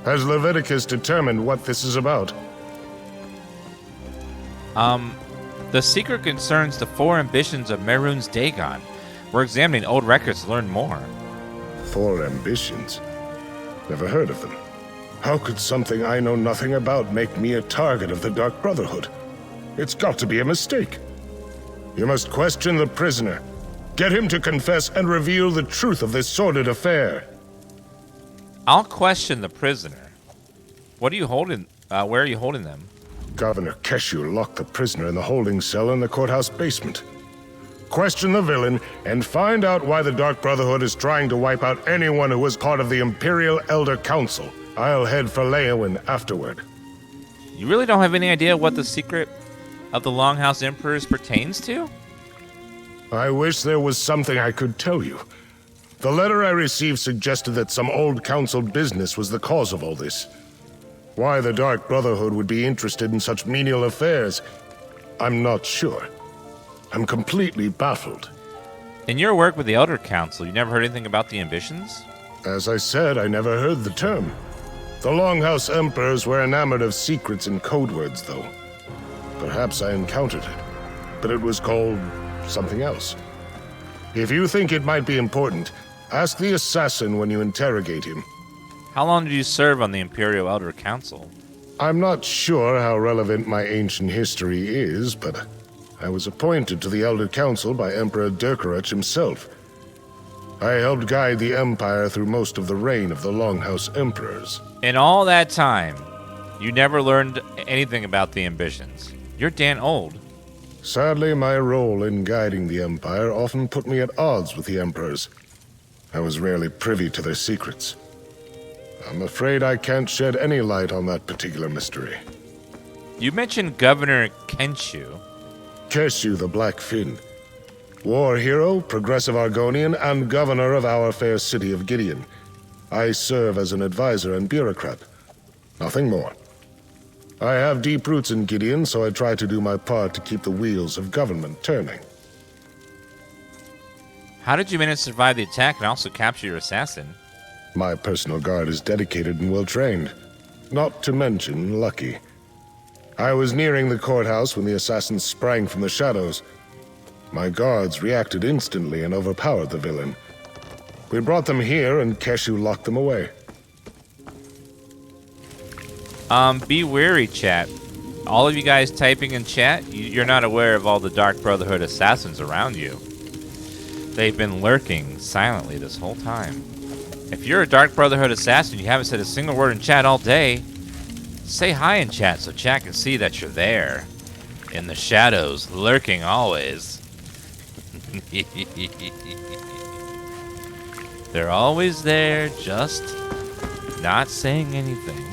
Has Leviticus determined what this is about? The secret concerns the 4 ambitions of Mehrunes Dagon. We're examining old records to learn more. 4 ambitions? Never heard of them. How could something I know nothing about make me a target of the Dark Brotherhood? It's got to be a mistake. You must question the prisoner. Get him to confess and reveal the truth of this sordid affair. I'll question the prisoner. What are you holding? Where are you holding them? Governor Keshu locked the prisoner in the holding cell in the courthouse basement. Question the villain and find out why the Dark Brotherhood is trying to wipe out anyone who was part of the Imperial Elder Council. I'll head for Leowin afterward. You really don't have any idea what the secret of the Longhouse Emperors pertains to? I wish there was something I could tell you. The letter I received suggested that some old council business was the cause of all this. Why the Dark Brotherhood would be interested in such menial affairs, I'm not sure. I'm completely baffled. In your work with the Elder Council, you never heard anything about the ambitions? As I said, I never heard the term. The Longhouse Emperors were enamored of secrets and code words, though. Perhaps I encountered it, but it was called something else. If you think it might be important, ask the assassin when you interrogate him. How long did you serve on the Imperial Elder Council? I'm not sure how relevant my ancient history is, but I was appointed to the Elder Council by Emperor Durkarach himself. I helped guide the Empire through most of the reign of the Longhouse Emperors. In all that time, you never learned anything about the ambitions. You're damn old. Sadly, my role in guiding the Empire often put me at odds with the Emperors. I was rarely privy to their secrets. I'm afraid I can't shed any light on that particular mystery. You mentioned Governor Kenshu. Keshu the Black Fin. War hero, progressive Argonian, and governor of our fair city of Gideon. I serve as an advisor and bureaucrat. Nothing more. I have deep roots in Gideon, so I try to do my part to keep the wheels of government turning. How did you manage to survive the attack and also capture your assassin? My personal guard is dedicated and well-trained. Not to mention lucky. I was nearing the courthouse when the assassins sprang from the shadows. My guards reacted instantly and overpowered the villain. We brought them here and Keshu locked them away. Be wary, chat. All of you guys typing in chat, you're not aware of all the Dark Brotherhood assassins around you. They've been lurking silently this whole time. If you're a Dark Brotherhood assassin and you haven't said a single word in chat all day, say hi in chat so chat can see that you're there. In the shadows, lurking always. They're always there, just not saying anything.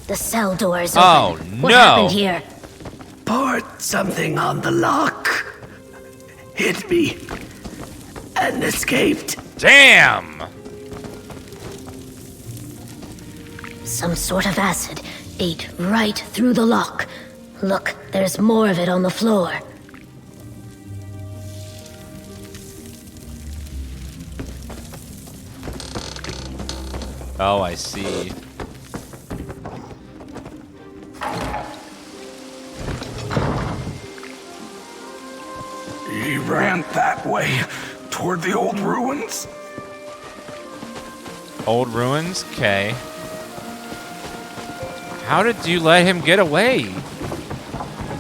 The cell door is open. open. What happened here? Poured something on the lock. Hit me. And escaped. Damn! Some sort of acid ate right through the lock. Look, there's more of it on the floor. Oh, I see. He ran that way, toward the old ruins. Old ruins? Okay. How did you let him get away?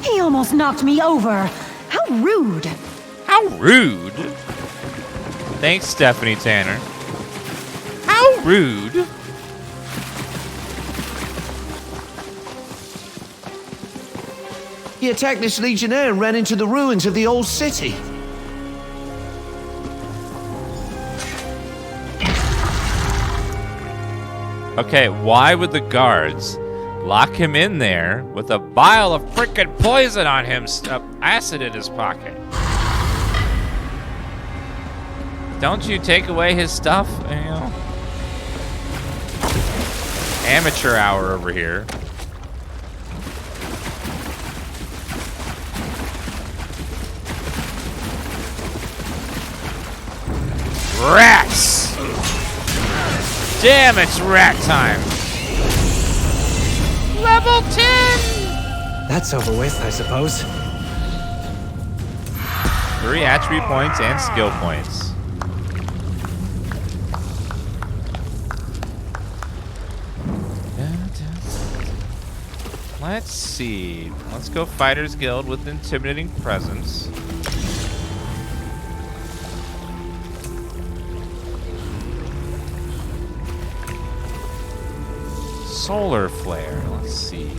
He almost knocked me over. How rude. How rude? Thanks, Stephanie Tanner. How rude. He attacked this legionnaire and ran into the ruins of the old city. Okay, why would the guards lock him in there with a vial of frickin' poison on him, acid in his pocket? Don't you take away his stuff, you know? Amateur hour over here. Rats! Damn, it's rat time. Level 10! That's over with, I suppose. 3 attribute points and skill points. Let's see. Let's go Fighters Guild with intimidating presence. Solar flare. Let's see.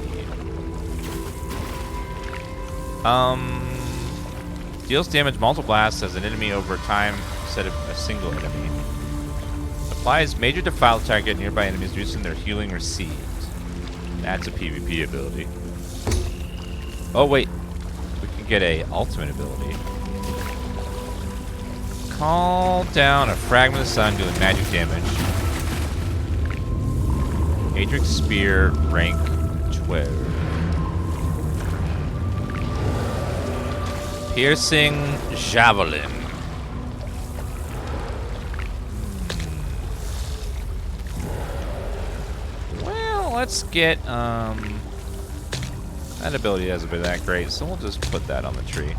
Deals damage multiple blasts as an enemy over time instead of a single enemy. Applies major defile target nearby enemies, reducing their healing received. That's a PvP ability. Oh wait, we can get a ultimate ability. Call down a fragment of the sun doing magic damage. Adric Spear, rank 12. Piercing Javelin. Well, let's get, that ability hasn't been that great, so we'll just put that on the tree.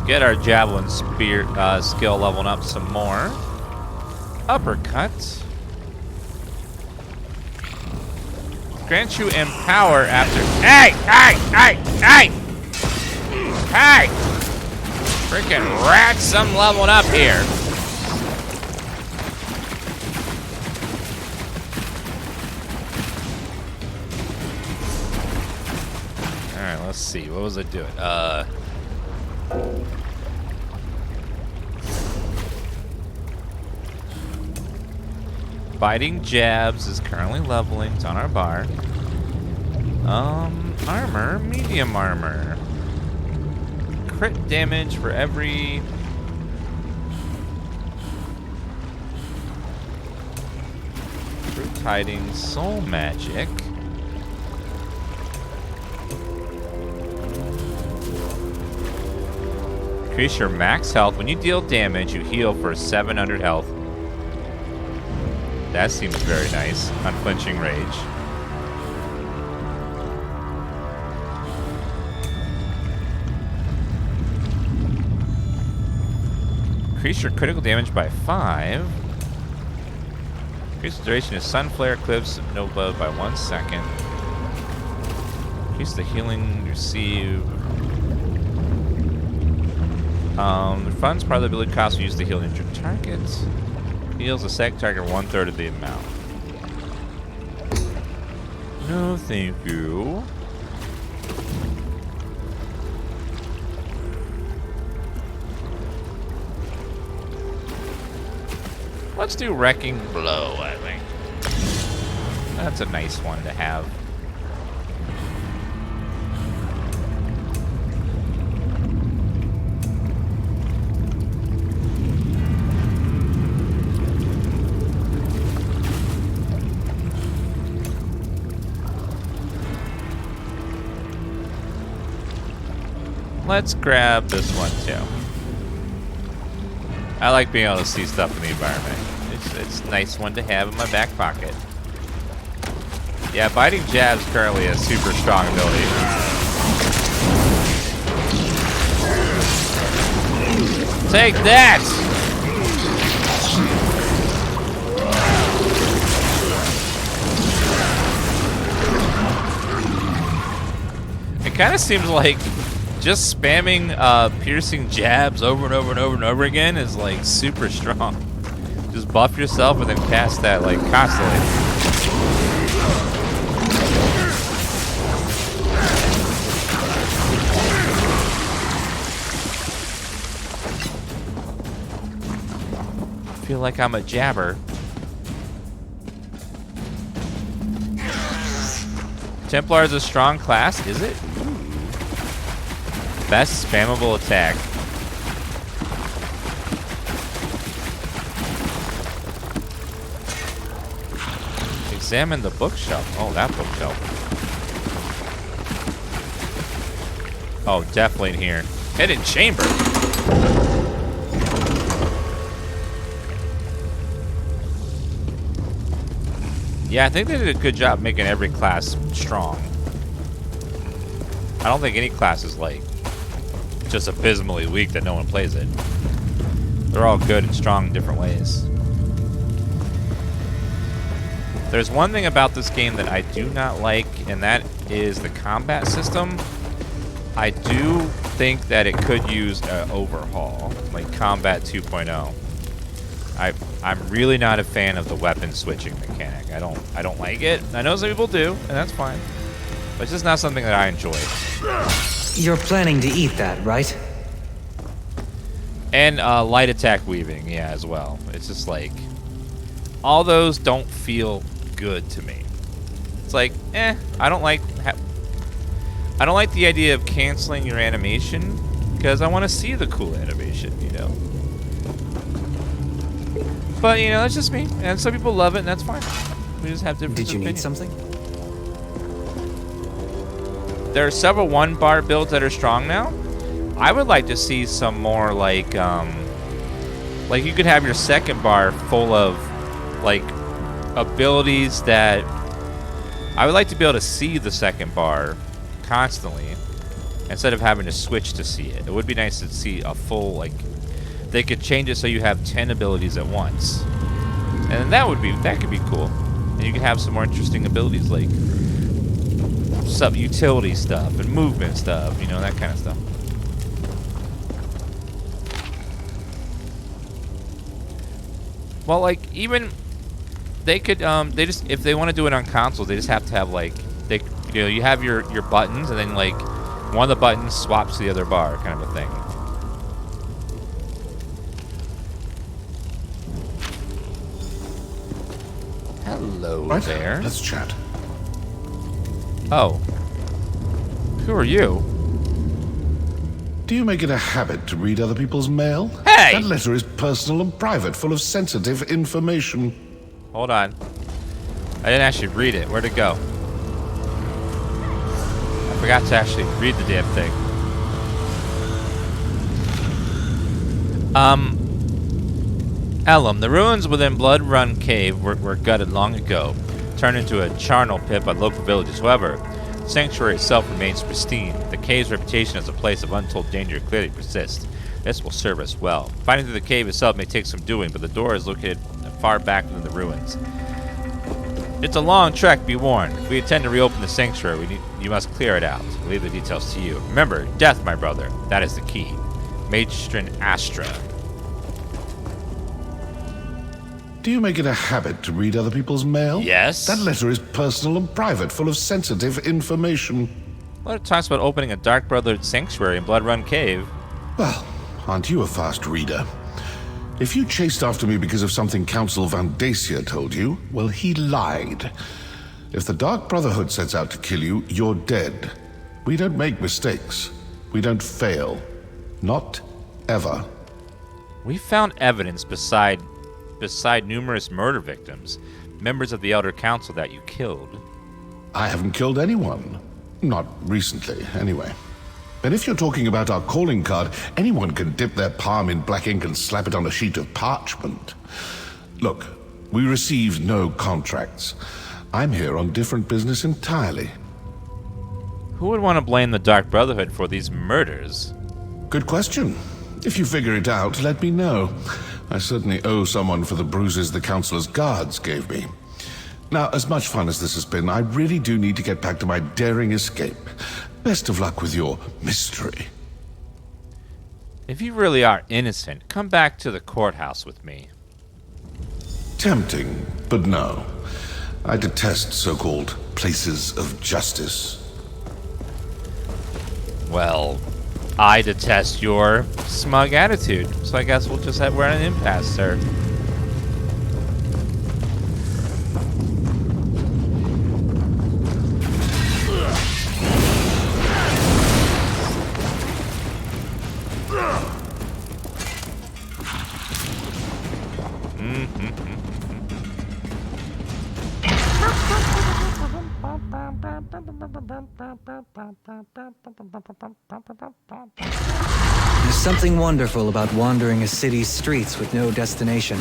Get our javelin spear skill leveling up some more. Uppercut. Grants you empower after. Hey! Hey! Hey! Hey! Hey! Freaking rats! I'm leveling up here. All right, let's see. What was I doing? Biting Jabs is currently leveling. It's on our bar. Armor, medium armor. Crit damage for every... True Tidings, Soul Magic. Increase your max health. When you deal damage, you heal for 700 health. That seems very nice. Unflinching Rage. Increase your critical damage by 5. Increase the duration of Sun Flare Eclipse Nova by 1 second. Increase the healing receive. The funds part of the ability cost will use to heal injured targets. Heals a sec target 1/3 of the amount. No, thank you. Let's do Wrecking Blow, I think. That's a nice one to have. Let's grab this one too. I like being able to see stuff in the environment. It's a nice one to have in my back pocket. Yeah, Biting Jab's currently a super strong ability. Take that! kind of seems like just spamming piercing jabs over and over and over and over again is like super strong. Just buff yourself and then cast that like constantly. I feel like I'm a jabber. Templar is a strong class, is it? Ooh. Best spammable attack. Examine the bookshelf. Oh, that bookshelf. Oh, definitely in here. Hidden chamber. Yeah, I think they did a good job making every class strong. I don't think any class is like just abysmally weak that no one plays it. They're all good and strong in different ways. There's one thing about this game that I do not like, and that is the combat system. I do think that it could use an overhaul, like Combat 2.0. I'm really not a fan of the weapon switching mechanic. I don't like it. I know some people do, and that's fine. But it's just not something that I enjoy. You're planning to eat that, right? And light attack weaving, yeah, as well. It's just like all those don't feel good to me. It's like, I don't like the idea of canceling your animation because I want to see the cool animation, you know. But you know, that's just me, and some people love it, and that's fine. We just have different Did you opinions. need something? There are several one-bar builds that are strong now. I would like to see some more like you could have your second bar full of like abilities that I would like to be able to see the second bar constantly instead of having to switch to see it. It would be nice to see a full like they could change it so you have 10 abilities at once, and that could be cool. And you can have some more interesting abilities like some utility stuff and movement stuff, you know, that kind of stuff. Well, like even they could they just if they want to do it on consoles, they just have to have like you have your buttons and then like one of the buttons swaps to the other bar kind of a thing. Hello there. Let's chat. Oh. Who are you? Do you make it a habit to read other people's mail? Hey! That letter is personal and private, full of sensitive information. Hold on. I didn't actually read it. Where'd it go? I forgot to actually read the damn thing. Ellum, the ruins within Blood Run Cave were gutted long ago, turned into a charnel pit by local villagers. However, the sanctuary itself remains pristine. The cave's reputation as a place of untold danger clearly persists. This will serve us well. Finding through the cave itself may take some doing, but the door is located far back within the ruins. It's a long trek, be warned. If we intend to reopen the sanctuary, you must clear it out. We'll leave the details to you. Remember, death, my brother. That is the key. Magistrin Astra. Do you make it a habit to read other people's mail? Yes. That letter is personal and private, full of sensitive information. Well, it talks about opening a Dark Brotherhood sanctuary in Blood Run Cave. Well, aren't you a fast reader? If you chased after me because of something Council Van Dacia told you, well, he lied. If the Dark Brotherhood sets out to kill you, you're dead. We don't make mistakes. We don't fail. Not ever. We found evidence beside numerous murder victims, members of the Elder Council that you killed. I haven't killed anyone. Not recently, anyway. And if you're talking about our calling card, anyone can dip their palm in black ink and slap it on a sheet of parchment. Look, we received no contracts. I'm here on different business entirely. Who would want to blame the Dark Brotherhood for these murders? Good question. If you figure it out, let me know. I certainly owe someone for the bruises the Councilor's guards gave me. Now, as much fun as this has been, I really do need to get back to my daring escape. Best of luck with your mystery. If you really are innocent, come back to the courthouse with me. Tempting, but no. I detest so-called places of justice. Well, I detest your smug attitude, so I guess we'll just we're at an impasse, sir. There's something wonderful about wandering a city's streets with no destination.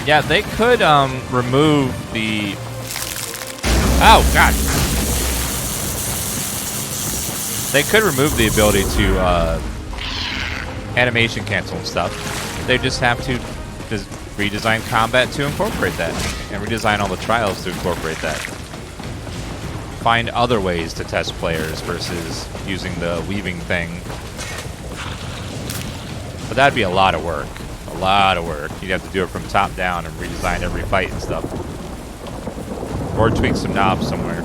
Yeah, they could remove the... Oh, God. They could remove the ability to animation cancel and stuff. They just have to redesign combat to incorporate that, and redesign all the trials to incorporate that. Find other ways to test players versus using the weaving thing. But that'd be a lot of work. A lot of work. You'd have to do it from top down and redesign every fight and stuff. Or tweak some knobs somewhere.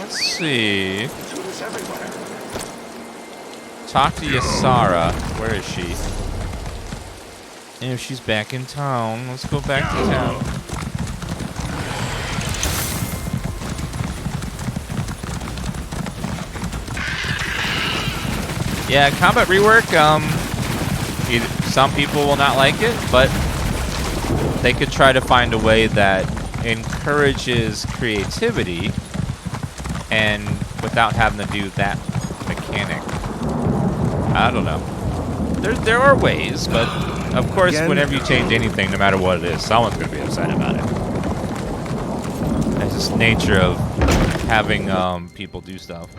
Let's see. Talk to Ysara. Where is she? If she's back in town, let's go back to town. Yeah, combat rework, some people will not like it, but they could try to find a way that encourages creativity and without having to do that mechanic. I don't know. There are ways, but of course, whenever you change anything, no matter what it is, someone's going to be upset about it. That's just nature of having people do stuff.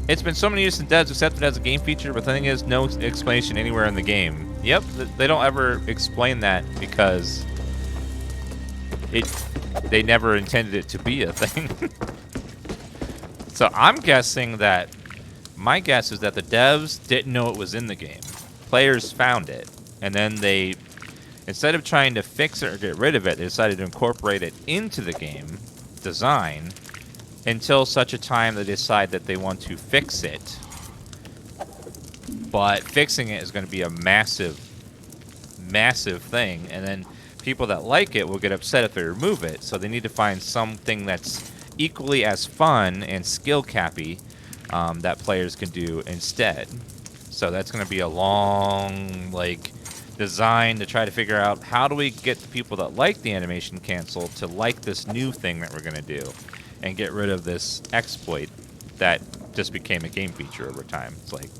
It's been so many years since devs accepted it as a game feature, but the thing is, no explanation anywhere in the game. Yep, they don't ever explain that because they never intended it to be a thing. So I'm guessing that, my guess is that the devs didn't know it was in the game. Players found it, and then they, instead of trying to fix it or get rid of it, they decided to incorporate it into the game design until such a time they decide that they want to fix it. But fixing it is going to be a massive, massive thing, and then people that like it will get upset if they remove it, so they need to find something that's equally as fun and skill cappy that players can do instead. So that's going to be a long, design to try to figure out how do we get the people that like the animation cancel to like this new thing that we're going to do and get rid of this exploit that just became a game feature over time. It's like,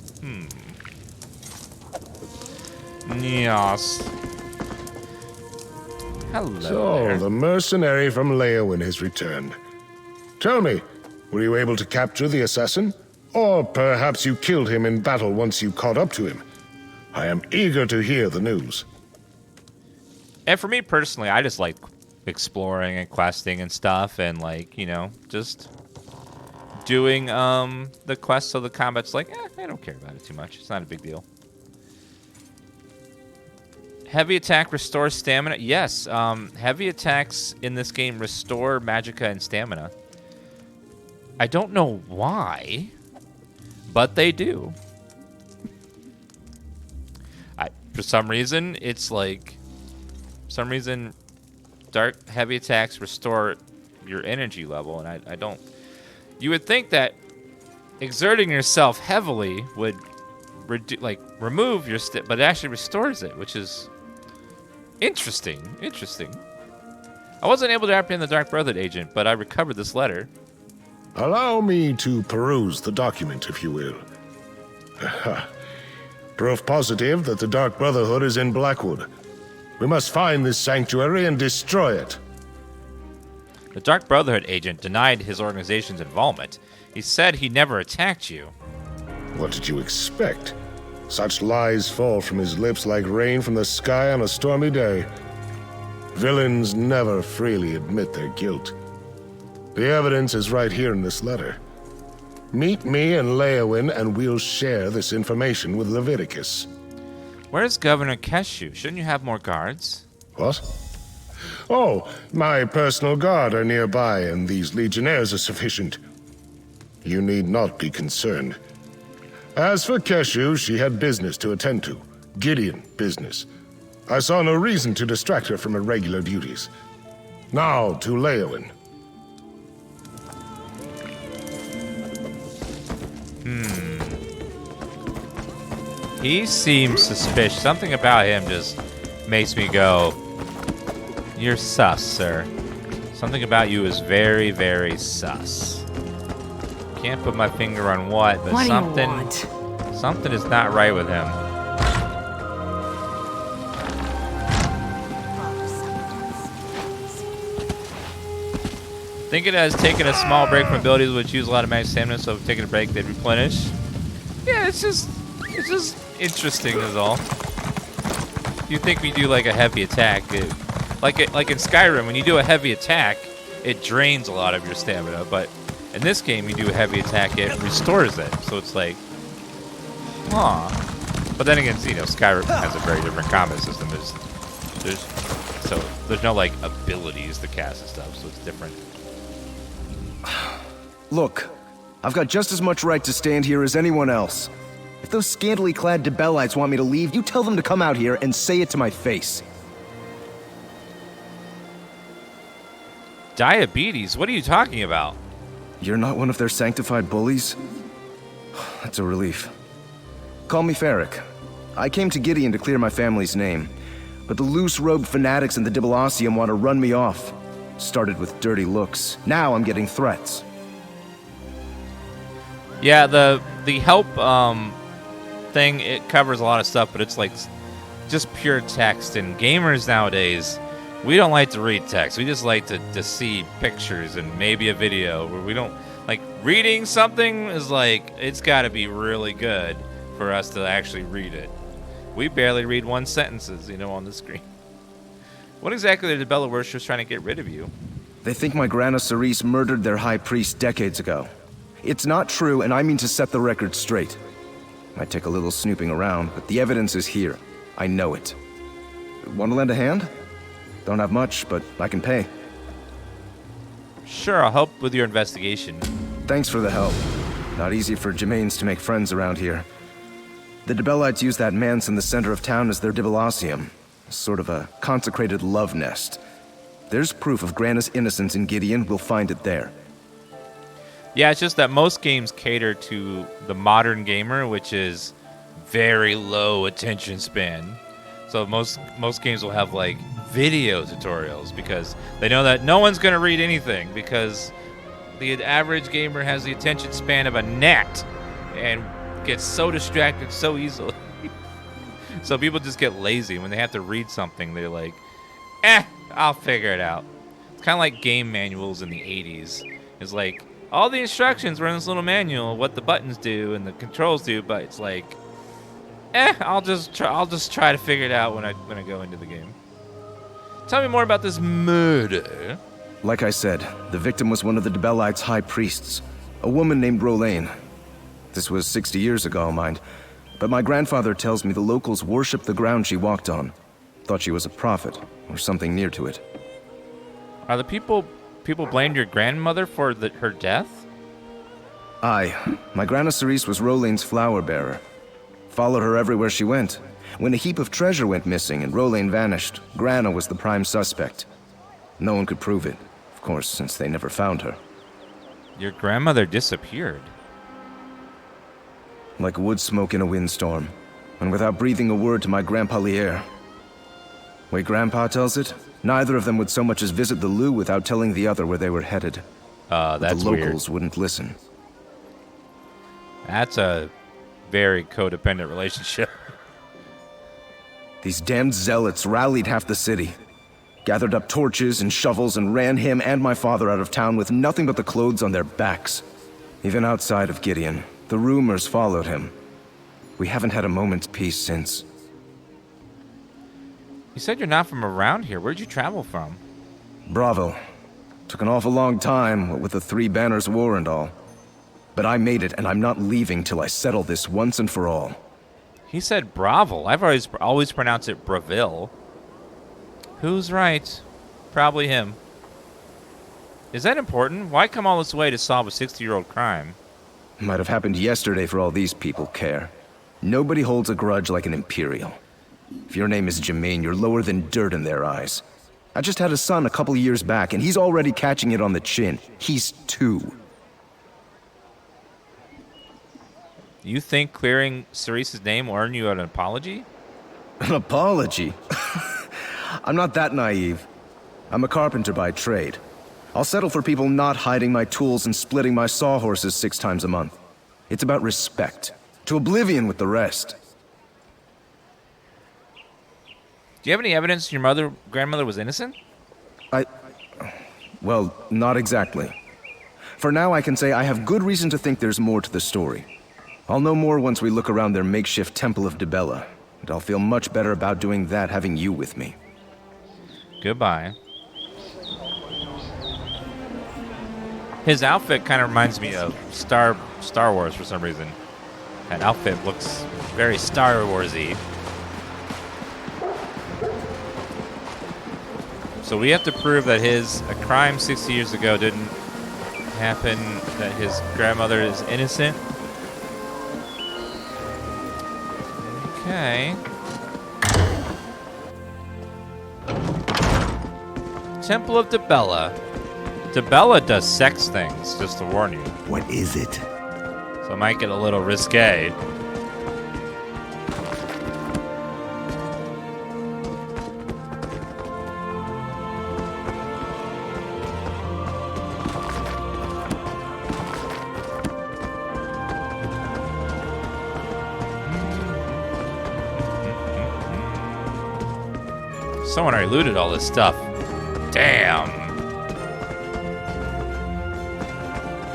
Yes. Hello So, there. the mercenary from Leowin has returned. Tell me, were you able to capture the assassin? Or perhaps you killed him in battle once you caught up to him? I am eager to hear the news. And for me personally, I just like exploring and questing and stuff, and just doing the quests so the combat's I don't care about it too much. It's not a big deal. Heavy attack restores stamina. Yes, heavy attacks in this game restore magicka and stamina. I don't know why, but they do. For some reason, it's dark heavy attacks restore your energy level, and I don't. You would think that exerting yourself heavily would remove your but it actually restores it, which is interesting. I wasn't able to apprehend the Dark Brotherhood agent, but I recovered this letter. Allow me to peruse the document, if you will. Proof positive that the Dark Brotherhood is in Blackwood. We must find this sanctuary and destroy it. The Dark Brotherhood agent denied his organization's involvement. He said he never attacked you. What did you expect? Such lies fall from his lips like rain from the sky on a stormy day. Villains never freely admit their guilt. The evidence is right here in this letter. Meet me in Leowin and we'll share this information with Leviticus. Where's Governor Keshu? Shouldn't you have more guards? What? Oh, my personal guard are nearby, and these legionnaires are sufficient. You need not be concerned. As for Keshu, she had business to attend to. Gideon business. I saw no reason to distract her from her regular duties. Now to Leowin. He seems suspicious. Something about him just makes me go, you're sus, sir. Something about you is very, very sus. Can't put my finger on what, but What do something, you want? something is not right with him. Think it has taken a small break from abilities which use a lot of magic stamina, so if taking a break, they'd replenish. Yeah, it's just interesting is all. You think we do like a heavy attack, like in Skyrim, when you do a heavy attack, it drains a lot of your stamina, but in this game, you do a heavy attack, it restores it. So it's like, huh. But then again, you know, Skyrim has a very different combat system. There's no like abilities to cast and stuff, so it's different. Look, I've got just as much right to stand here as anyone else. If those scantily clad Debellites want me to leave, you tell them to come out here and say it to my face. Diabetes? What are you talking about? You're not one of their sanctified bullies? That's a relief. Call me Ferric. I came to Gideon to clear my family's name, but the loose-robed fanatics in the Dibalacium want to run me off. Started with dirty looks. Now I'm getting threats. Yeah, the help thing, it covers a lot of stuff, but it's like just pure text. And gamers nowadays, we don't like to read text. We just like to see pictures and maybe a video. Where we don't like reading something is like it's got to be really good for us to actually read it. We barely read one sentences, you know, on the screen. What exactly are the Bella worshippers trying to get rid of you? They think my Grana Cerise murdered their high priest decades ago. It's not true, and I mean to set the record straight. Might take a little snooping around, but the evidence is here. I know it. Want to lend a hand? Don't have much, but I can pay. Sure, I'll help with your investigation. Thanks for the help. Not easy for Gemains to make friends around here. The Dibellites use that manse in the center of town as their Dibalacium. Sort of a consecrated love nest. There's proof of Grana's innocence in Gideon. We'll find it there. Yeah, it's just that most games cater to the modern gamer, which is very low attention span. So most games will have like video tutorials because they know that no one's going to read anything because the average gamer has the attention span of a gnat and gets so distracted so easily. So people just get lazy. When they have to read something, they're like, I'll figure it out. It's kind of like game manuals in the 80s. It's like, all the instructions were in this little manual, what the buttons do and the controls do, but it's like, I'll just try to figure it out when I go into the game. Tell me more about this murder. Like I said, the victim was one of the Dibellites' high priests, a woman named Rolaine. This was 60 years ago, mind. But my grandfather tells me the locals worshiped the ground she walked on. Thought she was a prophet, or something near to it. Are the people blamed your grandmother for her death? Aye. My Grana Cerise was Rolaine's flower bearer. Followed her everywhere she went. When a heap of treasure went missing and Rolaine vanished, Grana was the prime suspect. No one could prove it, of course, since they never found her. Your grandmother disappeared. Like wood smoke in a windstorm, and without breathing a word to my Grandpa Lier. Way Grandpa tells it, neither of them would so much as visit the Lou without telling the other where they were headed. That's the locals weird. Wouldn't listen. That's a very codependent relationship. These damned zealots rallied half the city, gathered up torches and shovels and ran him and my father out of town with nothing but the clothes on their backs. Even outside of Gideon, the rumors followed him. We haven't had a moment's peace since. You said you're not from around here. Where'd you travel from? Bravo. Took an awful long time, what with the Three Banners War and all. But I made it, and I'm not leaving till I settle this once and for all. He said Bravo. I've always pronounced it Braville. Who's right? Probably him. Is that important? Why come all this way to solve a 60-year-old crime? Might have happened yesterday for all these people care. Nobody holds a grudge like an Imperial. If your name is Jermaine, you're lower than dirt in their eyes. I just had a son a couple years back, and he's already catching it on the chin. He's 2. You think clearing Cerise's name will earn you an apology? An apology? I'm not that naive. I'm a carpenter by trade. I'll settle for people not hiding my tools and splitting my sawhorses 6 times a month. It's about respect. To oblivion with the rest. Do you have any evidence your grandmother was innocent? Well, not exactly. For now, I can say I have good reason to think there's more to the story. I'll know more once we look around their makeshift Temple of Dibella, and I'll feel much better about doing that having you with me. Goodbye. His outfit kind of reminds me of Star Wars for some reason. That outfit looks very Star Wars-y. So we have to prove that a crime 60 years ago didn't happen, that his grandmother is innocent. Okay. Temple of Dibella. Dibella does sex things, just to warn you. What is it? So it might get a little risque. Someone already looted all this stuff. Damn.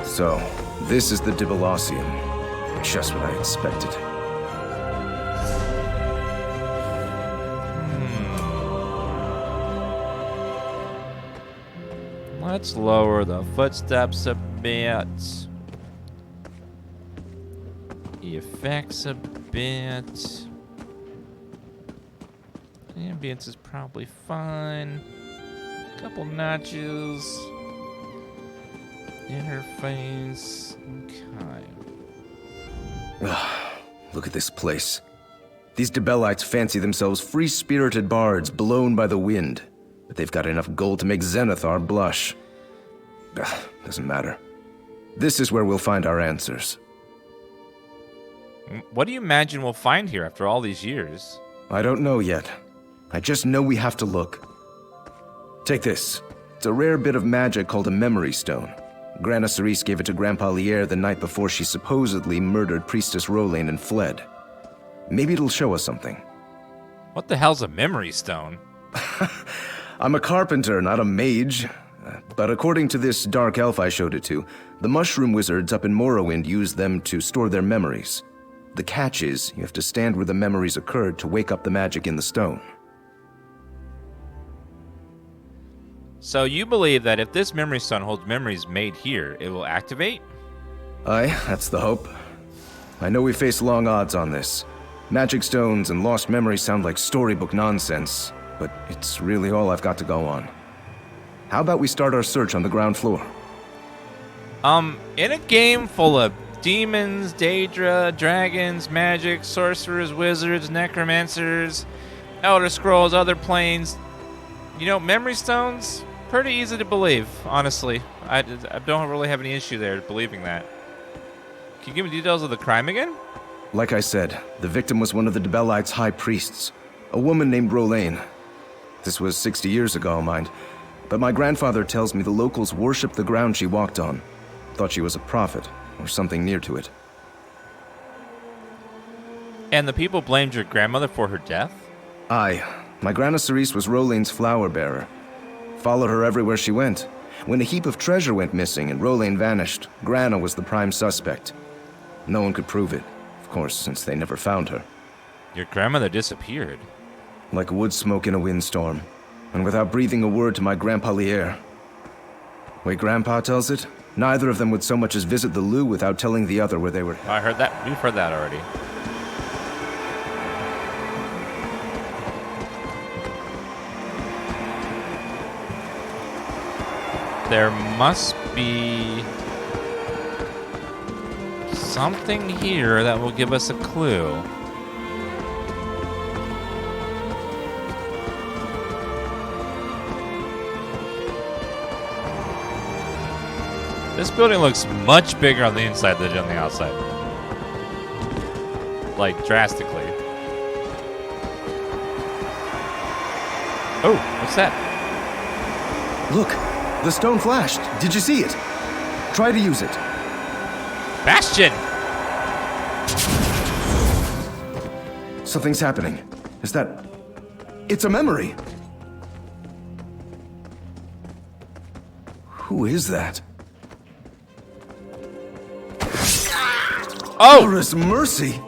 So, this is the Dibellosium. Just what I expected. Let's lower the footsteps a bit. The effects a bit. Ambience is probably fine. Couple notches. Interface. Okay. Look at this place. These Dibellites fancy themselves free-spirited bards blown by the wind, but they've got enough gold to make Zenithar blush. Doesn't matter. This is where we'll find our answers. What do you imagine we'll find here after all these years? I don't know yet. I just know we have to look. Take this. It's a rare bit of magic called a memory stone. Grandma Cerise gave it to Grandpa Lier the night before she supposedly murdered Priestess Rolaine and fled. Maybe it'll show us something. What the hell's a memory stone? I'm a carpenter, not a mage. But according to this dark elf I showed it to, the mushroom wizards up in Morrowind use them to store their memories. The catch is, you have to stand where the memories occurred to wake up the magic in the stone. So you believe that if this memory stone holds memories made here, it will activate? Aye, that's the hope. I know we face long odds on this. Magic stones and lost memories sound like storybook nonsense, but it's really all I've got to go on. How about we start our search on the ground floor? In a game full of demons, Daedra, dragons, magic, sorcerers, wizards, necromancers, Elder Scrolls, other planes, memory stones, pretty easy to believe, honestly. I don't really have any issue there believing that. Can you give me details of the crime again? Like I said, the victim was one of the Dibellites' high priests, a woman named Rolaine. This was 60 years ago, mind, but my grandfather tells me the locals worshipped the ground she walked on, thought she was a prophet, or something near to it. And the people blamed your grandmother for her death? Aye. My Grana Cerise was Rolane's flower bearer. Followed her everywhere she went. When a heap of treasure went missing and Rolane vanished, Grana was the prime suspect. No one could prove it, of course, since they never found her. Your grandmother disappeared. Like wood smoke in a windstorm, and without breathing a word to my Grandpa Lier. Way Grandpa tells it, neither of them would so much as visit the loo without telling the other where they were. I heard that. We've heard that already. There must be something here that will give us a clue. This building looks much bigger on the inside than on the outside. Like, drastically. Oh, what's that? Look, the stone flashed. Did you see it? Try to use it. Bastion! Something's happening. Is that... It's a memory. Who is that? Oh! Laura's mercy!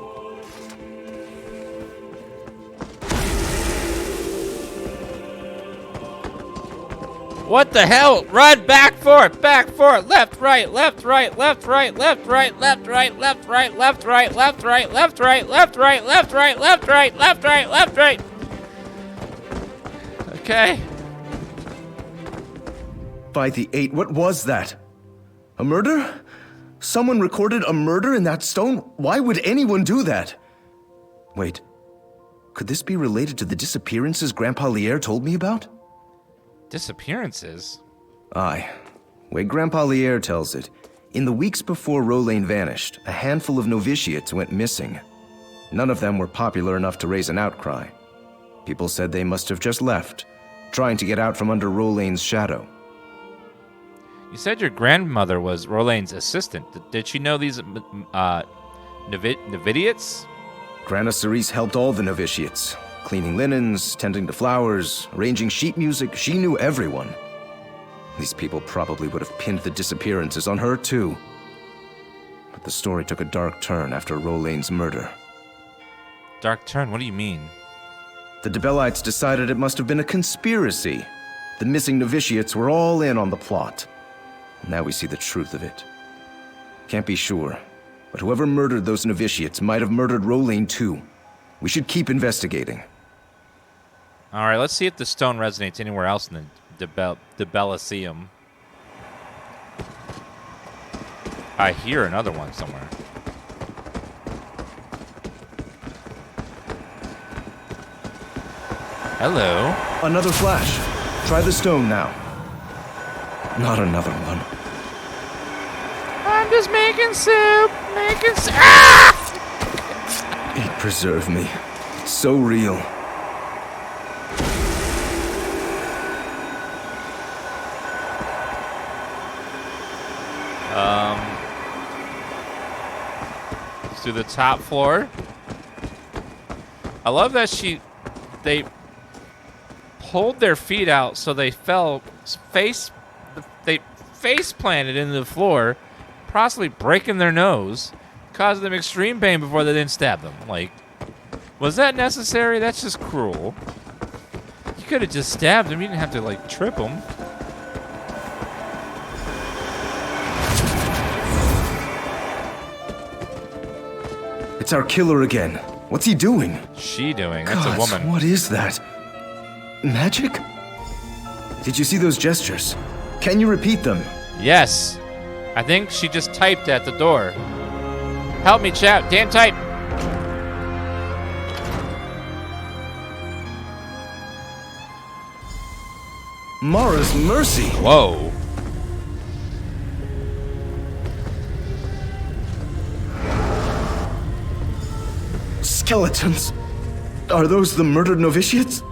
What the hell? Run back, forth, left, right, left, right, left, right, left, right, left, right, left, right, left, right, left, right, left, right, left, right, left, right, left, right, left, right, left, right. Okay. By the 8, what was that? A murder? Someone recorded a murder in that stone? Why would anyone do that? Wait, could this be related to the disappearances Grandpa Lier told me about? Disappearances? Aye. Way Grandpa Lier tells it, in the weeks before Rolane vanished, a handful of novitiates went missing. None of them were popular enough to raise an outcry. People said they must have just left, trying to get out from under Rolane's shadow. You said your grandmother was Rolane's assistant. Did she know these novitiates? Grana Cerise helped all the novitiates. Cleaning linens, tending to flowers, arranging sheet music. She knew everyone. These people probably would have pinned the disappearances on her, too. But the story took a dark turn after Rolane's murder. Dark turn? What do you mean? The Debellites decided it must have been a conspiracy. The missing novitiates were all in on the plot. Now we see the truth of it. Can't be sure, but whoever murdered those novitiates might have murdered Rolane too. We should keep investigating. All right, let's see if the stone resonates anywhere else in the Debelliceum. I hear another one somewhere. Hello. Another flash. Try the stone now. Not another one. I'm just making soup. Ah! It preserved me. So real. To the top floor. I love that they pulled their feet out so they face planted into the floor, possibly breaking their nose, causing them extreme pain before they didn't stab them. Like, was that necessary? That's just cruel. You could have just stabbed them. You didn't have to, like, trip them. It's our killer again. What's he doing? She doing? That's God, a woman. What is that? Magic? Did you see those gestures? Can you repeat them? Yes. I think she just typed at the door. Help me, chat. Dan, type. Mara's mercy. Whoa. Skeletons. Are those the murdered novitiates?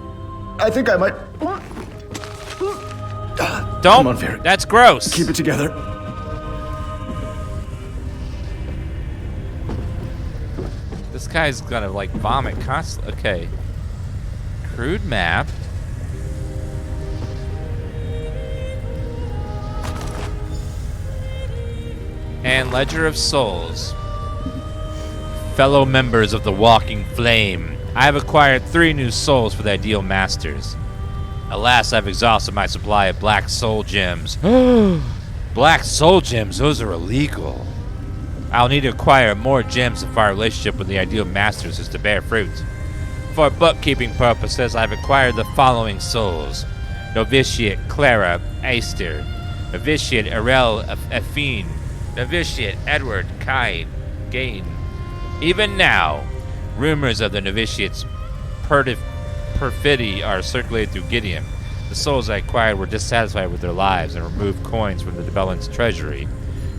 I think I might... Don't. Come on, Varric. That's gross. Keep it together. This guy's gonna, like, vomit constantly. Okay. Crude map. And Ledger of Souls. Fellow members of the Walking Flame, I have acquired 3 new souls for the Ideal Masters. Alas, I've exhausted my supply of black soul gems. Black soul gems, those are illegal. I'll need to acquire more gems if our relationship with the Ideal Masters is to bear fruit. For bookkeeping purposes, I've acquired the following souls. Novitiate Clara Aister, Novitiate Arel Affine, Novitiate Edward Gain. Even now, rumors of the novitiate's perfidy are circulated through Gideon. The souls I acquired were dissatisfied with their lives and removed coins from the Debellan's treasury.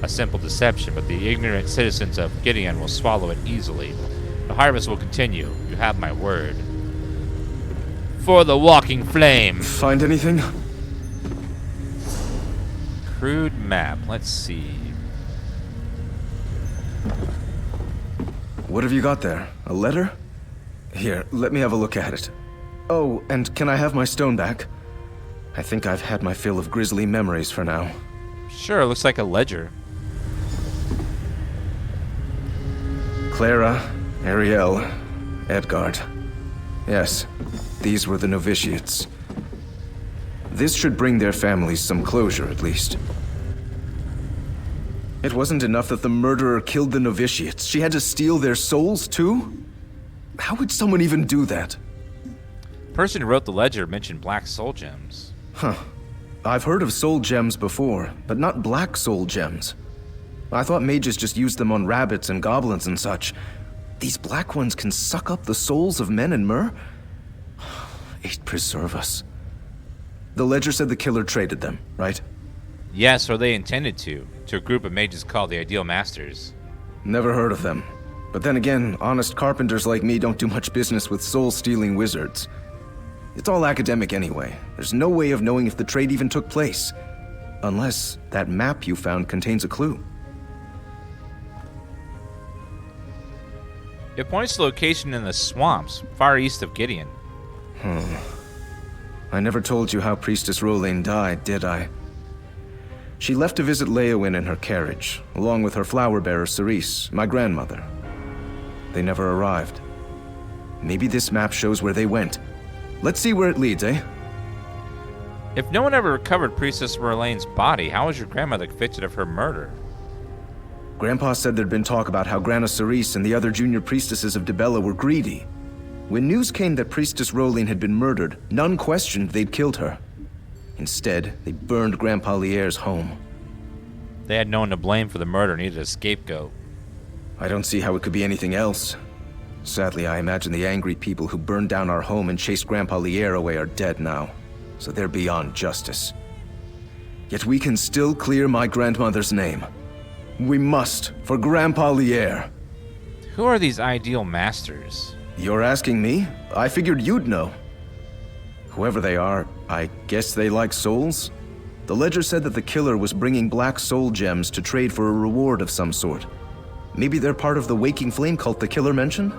A simple deception, but the ignorant citizens of Gideon will swallow it easily. The harvest will continue. You have my word. For the Walking Flame. Find anything? Crude map. Let's see. What have you got there? A letter? Here, let me have a look at it. Oh, and can I have my stone back? I think I've had my fill of grisly memories for now. Sure, looks like a ledger. Clara, Ariel, Edgard. Yes, these were the novitiates. This should bring their families some closure, at least. It wasn't enough that the murderer killed the novitiates. She had to steal their souls, too? How would someone even do that? The person who wrote the ledger mentioned black soul gems. Huh. I've heard of soul gems before, but not black soul gems. I thought mages just used them on rabbits and goblins and such. These black ones can suck up the souls of men and mer? It preserve us. The ledger said the killer traded them, right? Yes, or they intended to a group of mages called the Ideal Masters. Never heard of them. But then again, honest carpenters like me don't do much business with soul-stealing wizards. It's all academic anyway. There's no way of knowing if the trade even took place. Unless that map you found contains a clue. It points to location in the swamps, far east of Gideon. I never told you how Priestess Rolain died, did I? She left to visit Leowyn in her carriage, along with her flower bearer Cerise, my grandmother. They never arrived. Maybe this map shows where they went. Let's see where it leads, eh? If no one ever recovered Priestess Rolain's body, how was your grandmother convicted of her murder? Grandpa said there'd been talk about how Grana Cerise and the other junior priestesses of Dibella were greedy. When news came that Priestess Rolain had been murdered, none questioned they'd killed her. Instead, they burned Grandpa Lierre's home. They had no one to blame for the murder and needed a scapegoat. I don't see how it could be anything else. Sadly, I imagine the angry people who burned down our home and chased Grandpa Lierre away are dead now, so they're beyond justice. Yet we can still clear my grandmother's name. We must, for Grandpa Lierre. Who are these Ideal Masters? You're asking me? I figured you'd know. Whoever they are, I guess they like souls? The ledger said that the killer was bringing black soul gems to trade for a reward of some sort. Maybe they're part of the Waking Flame cult the killer mentioned?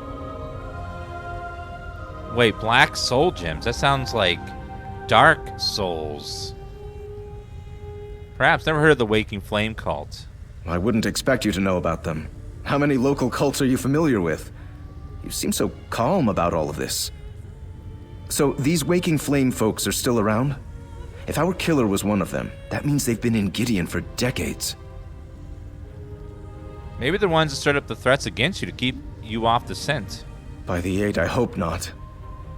Wait, black soul gems? That sounds like dark souls. Perhaps never heard of the Waking Flame cult. I wouldn't expect you to know about them. How many local cults are you familiar with? You seem so calm about all of this. So, these Waking Flame folks are still around? If our killer was one of them, that means they've been in Gideon for decades. Maybe they're the ones that stirred up the threats against you to keep you off the scent. By the 8, I hope not.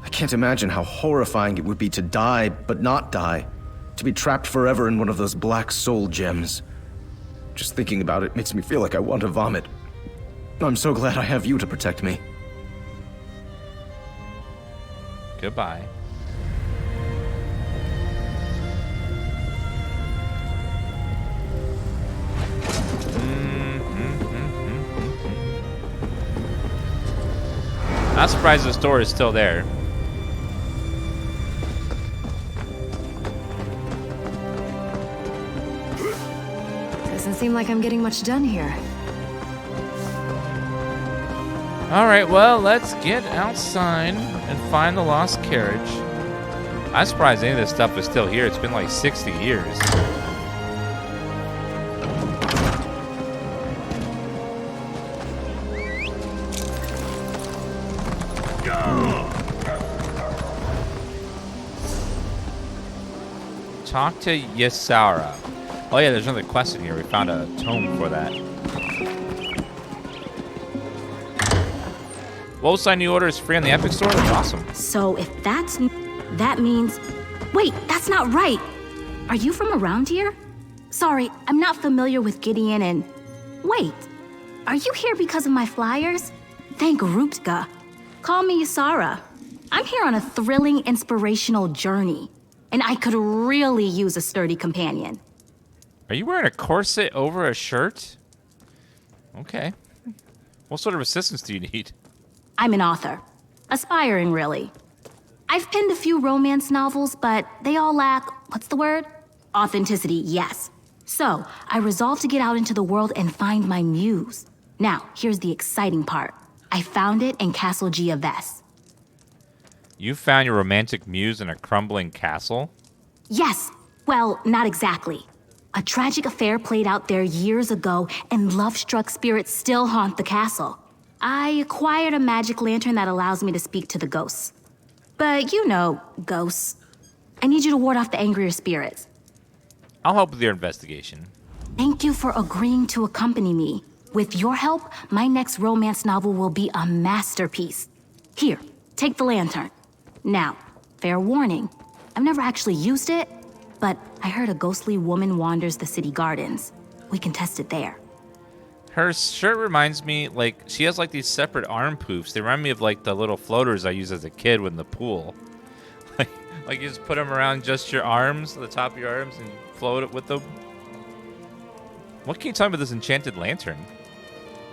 I can't imagine how horrifying it would be to die, but not die. To be trapped forever in one of those black soul gems. Just thinking about it makes me feel like I want to vomit. I'm so glad I have you to protect me. Goodbye. Not surprised the store is still there. Doesn't seem like I'm getting much done here. All right, well, let's get outside and find the lost carriage. I'm surprised any of this stuff is still here. It's been like 60 years. Talk to Ysara. Oh yeah, there's another quest in here. We found a tome for that. Well, sign new order is free on the Epic Store. That's awesome. So if that means... Wait, that's not right. Are you from around here? Sorry, I'm not familiar with Gideon and... Wait, are you here because of my flyers? Thank Ruptka. Call me Ysara. I'm here on a thrilling, inspirational journey, and I could really use a sturdy companion. Are you wearing a corset over a shirt? Okay. What sort of assistance do you need? I'm an author. Aspiring, really. I've penned a few romance novels, but they all lack, what's the word? Authenticity, yes. So, I resolved to get out into the world and find my muse. Now, here's the exciting part. I found it in Castle Giaves. You found your romantic muse in a crumbling castle? Yes. Well, not exactly. A tragic affair played out there years ago, and love-struck spirits still haunt the castle. I acquired a magic lantern that allows me to speak to the ghosts. But you know, ghosts. I need you to ward off the angrier spirits. I'll help with your investigation. Thank you for agreeing to accompany me. With your help, my next romance novel will be a masterpiece. Here, take the lantern. Now, fair warning, I've never actually used it, but I heard a ghostly woman wanders the city gardens. We can test it there. Her shirt reminds me, like, she has like these separate arm poofs. They remind me of like the little floaters I used as a kid in the pool. Like you just put them around just your arms, the top of your arms, and float it with them. What can you tell me about this enchanted lantern?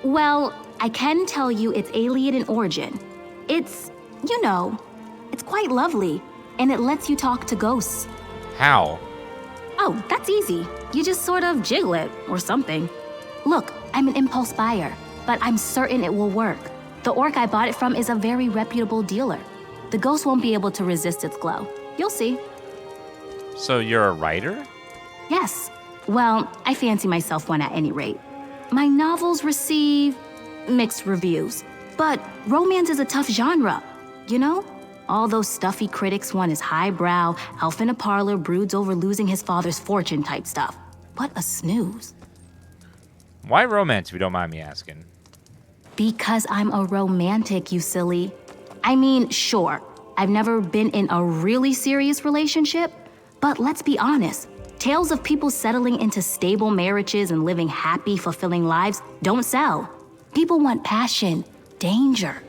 Well, I can tell you it's alien in origin. It's, you know, it's quite lovely, and it lets you talk to ghosts. How? Oh, that's easy. You just sort of jiggle it, or something. Look, I'm an impulse buyer, but I'm certain it will work. The orc I bought it from is a very reputable dealer. The ghost won't be able to resist its glow. You'll see. So you're a writer? Yes. Well, I fancy myself one at any rate. My novels receive mixed reviews, but romance is a tough genre, you know? All those stuffy critics want is highbrow, elf in a parlor broods over losing his father's fortune type stuff. What a snooze. Why romance, if you don't mind me asking? Because I'm a romantic, you silly. I mean, sure, I've never been in a really serious relationship, but let's be honest. Tales of people settling into stable marriages and living happy, fulfilling lives don't sell. People want passion, danger.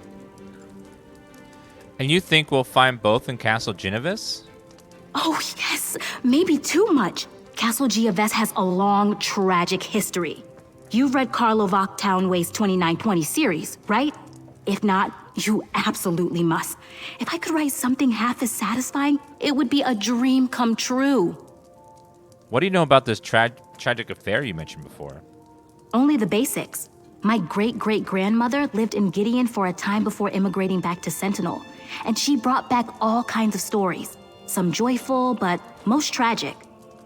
And you think we'll find both in Castle Giaves? Oh, yes, maybe too much. Castle Giaves has a long, tragic history. You've read Carlo Townway's 2920 series, right? If not, you absolutely must. If I could write something half as satisfying, it would be a dream come true. What do you know about this tragic affair you mentioned before? Only the basics. My great-great-grandmother lived in Gideon for a time before immigrating back to Sentinel, and she brought back all kinds of stories. Some joyful, but most tragic.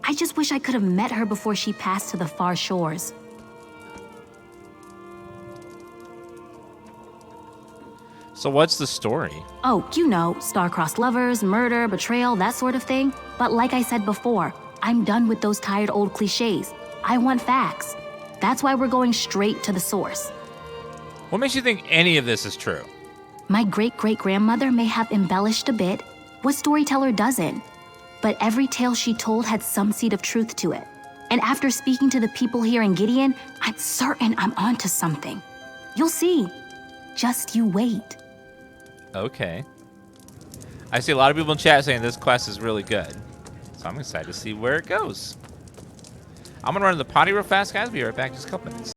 I just wish I could have met her before she passed to the far shores. So what's the story? Oh, you know, star-crossed lovers, murder, betrayal, that sort of thing. But like I said before, I'm done with those tired old cliches. I want facts. That's why we're going straight to the source. What makes you think any of this is true? My great-great-grandmother may have embellished a bit. What storyteller doesn't? But every tale she told had some seed of truth to it. And after speaking to the people here in Gideon, I'm certain I'm onto something. You'll see. Just you wait. Okay. I see a lot of people in chat saying this quest is really good. So I'm excited to see where it goes. I'm going to run to the potty real fast, guys. Be right back in just a couple minutes.